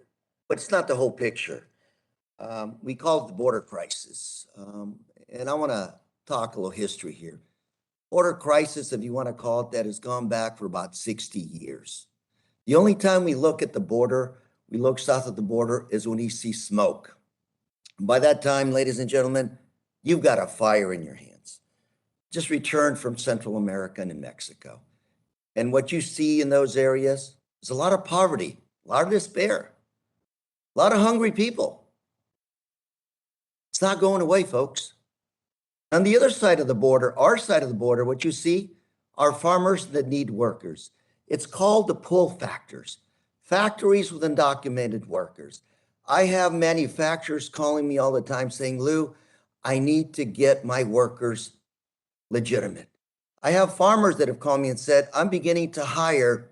but it's not the whole picture. We call it the border crisis, and I want to talk a little history here. Border crisis, if you want to call it that, has gone back for about 60 years. The only time we look at the border, we look south of the border, is when you see smoke. By that time, ladies and gentlemen, you've got a fire in your hands. Just returned from Central America and Mexico. And what you see in those areas is a lot of poverty, a lot of despair, a lot of hungry people. It's not going away, folks. On the other side of the border, our side of the border, what you see are farmers that need workers. It's called the pull factors, factories with undocumented workers. I have manufacturers calling me all the time saying, Lou, I need to get my workers legitimate. I have farmers that have called me and said, I'm beginning to hire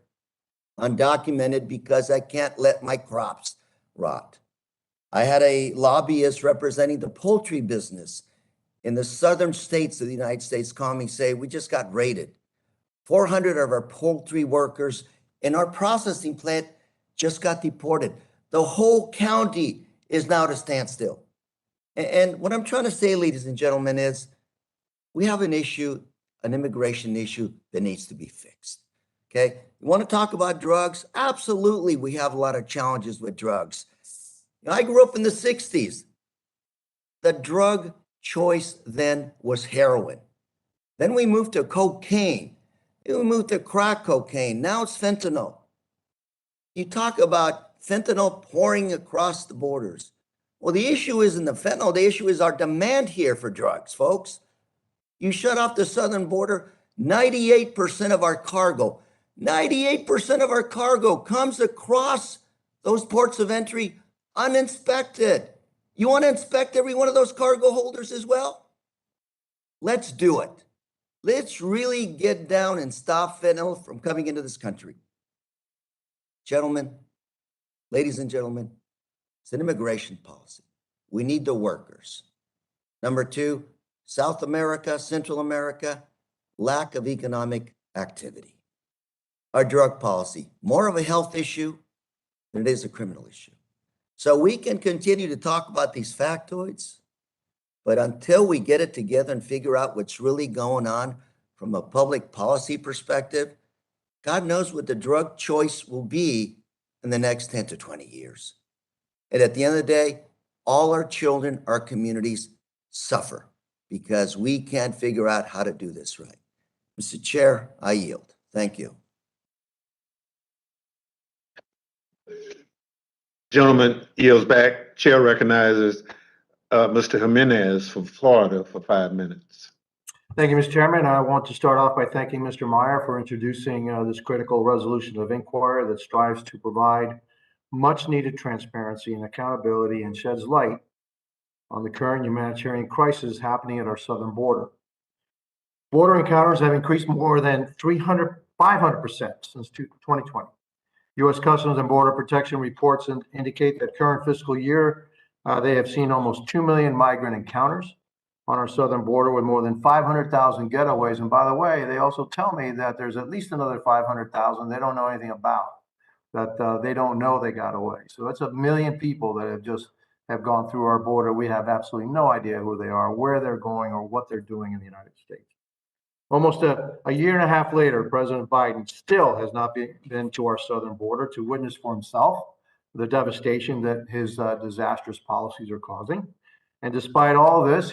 undocumented because I can't let my crops rot. I had a lobbyist representing the poultry business in the southern states of the United States call me, say, we just got raided. 400 of our poultry workers in our processing plant just got deported. The whole county is now at a standstill. And what I'm trying to say, ladies and gentlemen, is we have an issue, an immigration issue that needs to be fixed. Okay? You want to talk about drugs? Absolutely, we have a lot of challenges with drugs. I grew up in the 60s. The drug choice then was heroin. Then we moved to cocaine. Then we moved to crack cocaine. Now it's fentanyl. You talk about fentanyl pouring across the borders. Well, the issue isn't the fentanyl. The issue is our demand here for drugs, folks. You shut off the southern border, 98% of our cargo, 98% of our cargo comes across those ports of entry uninspected. You want to inspect every one of those cargo holders as well? Let's do it. Let's really get down and stop fentanyl from coming into this country. Gentlemen, ladies and gentlemen, it's an immigration policy. We need the workers. Number two, South America, Central America, lack of economic activity. Our drug policy, more of a health issue than it is a criminal issue. So we can continue to talk about these factoids, but until we get it together and figure out what's really going on from a public policy perspective, God knows what the drug choice will be in the next 10 to 20 years. And at the end of the day, all our children, our communities suffer because we can't figure out how to do this right. Mr. Chair, I yield. Thank you. Gentleman yields back. Chair recognizes Mr. Jimenez from Florida for 5 minutes. Thank you, Mr. Chairman. I want to start off by thanking Mr. Meyer for introducing this critical resolution of inquiry that strives to provide much needed transparency and accountability and sheds light on the current humanitarian crisis happening at our southern border. Border encounters have increased more than 500% since 2020. U.S. Customs and Border Protection reports indicate that current fiscal year, they have seen almost 2 million migrant encounters on our southern border with more than 500,000 getaways. And by the way, they also tell me that there's at least another 500,000 they don't know anything about, that they don't know they got away. So that's 1 million people that have gone through our border. We have absolutely no idea who they are, where they're going, or what they're doing in the United States. Almost a year and a half later, President Biden still has not been to our southern border to witness for himself the devastation that his disastrous policies are causing. And despite all this,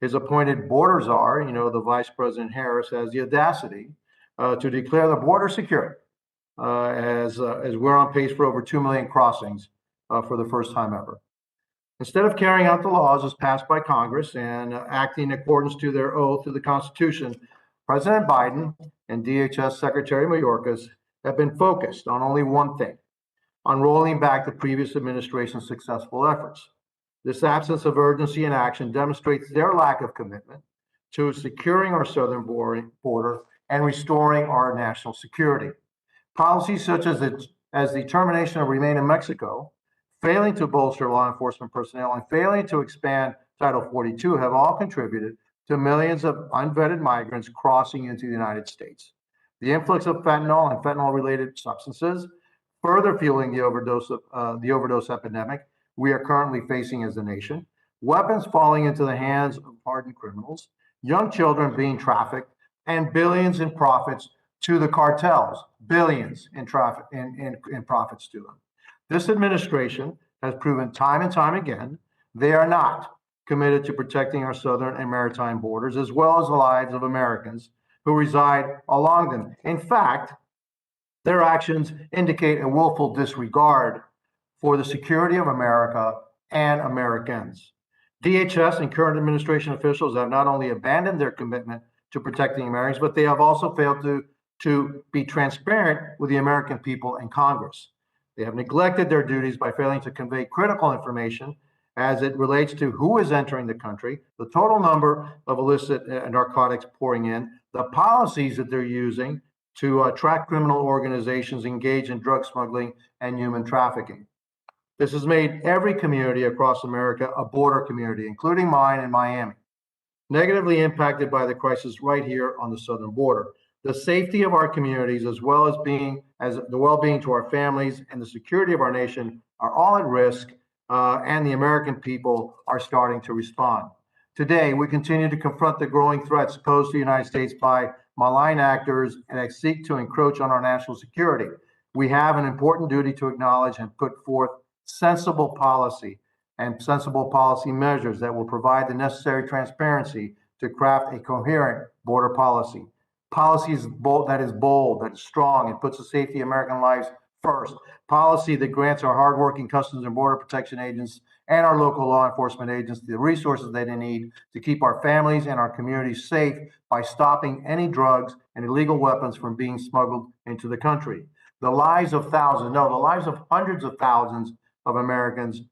his appointed border czar, the Vice President Harris, has the audacity to declare the border secure as we're on pace for over 2 million crossings for the first time ever. Instead of carrying out the laws as passed by Congress and acting in accordance to their oath to the Constitution, President Biden and DHS Secretary Mayorkas have been focused on only one thing, on rolling back the previous administration's successful efforts. This absence of urgency and action demonstrates their lack of commitment to securing our southern border and restoring our national security. Policies such as the termination of Remain in Mexico, failing to bolster law enforcement personnel, and failing to expand Title 42 have all contributed to millions of unvetted migrants crossing into the United States. The influx of fentanyl and fentanyl-related substances, further fueling the overdose epidemic we are currently facing as a nation, weapons falling into the hands of hardened criminals, young children being trafficked, and billions in profits to the cartels, billions in profits to them. This administration has proven time and time again they are not committed to protecting our southern and maritime borders, as well as the lives of Americans who reside along them. In fact, their actions indicate a willful disregard for the security of America and Americans. DHS and current administration officials have not only abandoned their commitment to protecting Americans, but they have also failed to be transparent with the American people and Congress. They have neglected their duties by failing to convey critical information as it relates to who is entering the country, the total number of illicit narcotics pouring in, the policies that they're using to track criminal organizations engaged in drug smuggling and human trafficking. This has made every community across America a border community, including mine in Miami, negatively impacted by the crisis right here on the southern border. The safety of our communities, as well as the well-being to our families and the security of our nation, are all at risk, and the American people are starting to respond. Today, we continue to confront the growing threats posed to the United States by malign actors and seek to encroach on our national security. We have an important duty to acknowledge and put forth sensible policy and sensible policy measures that will provide the necessary transparency to craft a coherent border policy. Policy that is bold, that is strong, and puts the safety of American lives first. Policy that grants our hardworking Customs and Border Protection agents and our local law enforcement agents the resources they need to keep our families and our communities safe by stopping any drugs and illegal weapons from being smuggled into the country. The lives of hundreds of thousands of Americans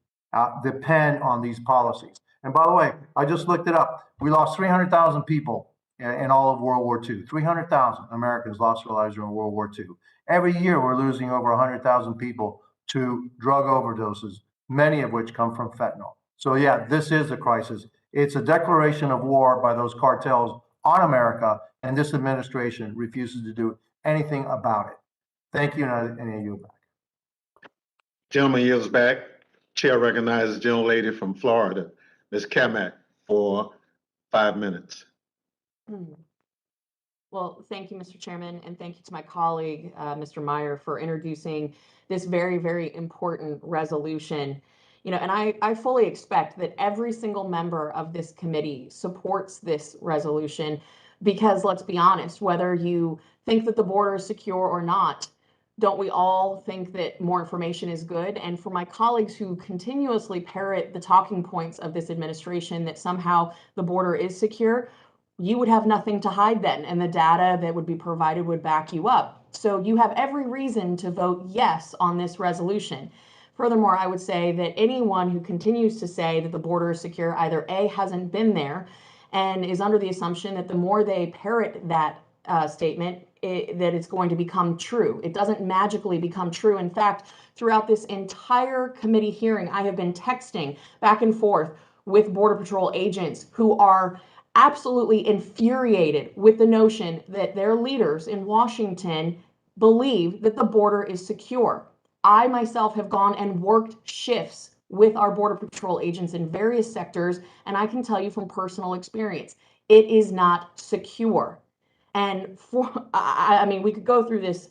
depend on these policies. And by the way, I just looked it up. We lost 300,000 people in all of World War II. 300,000 Americans lost their lives during World War II. Every year, we're losing over 100,000 people to drug overdoses, many of which come from fentanyl. So yeah, this is a crisis. It's a declaration of war by those cartels on America, and this administration refuses to do anything about it. Thank you, and I yield back. Gentleman yields back. Chair recognizes the gentlelady from Florida, Ms. Kamak, for 5 minutes. Well, thank you, Mr. Chairman, and thank you to my colleague, Mr. Meyer, for introducing this very, very important resolution. And I fully expect that every single member of this committee supports this resolution because, let's be honest, whether you think that the border is secure or not, don't we all think that more information is good? And for my colleagues who continuously parrot the talking points of this administration that somehow the border is secure, you would have nothing to hide then, and the data that would be provided would back you up. So you have every reason to vote yes on this resolution. Furthermore, I would say that anyone who continues to say that the border is secure either A, hasn't been there, and is under the assumption that the more they parrot that statement, that it's going to become true. It doesn't magically become true. In fact, throughout this entire committee hearing, I have been texting back and forth with Border Patrol agents who are absolutely infuriated with the notion that their leaders in Washington believe that the border is secure. I myself have gone and worked shifts with our Border Patrol agents in various sectors, and I can tell you from personal experience, it is not secure. And I mean, we could go through this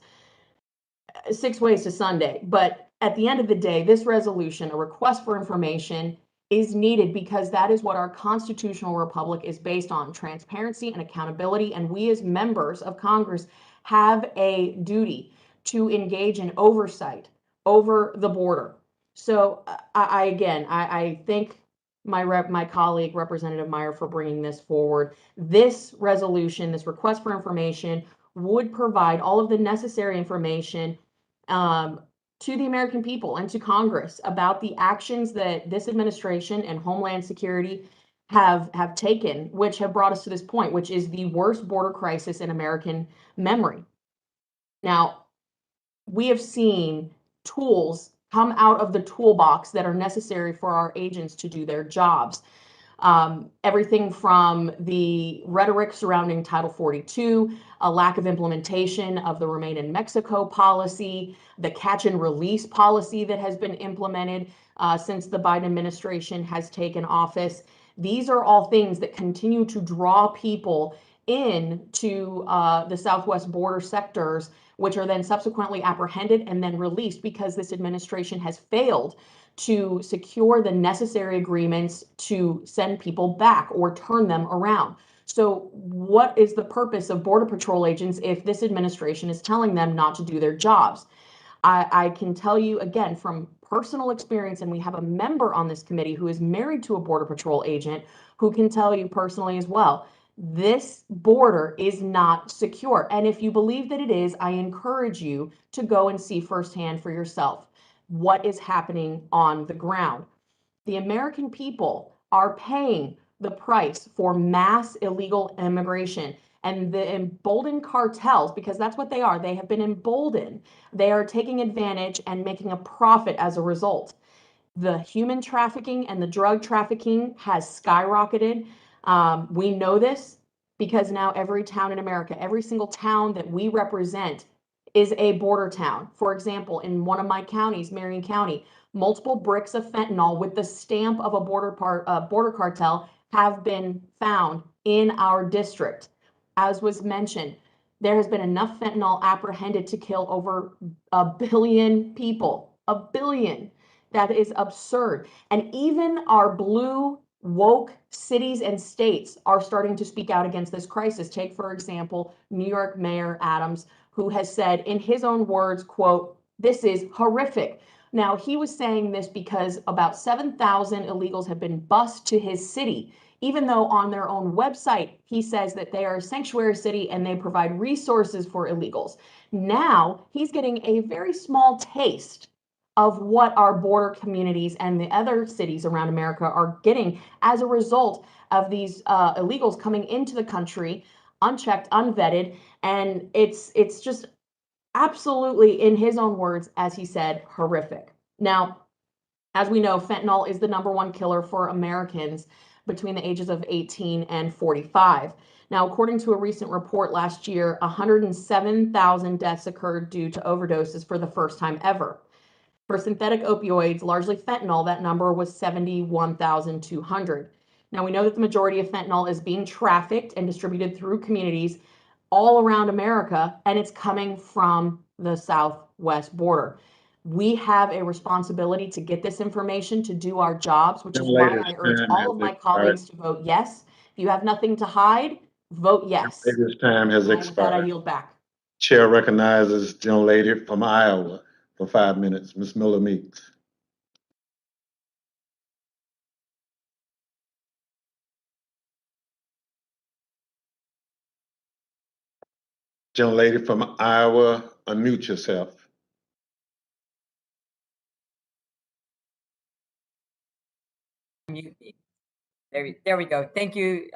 6 ways to Sunday, but at the end of the day, this resolution, a request for information, is needed because that is what our constitutional republic is based on, transparency and accountability. And we as members of Congress have a duty to engage in oversight over the border. So I thank my colleague, Representative Meyer, for bringing this forward. This resolution, this request for information, would provide all of the necessary information to the American people and to Congress about the actions that this administration and Homeland Security have taken, which have brought us to this point, which is the worst border crisis in American memory. Now, we have seen tools come out of the toolbox that are necessary for our agents to do their jobs. Everything from the rhetoric surrounding Title 42, a lack of implementation of the Remain in Mexico policy, the catch and release policy that has been implemented since the Biden administration has taken office. These are all things that continue to draw people into the southwest border sectors, which are then subsequently apprehended and then released because this administration has failed to secure the necessary agreements to send people back or turn them around. So what is the purpose of Border Patrol agents if this administration is telling them not to do their jobs? I can tell you again from personal experience, and we have a member on this committee who is married to a Border Patrol agent who can tell you personally as well, this border is not secure. And if you believe that it is, I encourage you to go and see firsthand for yourself what is happening on the ground. The American people are paying the price for mass illegal immigration. And the emboldened cartels, because that's what they are, they have been emboldened. They are taking advantage and making a profit as a result. The human trafficking and the drug trafficking has skyrocketed. We know this because now every town in America, every single town that we represent is a border town. For example, in one of my counties, Marion County, multiple bricks of fentanyl with the stamp of a border cartel have been found in our district. As was mentioned, there has been enough fentanyl apprehended to kill over 1 billion people. 1 billion. That is absurd. And even our blue woke cities and states are starting to speak out against this crisis. Take, for example, New York Mayor Adams, who has said in his own words, quote, "This is horrific." Now, he was saying this because about 7,000 illegals have been bused to his city, even though on their own website, he says that they are a sanctuary city and they provide resources for illegals. Now, he's getting a very small taste of what our border communities and the other cities around America are getting as a result of these illegals coming into the country unchecked, unvetted, and it's just absolutely, in his own words, as he said, horrific. Now, as we know, fentanyl is the #1 killer for Americans between the ages of 18 and 45. Now, according to a recent report last year, 107,000 deaths occurred due to overdoses for the first time ever. For synthetic opioids, largely fentanyl, that number was 71,200. Now, we know that the majority of fentanyl is being trafficked and distributed through communities all around America, and it's coming from the southwest border. We have a responsibility to get this information, to do our jobs, which is why I urge all of my colleagues to vote yes. If you have nothing to hide, vote yes. This time has And with that, I expired. yield back. Chair recognizes gentlelady from Iowa for 5 minutes, Ms. Miller Meeks. Gentlelady from Iowa, unmute yourself. There we go. Thank you.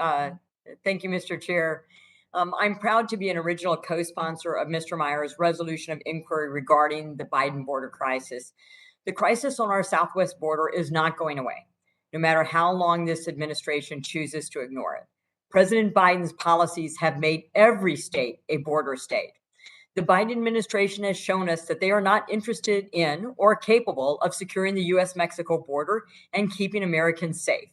Thank you, Mr. Chair. I'm proud to be an original co-sponsor of Mr. Meyer's resolution of inquiry regarding the Biden border crisis. The crisis on our southwest border is not going away, no matter how long this administration chooses to ignore it. President Biden's policies have made every state a border state. The Biden administration has shown us that they are not interested in or capable of securing the U.S.-Mexico border and keeping Americans safe.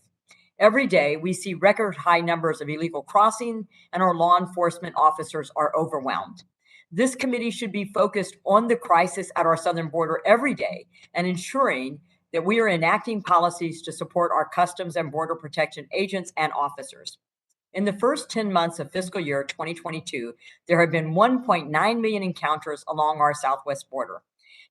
Every day, we see record high numbers of illegal crossing, and our law enforcement officers are overwhelmed. This committee should be focused on the crisis at our southern border every day and ensuring that we are enacting policies to support our customs and border protection agents and officers. In the first 10 months of fiscal year 2022, there have been 1.9 million encounters along our southwest border.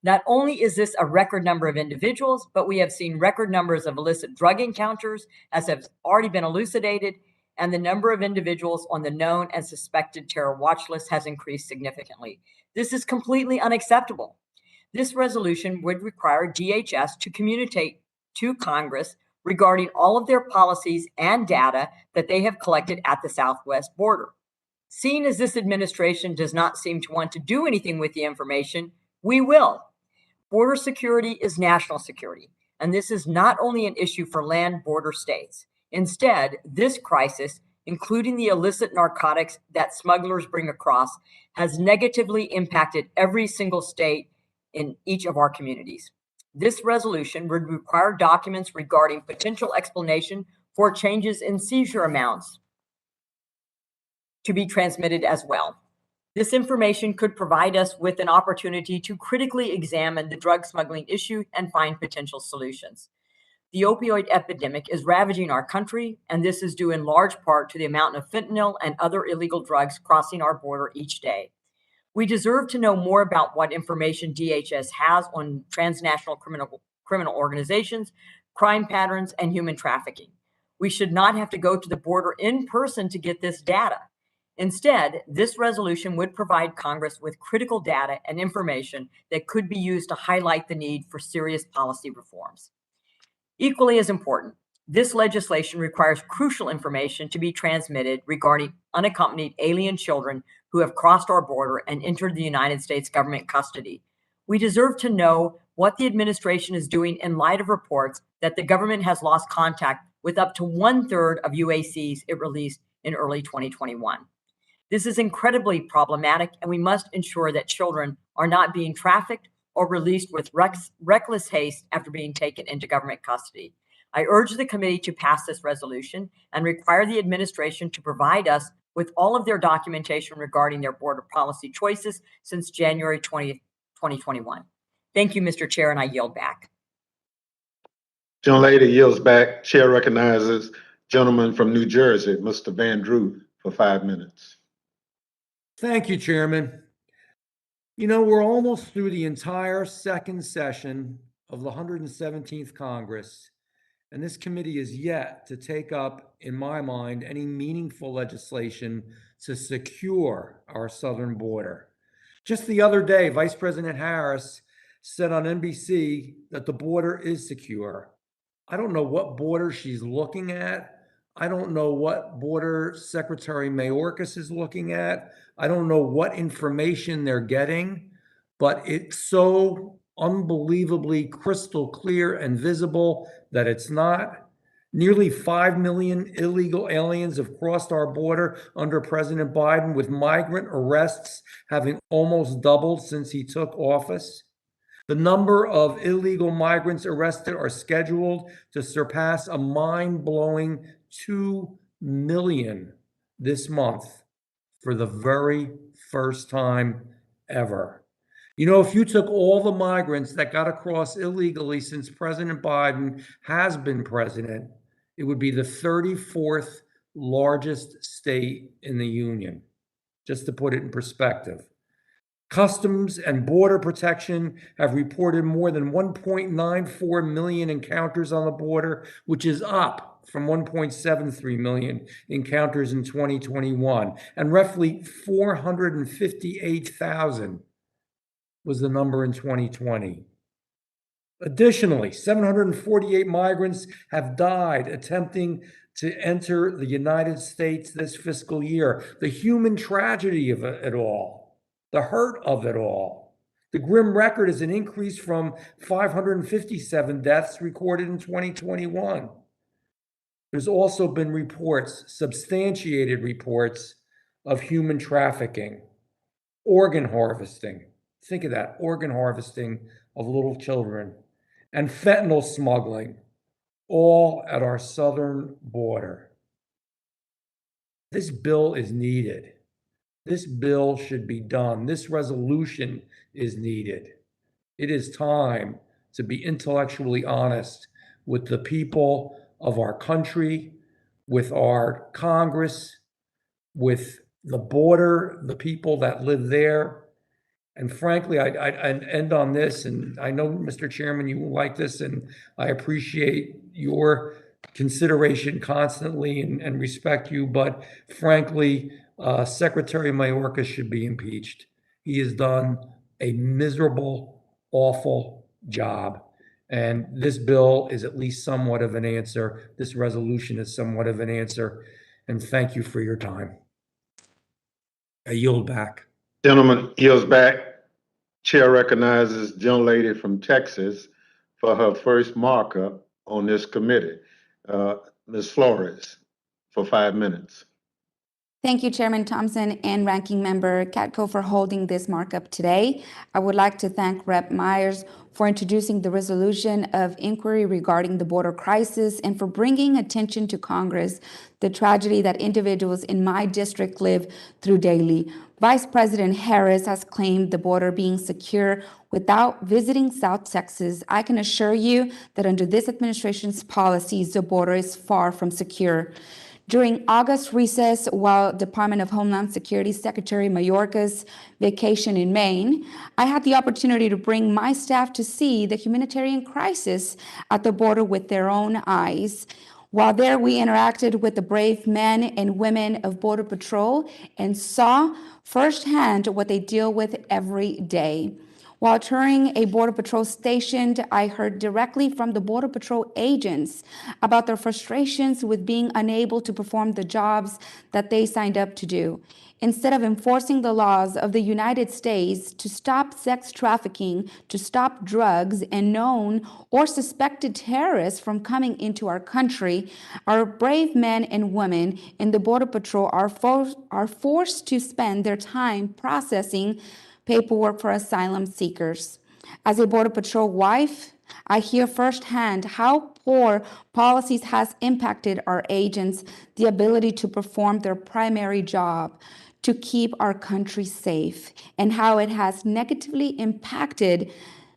Not only is this a record number of individuals, but we have seen record numbers of illicit drug encounters, as have already been elucidated, and the number of individuals on the known and suspected terror watch list has increased significantly. This is completely unacceptable. This resolution would require DHS to communicate to Congress regarding all of their policies and data that they have collected at the southwest border. Seeing as this administration does not seem to want to do anything with the information, we will. Border security is national security, and this is not only an issue for land border states. Instead, this crisis, including the illicit narcotics that smugglers bring across, has negatively impacted every single state in each of our communities. This resolution would require documents regarding potential explanation for changes in seizure amounts to be transmitted as well. This information could provide us with an opportunity to critically examine the drug smuggling issue and find potential solutions. The opioid epidemic is ravaging our country, and this is due in large part to the amount of fentanyl and other illegal drugs crossing our border each day. We deserve to know more about what information DHS has on transnational criminal organizations, crime patterns, and human trafficking. We should not have to go to the border in person to get this data. Instead, this resolution would provide Congress with critical data and information that could be used to highlight the need for serious policy reforms. Equally as important, this legislation requires crucial information to be transmitted regarding unaccompanied alien children who have crossed our border and entered the United States government custody. We deserve to know what the administration is doing in light of reports that the government has lost contact with up to 1/3 of UACs it released in early 2021. This is incredibly problematic, and we must ensure that children are not being trafficked or released with reckless haste after being taken into government custody. I urge the committee to pass this resolution and require the administration to provide us with all of their documentation regarding their border policy choices since January 20th, 2021. Thank you, Mr. Chair, and I yield back. Gentlelady yields back. Chair recognizes gentleman from New Jersey, Mr. Van Drew, for 5 minutes. Thank you, Chairman. You know, we're almost through the entire second session of the 117th Congress, and this committee is yet to take up, in my mind, any meaningful legislation to secure our southern border. Just the other day, Vice President Harris said on NBC that the border is secure. I don't know what border she's looking at. I don't know what border Secretary Mayorkas is looking at. I don't know what information they're getting, but it's so unbelievably crystal clear and visible that it's not. Nearly 5 million illegal aliens have crossed our border under President Biden, with migrant arrests having almost doubled since he took office. The number of illegal migrants arrested are scheduled to surpass a mind-blowing 2 million this month for the very first time ever. You know, if you took all the migrants that got across illegally since President Biden has been president, it would be the 34th largest state in the union, just to put it in perspective. Customs and Border Protection have reported more than 1.94 million encounters on the border, which is up from 1.73 million encounters in 2021, and roughly 458,000 was the number in 2020. Additionally, 748 migrants have died attempting to enter the United States this fiscal year. The human tragedy of it all, the hurt of it all. The grim record is an increase from 557 deaths recorded in 2021. There's also been reports, substantiated reports, of human trafficking, organ harvesting. Think of that, organ harvesting of little children, and fentanyl smuggling, all at our southern border. This bill is needed. This bill should be done. This resolution is needed. It is time to be intellectually honest with the people of our country, with our Congress, with the border, the people that live there. And frankly, I'd end on this, and I know, Mr. Chairman, you will like this, and I appreciate your consideration constantly and respect you, but frankly, Secretary Mayorkas should be impeached. He has done a miserable, awful job. And this bill is at least somewhat of an answer. This resolution is somewhat of an answer. And thank you for your time. I yield back. Gentleman yields back. Chair recognizes gentlelady from Texas for her first markup on this committee. Ms. Flores, for 5 minutes. Thank you, Chairman Thompson and Ranking Member Katko for holding this markup today. I would like to thank Rep. Myers for introducing the resolution of inquiry regarding the border crisis and for bringing attention to Congress the tragedy that individuals in my district live through daily. Vice President Harris has claimed the border being secure without visiting South Texas. I can assure you that under this administration's policies, the border is far from secure. During August recess, while Department of Homeland Security Secretary Mayorkas vacation in Maine, I had the opportunity to bring my staff to see the humanitarian crisis at the border with their own eyes. While there, we interacted with the brave men and women of Border Patrol and saw firsthand what they deal with every day. While touring a Border Patrol station, I heard directly from the Border Patrol agents about their frustrations with being unable to perform the jobs that they signed up to do. Instead of enforcing the laws of the United States to stop sex trafficking, to stop drugs and known or suspected terrorists from coming into our country, our brave men and women in the Border Patrol are forced to spend their time processing paperwork for asylum seekers. As a Border Patrol wife, I hear firsthand how poor policies has impacted our agents' the ability to perform their primary job, to keep our country safe, and how it has negatively impacted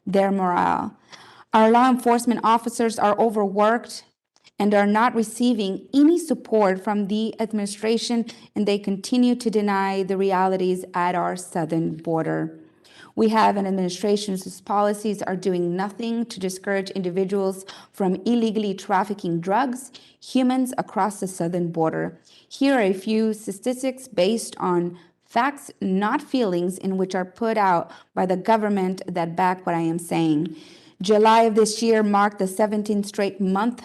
their morale. Our law enforcement officers are overworked and are not receiving any support from the administration, and they continue to deny the realities at our southern border. We have an administration whose policies are doing nothing to discourage individuals from illegally trafficking drugs, humans across the southern border. Here are a few statistics based on facts, not feelings, in which are put out by the government that back what I am saying. July of this year marked the 17th straight month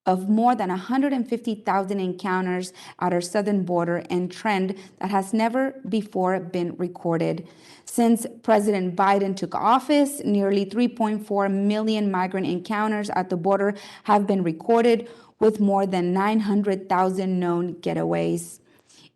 of more than 150,000 encounters at our southern border, and trend that has never before been recorded. Since President Biden took office, nearly 3.4 million migrant encounters at the border have been recorded, with more than 900,000 known getaways.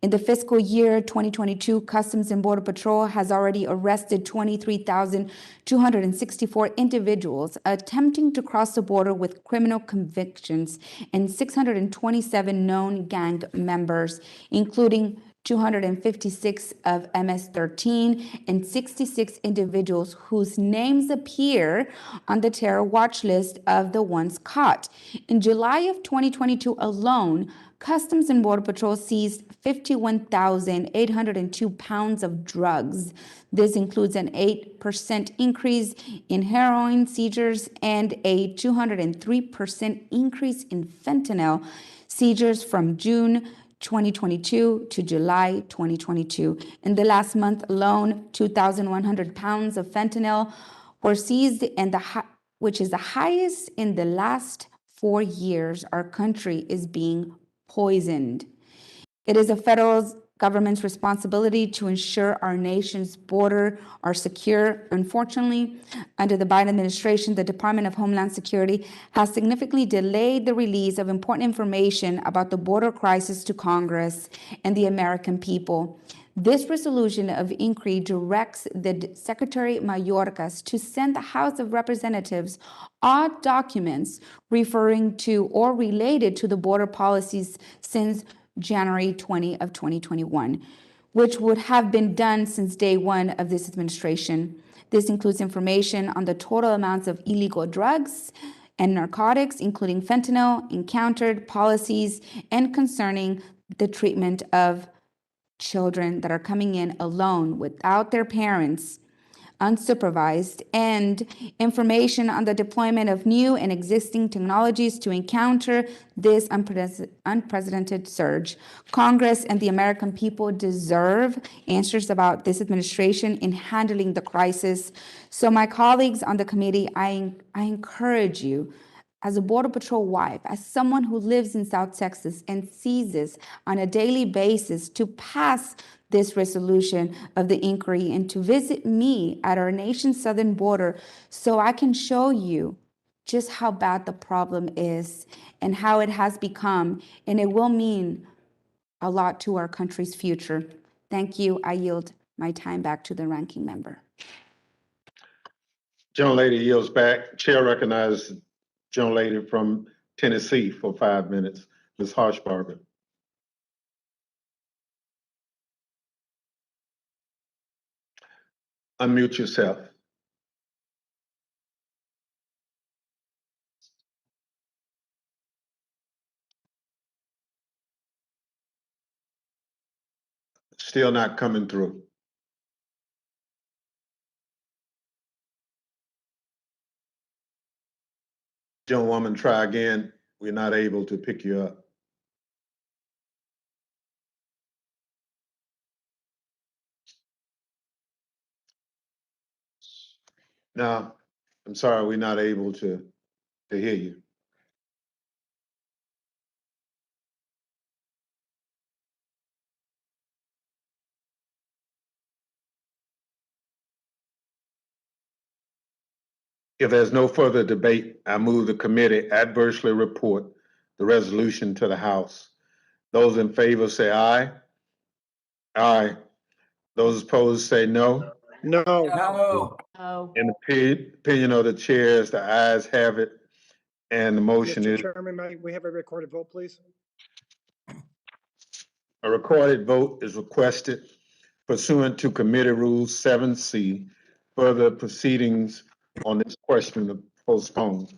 In the fiscal year 2022, Customs and Border Patrol has already arrested 23,264 individuals attempting to cross the border with criminal convictions and 627 known gang members, including 256 of MS-13 and 66 individuals whose names appear on the terror watch list of the ones caught. In July of 2022 alone, Customs and Border Patrol seized 51,802 pounds of drugs. This includes an 8% increase in heroin seizures and a 203% increase in fentanyl seizures from June 2022 to July 2022. In the last month alone, 2,100 pounds of fentanyl were seized, which is the highest in the last 4 years. Our country is being poisoned. It is the federal government's responsibility to ensure our nation's borders are secure. Unfortunately, under the Biden administration, the Department of Homeland Security has significantly delayed the release of important information about the border crisis to Congress and the American people. This resolution of inquiry directs the Secretary Mayorkas to send the House of Representatives all documents referring to or related to the border policies since January 20 of 2021, which would have been done since day one of this administration. This includes information on the total amounts of illegal drugs, and narcotics, including fentanyl, encountered policies, and concerning the treatment of children that are coming in alone without their parents, unsupervised, and information on the deployment of new and existing technologies to encounter this unprecedented surge. Congress and the American people deserve answers about this administration in handling the crisis. So my colleagues on the committee, I encourage you, as a Border Patrol wife, as someone who lives in South Texas and sees this on a daily basis, to pass this resolution of the inquiry and to visit me at our nation's southern border so I can show you just how bad the problem is and how it has become, and it will mean a lot to our country's future. Thank you. I yield my time back to the ranking member. Gentlelady yields back. Chair recognizes gentlelady from Tennessee for 5 minutes, Ms. Harshbarger. Unmute yourself. Still not coming through. Gentlewoman, try again. We're not able to pick you up. No, I'm sorry, we're not able to hear you. If there's no further debate, I move the committee adversely report the resolution to the House. Those in favor say aye. Aye. Those opposed say no. No. No. In the opinion of the chairs, the ayes have it, and the motion Mr. is Chairman, may we have a recorded vote, please? a recorded vote is requested pursuant to Committee Rule 7C. Further proceedings on this question are postponed.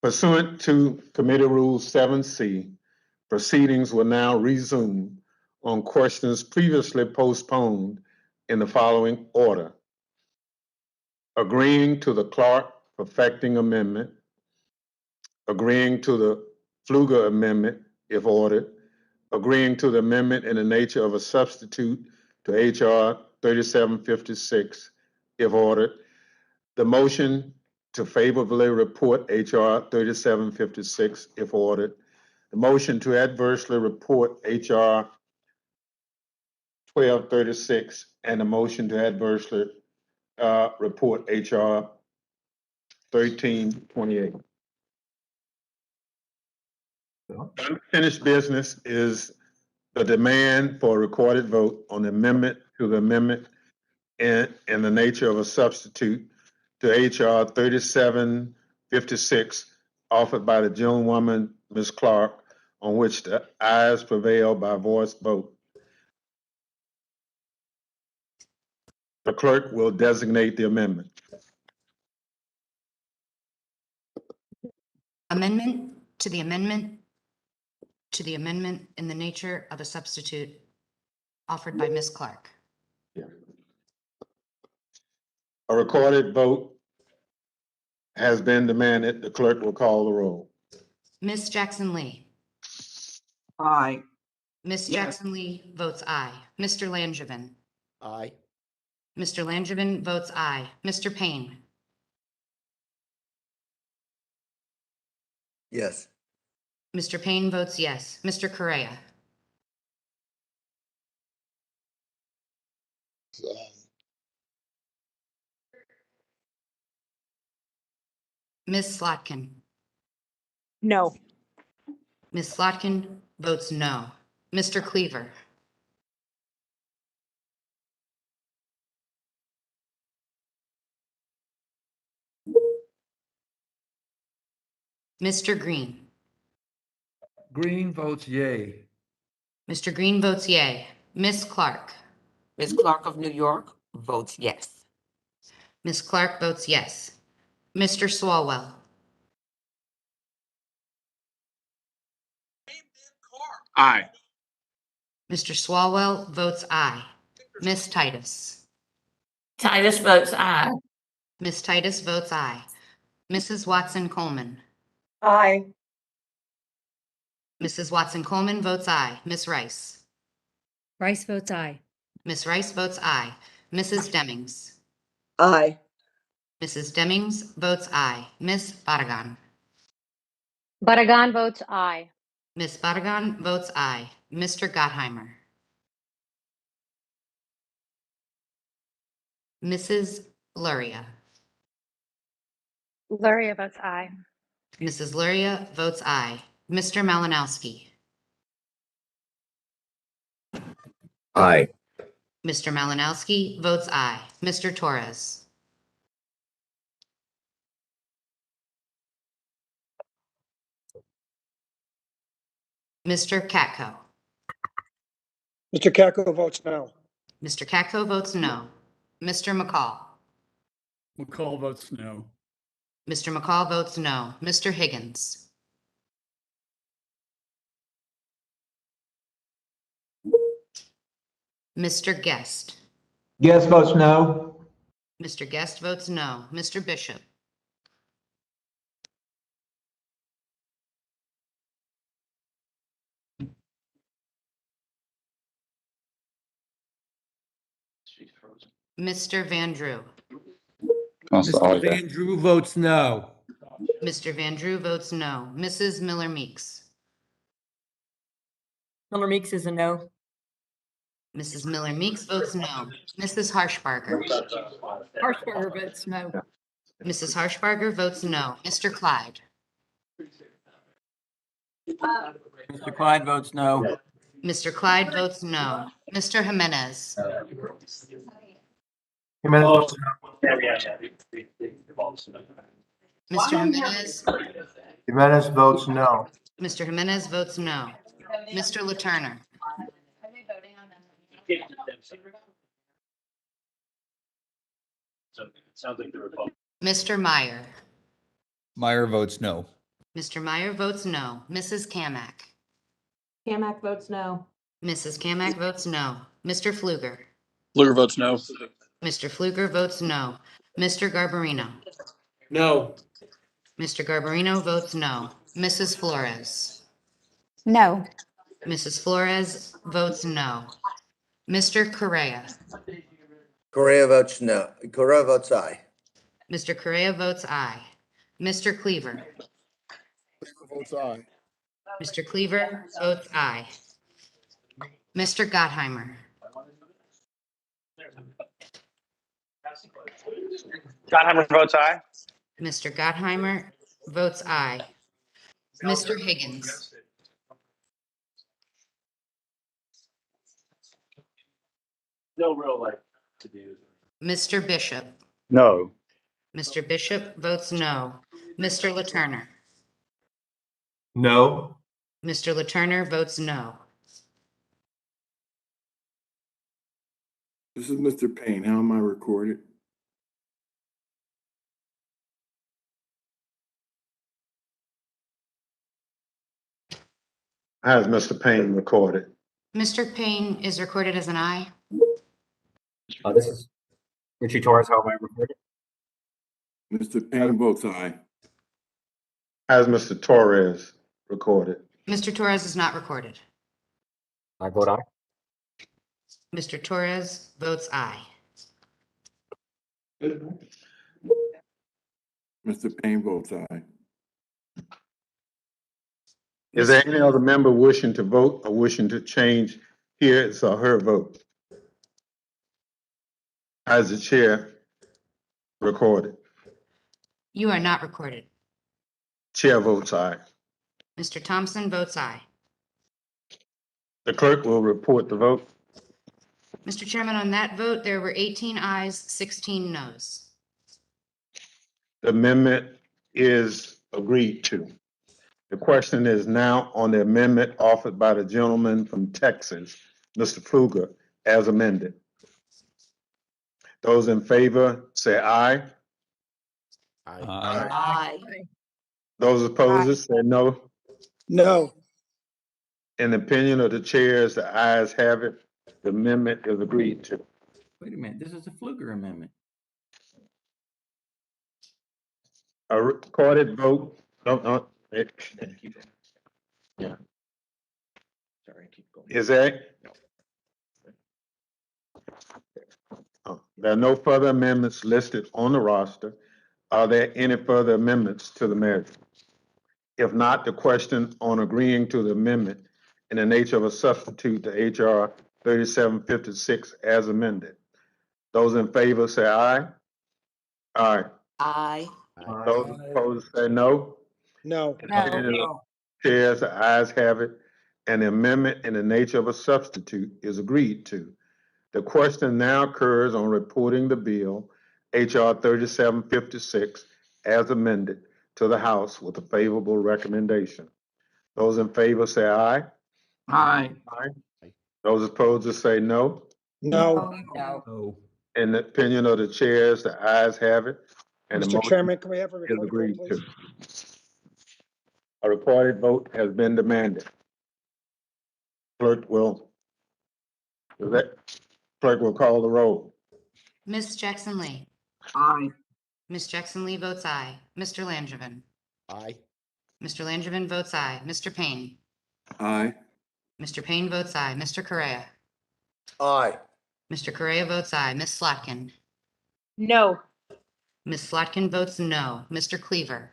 Pursuant to Committee Rule 7C, proceedings will now resume on questions previously postponed in the following order: agreeing to the Clark perfecting amendment, agreeing to the Pfluger amendment, if ordered, agreeing to the amendment in the nature of a substitute to HR 3756, if ordered, the motion to favorably report HR 3756, if ordered, the motion to adversely report HR 1236, and the motion to adversely report HR 1328. Unfinished business is the demand for a recorded vote on the amendment to the amendment in the nature of a substitute to HR 3756 offered by the gentlewoman, Ms. Clark, on which the ayes prevail by voice vote. The clerk will designate the amendment. Amendment to the amendment to the amendment in the nature of a substitute offered by Ms. Clark. A recorded vote has been demanded. The clerk will call the roll. Ms. Jackson Lee. Aye. Ms. Yes. Jackson Lee votes aye. Mr. Langevin. Aye. Mr. Langevin votes aye. Mr. Payne. Yes. Mr. Payne votes yes. Mr. Correa. Ms. Slotkin. No. Ms. Slotkin votes no. Mr. Cleaver. Mr. Green. Green votes yay. Mr. Green votes yay. Ms. Clark. Ms. Clark of New York? votes yes. Ms. Clark votes yes. Mr. Swalwell. Aye. Mr. Swalwell votes aye. Ms. Titus. Titus votes aye. Ms. Titus votes aye. Mrs. Watson Coleman. Aye. Mrs. Watson Coleman votes aye. Ms. Rice. Rice votes aye. Ms. Rice votes aye. Mrs. Demings. Aye. Mrs. Demings votes aye. Ms. Barragan. Barragan votes aye. Ms. Barragan votes aye. Mr. Gottheimer. Mrs. Luria. Luria votes aye. Mrs. Luria votes aye. Mr. Malinowski. Aye. Mr. Malinowski votes aye. Mr. Torres. Mr. Katko. Mr. Katko votes no. Mr. Katko votes no. Mr. McCall. McCall votes no. Mr. McCall votes no. Mr. Higgins. Mr. Guest. Guest votes no. Mr. Guest votes no. Mr. Bishop. Mr. Van Drew. Mr. Van Drew votes no. Mr. Van Drew votes no. Mrs. Miller Meeks. Miller Meeks is a no. Mrs. Miller Meeks votes no. Mrs. Harshbarger. Harshbarger votes no. Mrs. Harshbarger votes no. Mr. Clyde. Mr. Clyde votes no. Mr. Clyde votes no. Mr. Jimenez. Jimenez votes Mr. Jimenez. Jimenez votes no. Mr. Jimenez votes no. Mr. LaTurner. Mr. Meyer. Meyer votes no. Mr. Meyer votes no. Mrs. Kamak. Kamak votes no. Mrs. Kamak votes no. Mr. Pfluger. Pfluger votes no. Mr. Pfluger votes no. Mr. Garbarino. No. Mr. Garbarino votes no. Mrs. Flores. No. Mrs. Flores votes no. Mr. Correa. Correa votes no. Correa votes aye. Mr. Correa votes aye. Mr. Cleaver. Votes aye. Mr. Cleaver votes aye. Mr. Gottheimer. Gottheimer votes aye. Mr. Gottheimer votes aye. Mr. Higgins. No real like to do. Mr. Bishop. No. Mr. Bishop votes no. Mr. LaTurner. No. Mr. LaTurner votes no. This is Mr. Payne. How am I recorded? Has Mr. Payne recorded? Mr. Payne is recorded as an aye. This is Richie Torres. How am I recorded? Mr. Payne votes aye. Has Mr. Torres recorded? Mr. Torres is not recorded. I vote aye. Mr. Torres votes aye. Mr. Payne votes aye. Is there any other member wishing to vote or wishing to change his or her vote? Has the chair recorded? You are not recorded. Chair votes aye. Mr. Thompson votes aye. The clerk will report the vote. Mr. Chairman, on that vote, there were 18 ayes, 16 noes. The amendment is agreed to. The question is now on the amendment offered by the gentleman from Texas, Mr. Pfluger, as amended. Those in favor, say aye. Aye. Those opposed, say no. No. In the opinion of the chairs, the ayes have it. The amendment is agreed to. Wait a minute, this is a Fluger amendment. A recorded vote. Yeah. Is that? There are no further amendments listed on the roster. Are there any further amendments to the measure? If not, the question on agreeing to the amendment in the nature of a substitute to HR 3756 as amended. Those in favor say aye. Aye. Aye. Those opposed say no. No. No. Chairs, the ayes have it, and the amendment in the nature of a substitute is agreed to. The question now occurs on reporting the bill, HR 3756, as amended to the House with a favorable recommendation. Those in favor say aye. Aye. Aye. Those opposed say no. No. No. In the opinion of the chairs, the ayes have it, and the Mr. motion Chairman, can we have a is recorded vote, agreed please? to. A recorded vote has been demanded. Clerk will call the roll. Miss Jackson Lee. Aye. Miss Jackson Lee votes aye. Mr. Langevin. Aye. Mr. Langevin votes aye. Mr. Payne. Aye. Mr. Payne votes aye. Mr. Correa. Aye. Mr. Correa votes aye. Miss Slotkin. No. Miss Slotkin votes no. Mr. Cleaver.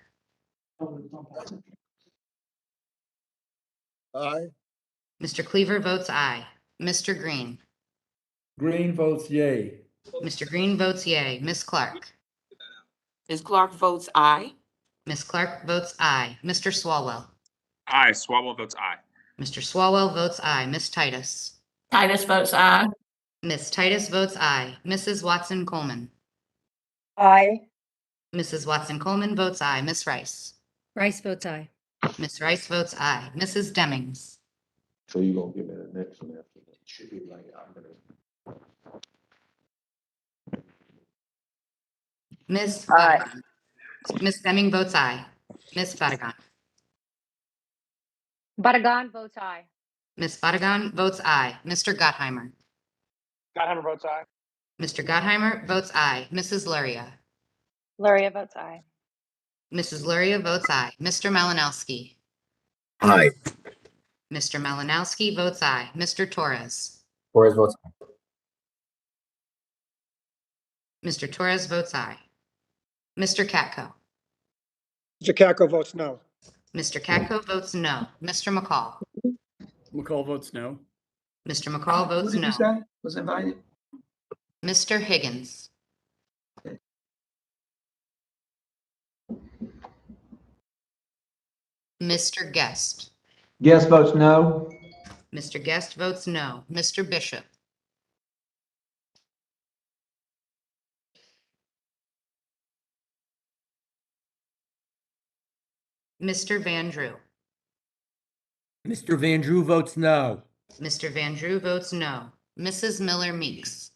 Aye. Mr. Cleaver votes aye. Mr. Green. Green votes yay. Mr. Green votes yay. Miss Clark. Ms. Clark votes aye. Miss Clark votes aye. Mr. Swalwell. Aye. Swalwell votes aye. Mr. Swalwell votes aye. Miss Titus. Titus votes aye. Miss Titus votes aye. Mrs. Watson Coleman. Aye. Mrs. Watson Coleman votes aye. Miss Rice. Rice votes aye. Miss Rice votes aye. Mrs. Demmings. So you're gonna give me the next one after that. Should be like, Miss Aye. Fadigan. Miss Demming votes aye. Miss Fadigan. Barragan votes aye. Miss Fadigan votes aye. Mr. Gottheimer. Gottheimer votes aye. Mr. Gottheimer votes aye. Mrs. Luria. Luria votes aye. Mrs. Luria votes aye. Mr. Malinowski. Aye. Mr. Malinowski votes aye. Mr. Torres. Torres votes aye. Mr. Torres votes aye. Mr. Katko. Mr. Katko votes no. Mr. Katko votes no. Mr. McCall. McCall votes no. Mr. McCall Who votes did no. you say was invited? Mr. Higgins. Mr. Guest. Guest votes no. Mr. Guest votes no. Mr. Bishop. Mr. Van Drew. Mr. Van Drew votes no. Mr. Van Drew votes no. Mrs. Miller Meeks.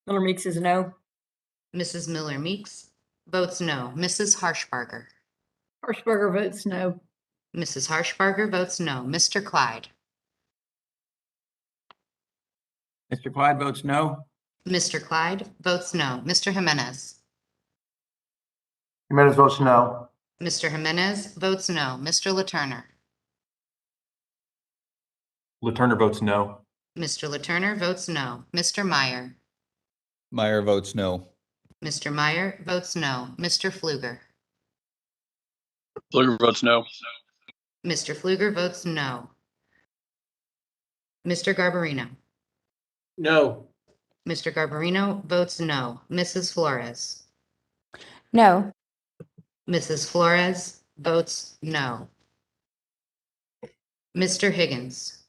Miller Meeks is no. Mrs. Miller Meeks votes no. Mrs. Harshbarger. Harshbarger votes no. Mrs. Harshbarger votes no. Mr. Clyde. Mr. Clyde votes no. Mr. Clyde votes no. Mr. Jimenez. Jimenez votes no. Mr. Jimenez votes no. Mr. Laturner. Laturner votes no. Mr. Laturner votes no. Mr. Meyer. Meyer votes no. Mr. Meyer votes no. Mr. Fluger. Fluger votes no. Mr. Fluger votes no. Mr. Garbarino. No. Mr. Garbarino votes no. Mrs. Flores. No. Mrs. Flores votes no. Mr. Higgins.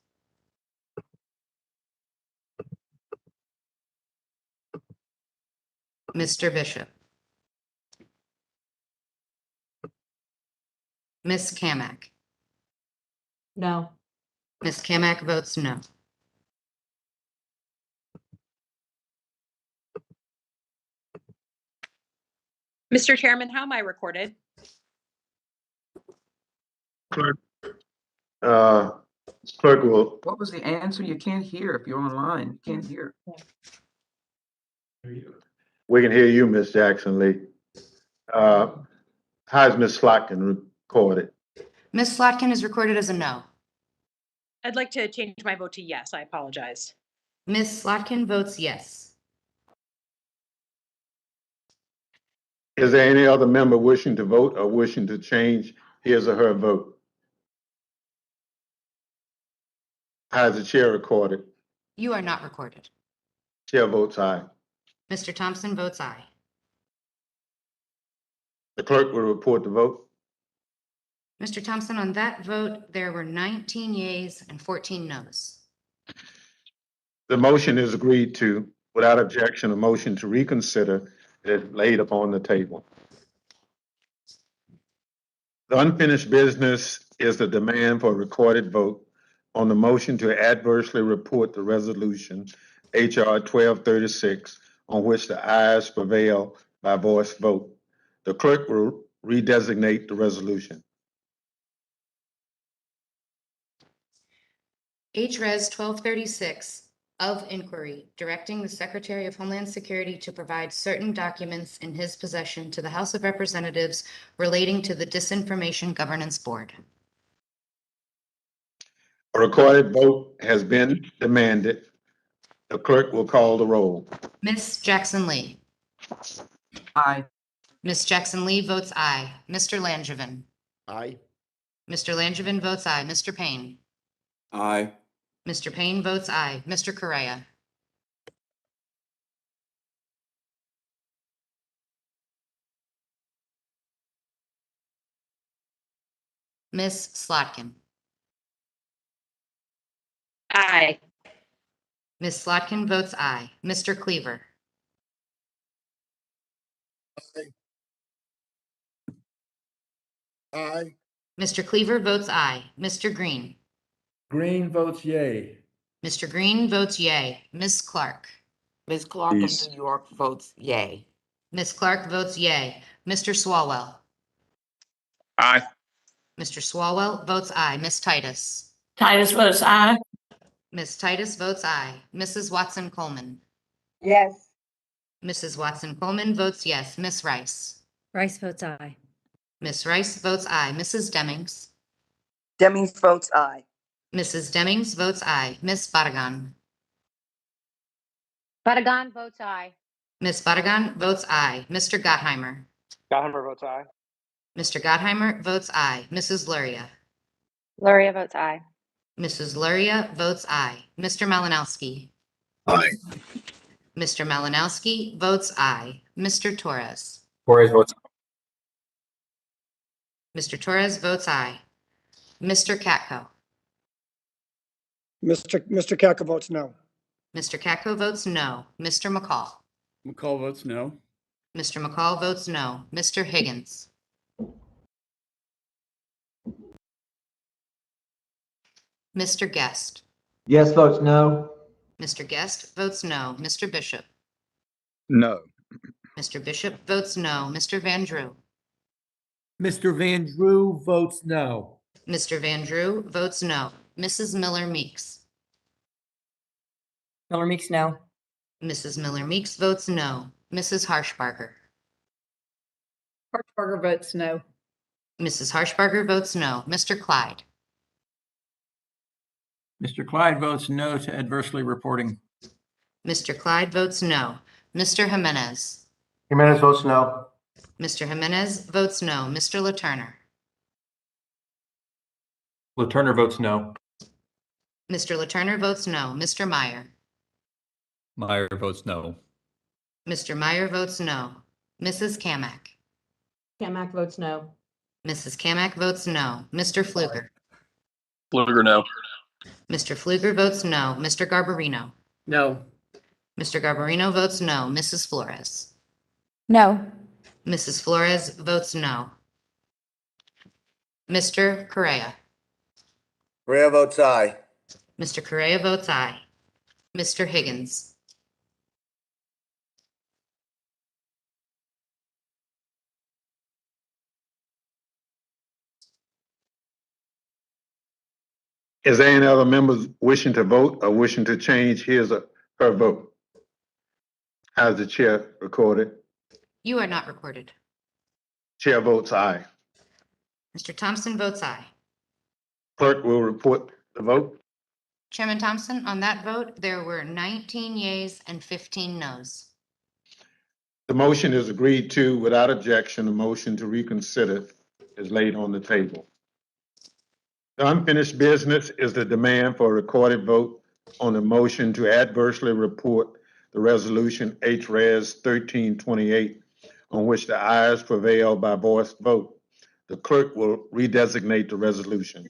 Mr. Bishop. Miss Kamak. No. Miss Kamak votes no. Mr. Chairman, how am I recorded? Clerk, uh, clerk will, What was the answer? You can't hear if you're online. You can't hear. we can hear you, Ms. Jackson Lee. How's Ms. Slotkin recorded? Ms. Slotkin is recorded as a no. I'd like to change my vote to yes. I apologize. Ms. Slotkin votes yes. Is there any other member wishing to vote or wishing to change his or her vote? How's the chair recorded? You are not recorded. Chair votes aye. Mr. Thompson votes aye. The clerk will report the vote. Mr. Thompson, on that vote, there were 19 yeas and 14 noes. The motion is agreed to. Without objection, a motion to reconsider is laid upon the table. The unfinished business is the demand for a recorded vote on the motion to adversely report the resolution HR 1236 on which the ayes prevail by voice vote. The clerk will redesignate the resolution. H.Res. 1236 of inquiry, directing the Secretary of Homeland Security to provide certain documents in his possession to the House of Representatives relating to the Disinformation Governance Board. A recorded vote has been demanded. The clerk will call the roll. Ms. Jackson Lee. Aye. Ms. Jackson Lee votes aye. Mr. Langevin. Aye. Mr. Langevin votes aye. Mr. Payne. Aye. Mr. Payne votes aye. Mr. Correa. Ms. Slotkin. Aye. Ms. Slotkin votes aye. Mr. Cleaver. Aye. Mr. Cleaver votes aye. Mr. Green. Green votes yay. Mr. Green votes yay. Ms. Clark. Ms. Clark of New York votes yay. Ms. Clark votes yay. Mr. Swalwell. Aye. Mr. Swalwell votes aye. Ms. Titus. Titus votes aye. Ms. Titus votes aye. Mrs. Watson Coleman. Yes. Mrs. Watson Coleman votes yes. Ms. Rice. Rice votes aye. Ms. Rice votes aye. Mrs. Demings. Demings votes aye. Mrs. Demings votes aye. Ms. Barragan. Barragan votes aye. Ms. Barragan votes aye. Mr. Gottheimer. Gottheimer votes aye. Mr. Gottheimer votes aye. Mrs. Luria. Luria votes aye. Mrs. Luria votes aye. Mr. Malinowski. Aye. Mr. Malinowski votes aye. Mr. Torres. Torres votes Mr. Torres votes aye. Mr. Katko. Mr. Kaka votes no. Mr. Katko votes no. Mr. McCall. McCall votes no. Mr. McCall votes no. Mr. Higgins. Mr. Guest. Yes votes no. Mr. Guest votes no. Mr. Bishop. No. Mr. Bishop votes no. Mr. Van Drew. Mr. Van Drew votes no. Mr. Van Drew votes no. Mrs. Miller Meeks. Miller Meeks, no. Mrs. Miller Meeks votes no. Mrs. Harshbarger. Harshbarger votes no. Mrs. Harshbarger votes no. Mr. Clyde. Mr. Clyde votes no to adversely reporting. Mr. Clyde votes no. Mr. Jimenez. Jimenez votes no. Mr. Jimenez votes no. Mr. LaTurner. LaTurner votes no. Mr. LaTurner votes no. Mr. Meyer. Meyer votes no. Mr. Meyer votes no. Mrs. Kamak. Kamak votes no. Mrs. Kamak votes no. Mr. Fluger. Fluger, no. Mr. Fluger votes no. Mr. Garbarino. No. Mr. Garbarino votes no. Mrs. Flores. No. Mrs. Flores votes no. Mr. Correa. Correa votes aye. Mr. Correa votes aye. Mr. Higgins. Is there any other members wishing to vote or wishing to change his or her vote? Has the chair recorded? You are not recorded. Chair votes aye. Mr. Thompson votes aye. Clerk will report the vote. Chairman Thompson, on that vote, there were 19 yeas and 15 noes. The motion is agreed to without objection. The motion to reconsider is laid on the table. The unfinished business is the demand for a recorded vote on the motion to adversely report the resolution H.Res 1328, on which the ayes prevail by voice vote. The clerk will redesignate the resolution.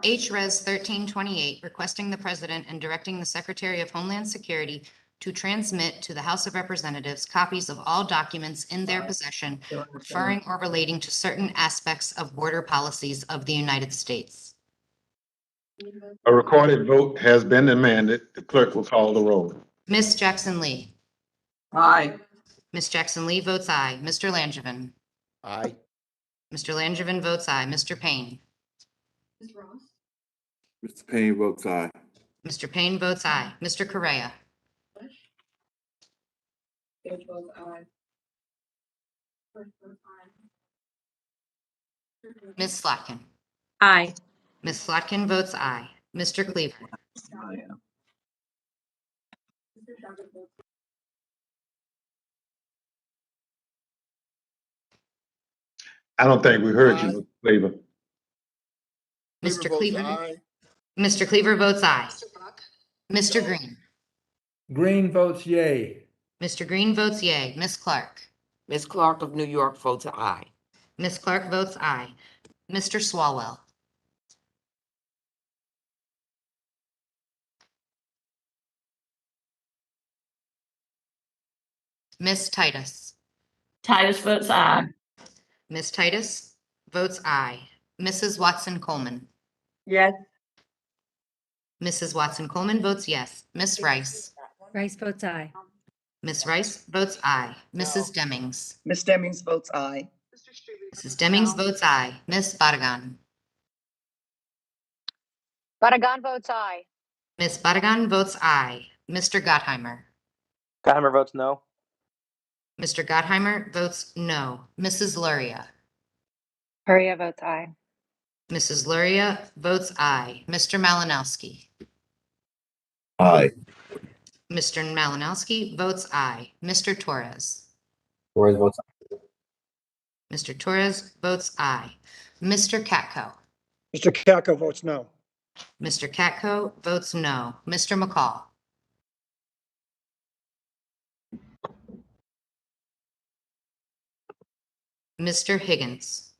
H.Res. 1328, requesting the President and directing the Secretary of Homeland Security to transmit to the House of Representatives copies of all documents in their possession referring or relating to certain aspects of border policies of the United States. A recorded vote has been demanded. The clerk will call the roll. Ms. Jackson Lee. Aye. Ms. Jackson Lee votes aye. Mr. Langevin. Aye. Mr. Langevin votes aye. Mr. Payne. Mr. Payne votes aye. Mr. Payne votes aye. Mr. Correa. Ms. Slotkin. Aye. Ms. Slotkin votes aye. Mr. Cleaver. I don't think we heard you, Mr. Cleaver. Mr. Cleaver. Mr. Cleaver votes aye. Mr. Green. Green votes yay. Mr. Green votes yay. Ms. Clark. Ms. Clark of New York votes aye. Ms. Clark votes aye. Mr. Swalwell. Ms. Titus. Titus votes aye. Ms. Titus votes aye. Mrs. Watson Coleman. Yes. Mrs. Watson Coleman votes yes. Ms. Rice. Rice votes aye. Ms. Rice votes aye. Mrs. Demings. Ms. Demings votes aye. Mrs. Demings votes aye. Ms. Barragan. Barragan votes aye. Ms. Barragan votes aye. Mr. Gottheimer. Gottheimer votes no. Mr. Gottheimer votes no. Mrs. Luria. Luria votes aye. Mrs. Luria votes aye. Mr. Malinowski. Aye. Mr. Malinowski votes aye. Mr. Torres. Torres votes aye. Mr. Torres votes aye. Mr. Katko. Mr. Katko votes no. Mr. Katko votes no. Mr. McCall. Mr. Higgins.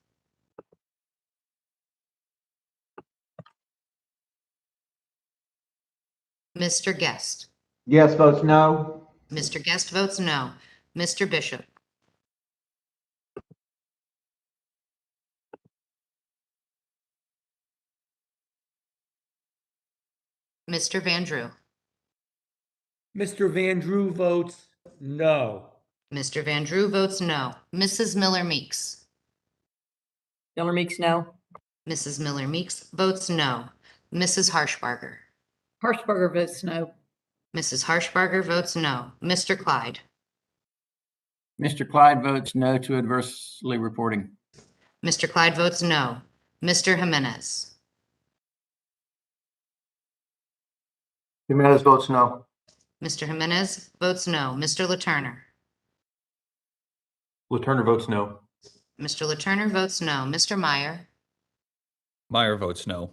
Mr. Guest. Yes votes no. Mr. Guest votes no. Mr. Bishop. Mr. Van Drew. Mr. Van Drew votes no. Mr. Van Drew votes no. Mrs. Miller Meeks. Miller Meeks, no. Mrs. Miller Meeks votes no. Mrs. Harshbarger. Harshbarger votes no. Mrs. Harshbarger votes no. Mr. Clyde. Mr. Clyde votes no to adversely reporting. Mr. Clyde votes no. Mr. Jimenez. Jimenez votes no. Mr. Jimenez votes no. Mr. LaTurner. LaTurner votes no. Mr. LaTurner votes no. Mr. Meyer. Meyer votes no.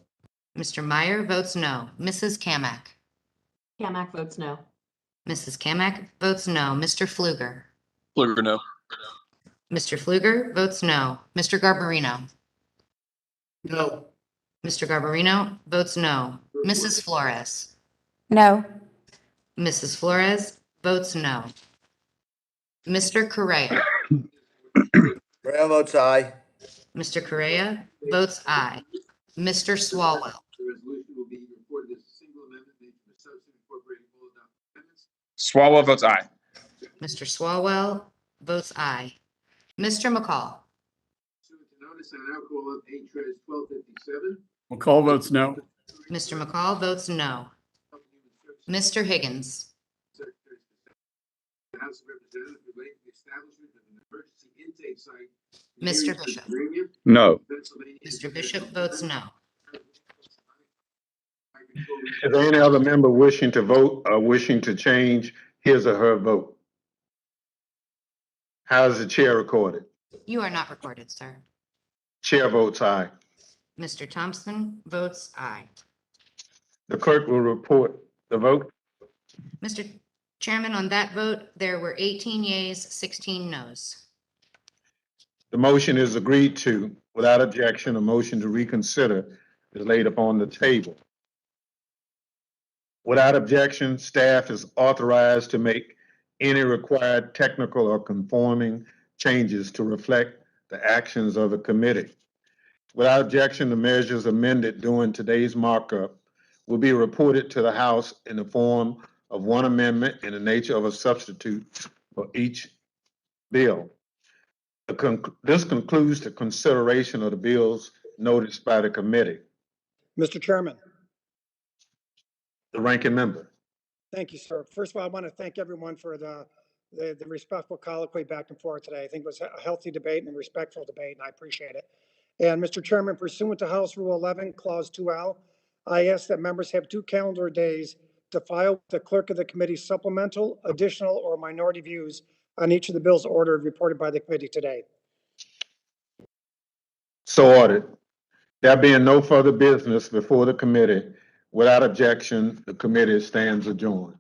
Mr. Meyer votes no. Mrs. Kamak. Kamak votes no. Mrs. Kamak votes no. Mr. Pfluger. Pfluger no. Mr. Pfluger votes no. Mr. Garbarino. No. Mr. Garbarino votes no. Mrs. Flores. No. Mrs. Flores votes no. Mr. Correa. Correa votes aye. Mr. Correa votes aye. Mr. Swalwell. Swalwell votes aye. Mr. Swalwell votes aye. Mr. McCall. McCall votes no. Mr. McCall votes no. Mr. Higgins. Mr. Bishop. No. Mr. Bishop votes no. Is there any other member wishing to vote or wishing to change his or her vote? How is the chair recorded? You are not recorded, sir. Chair votes aye. Mr. Thompson votes aye. The clerk will report the vote. Mr. Chairman, on that vote, there were 18 yeas, 16 noes. The motion is agreed to. Without objection, a motion to reconsider is laid upon the table. Without objection, staff is authorized to make any required technical or conforming changes to reflect the actions of the committee. Without objection, the measures amended during today's markup will be reported to the House in the form of one amendment in the nature of a substitute for each bill. This concludes the consideration of the bills noticed by the committee. Mr. Chairman. The ranking member. Thank you, sir. First of all, I want to thank everyone for the respectful colloquy back and forth today. I think it was a healthy debate and a respectful debate, and I appreciate it. And Mr. Chairman, pursuant to House Rule 11, Clause 2L, I ask that members have 2 calendar days to file with the clerk of the committee supplemental, additional, or minority views on each of the bills ordered reported by the committee today. So ordered. There being no further business before the committee, without objection, the committee stands adjourned.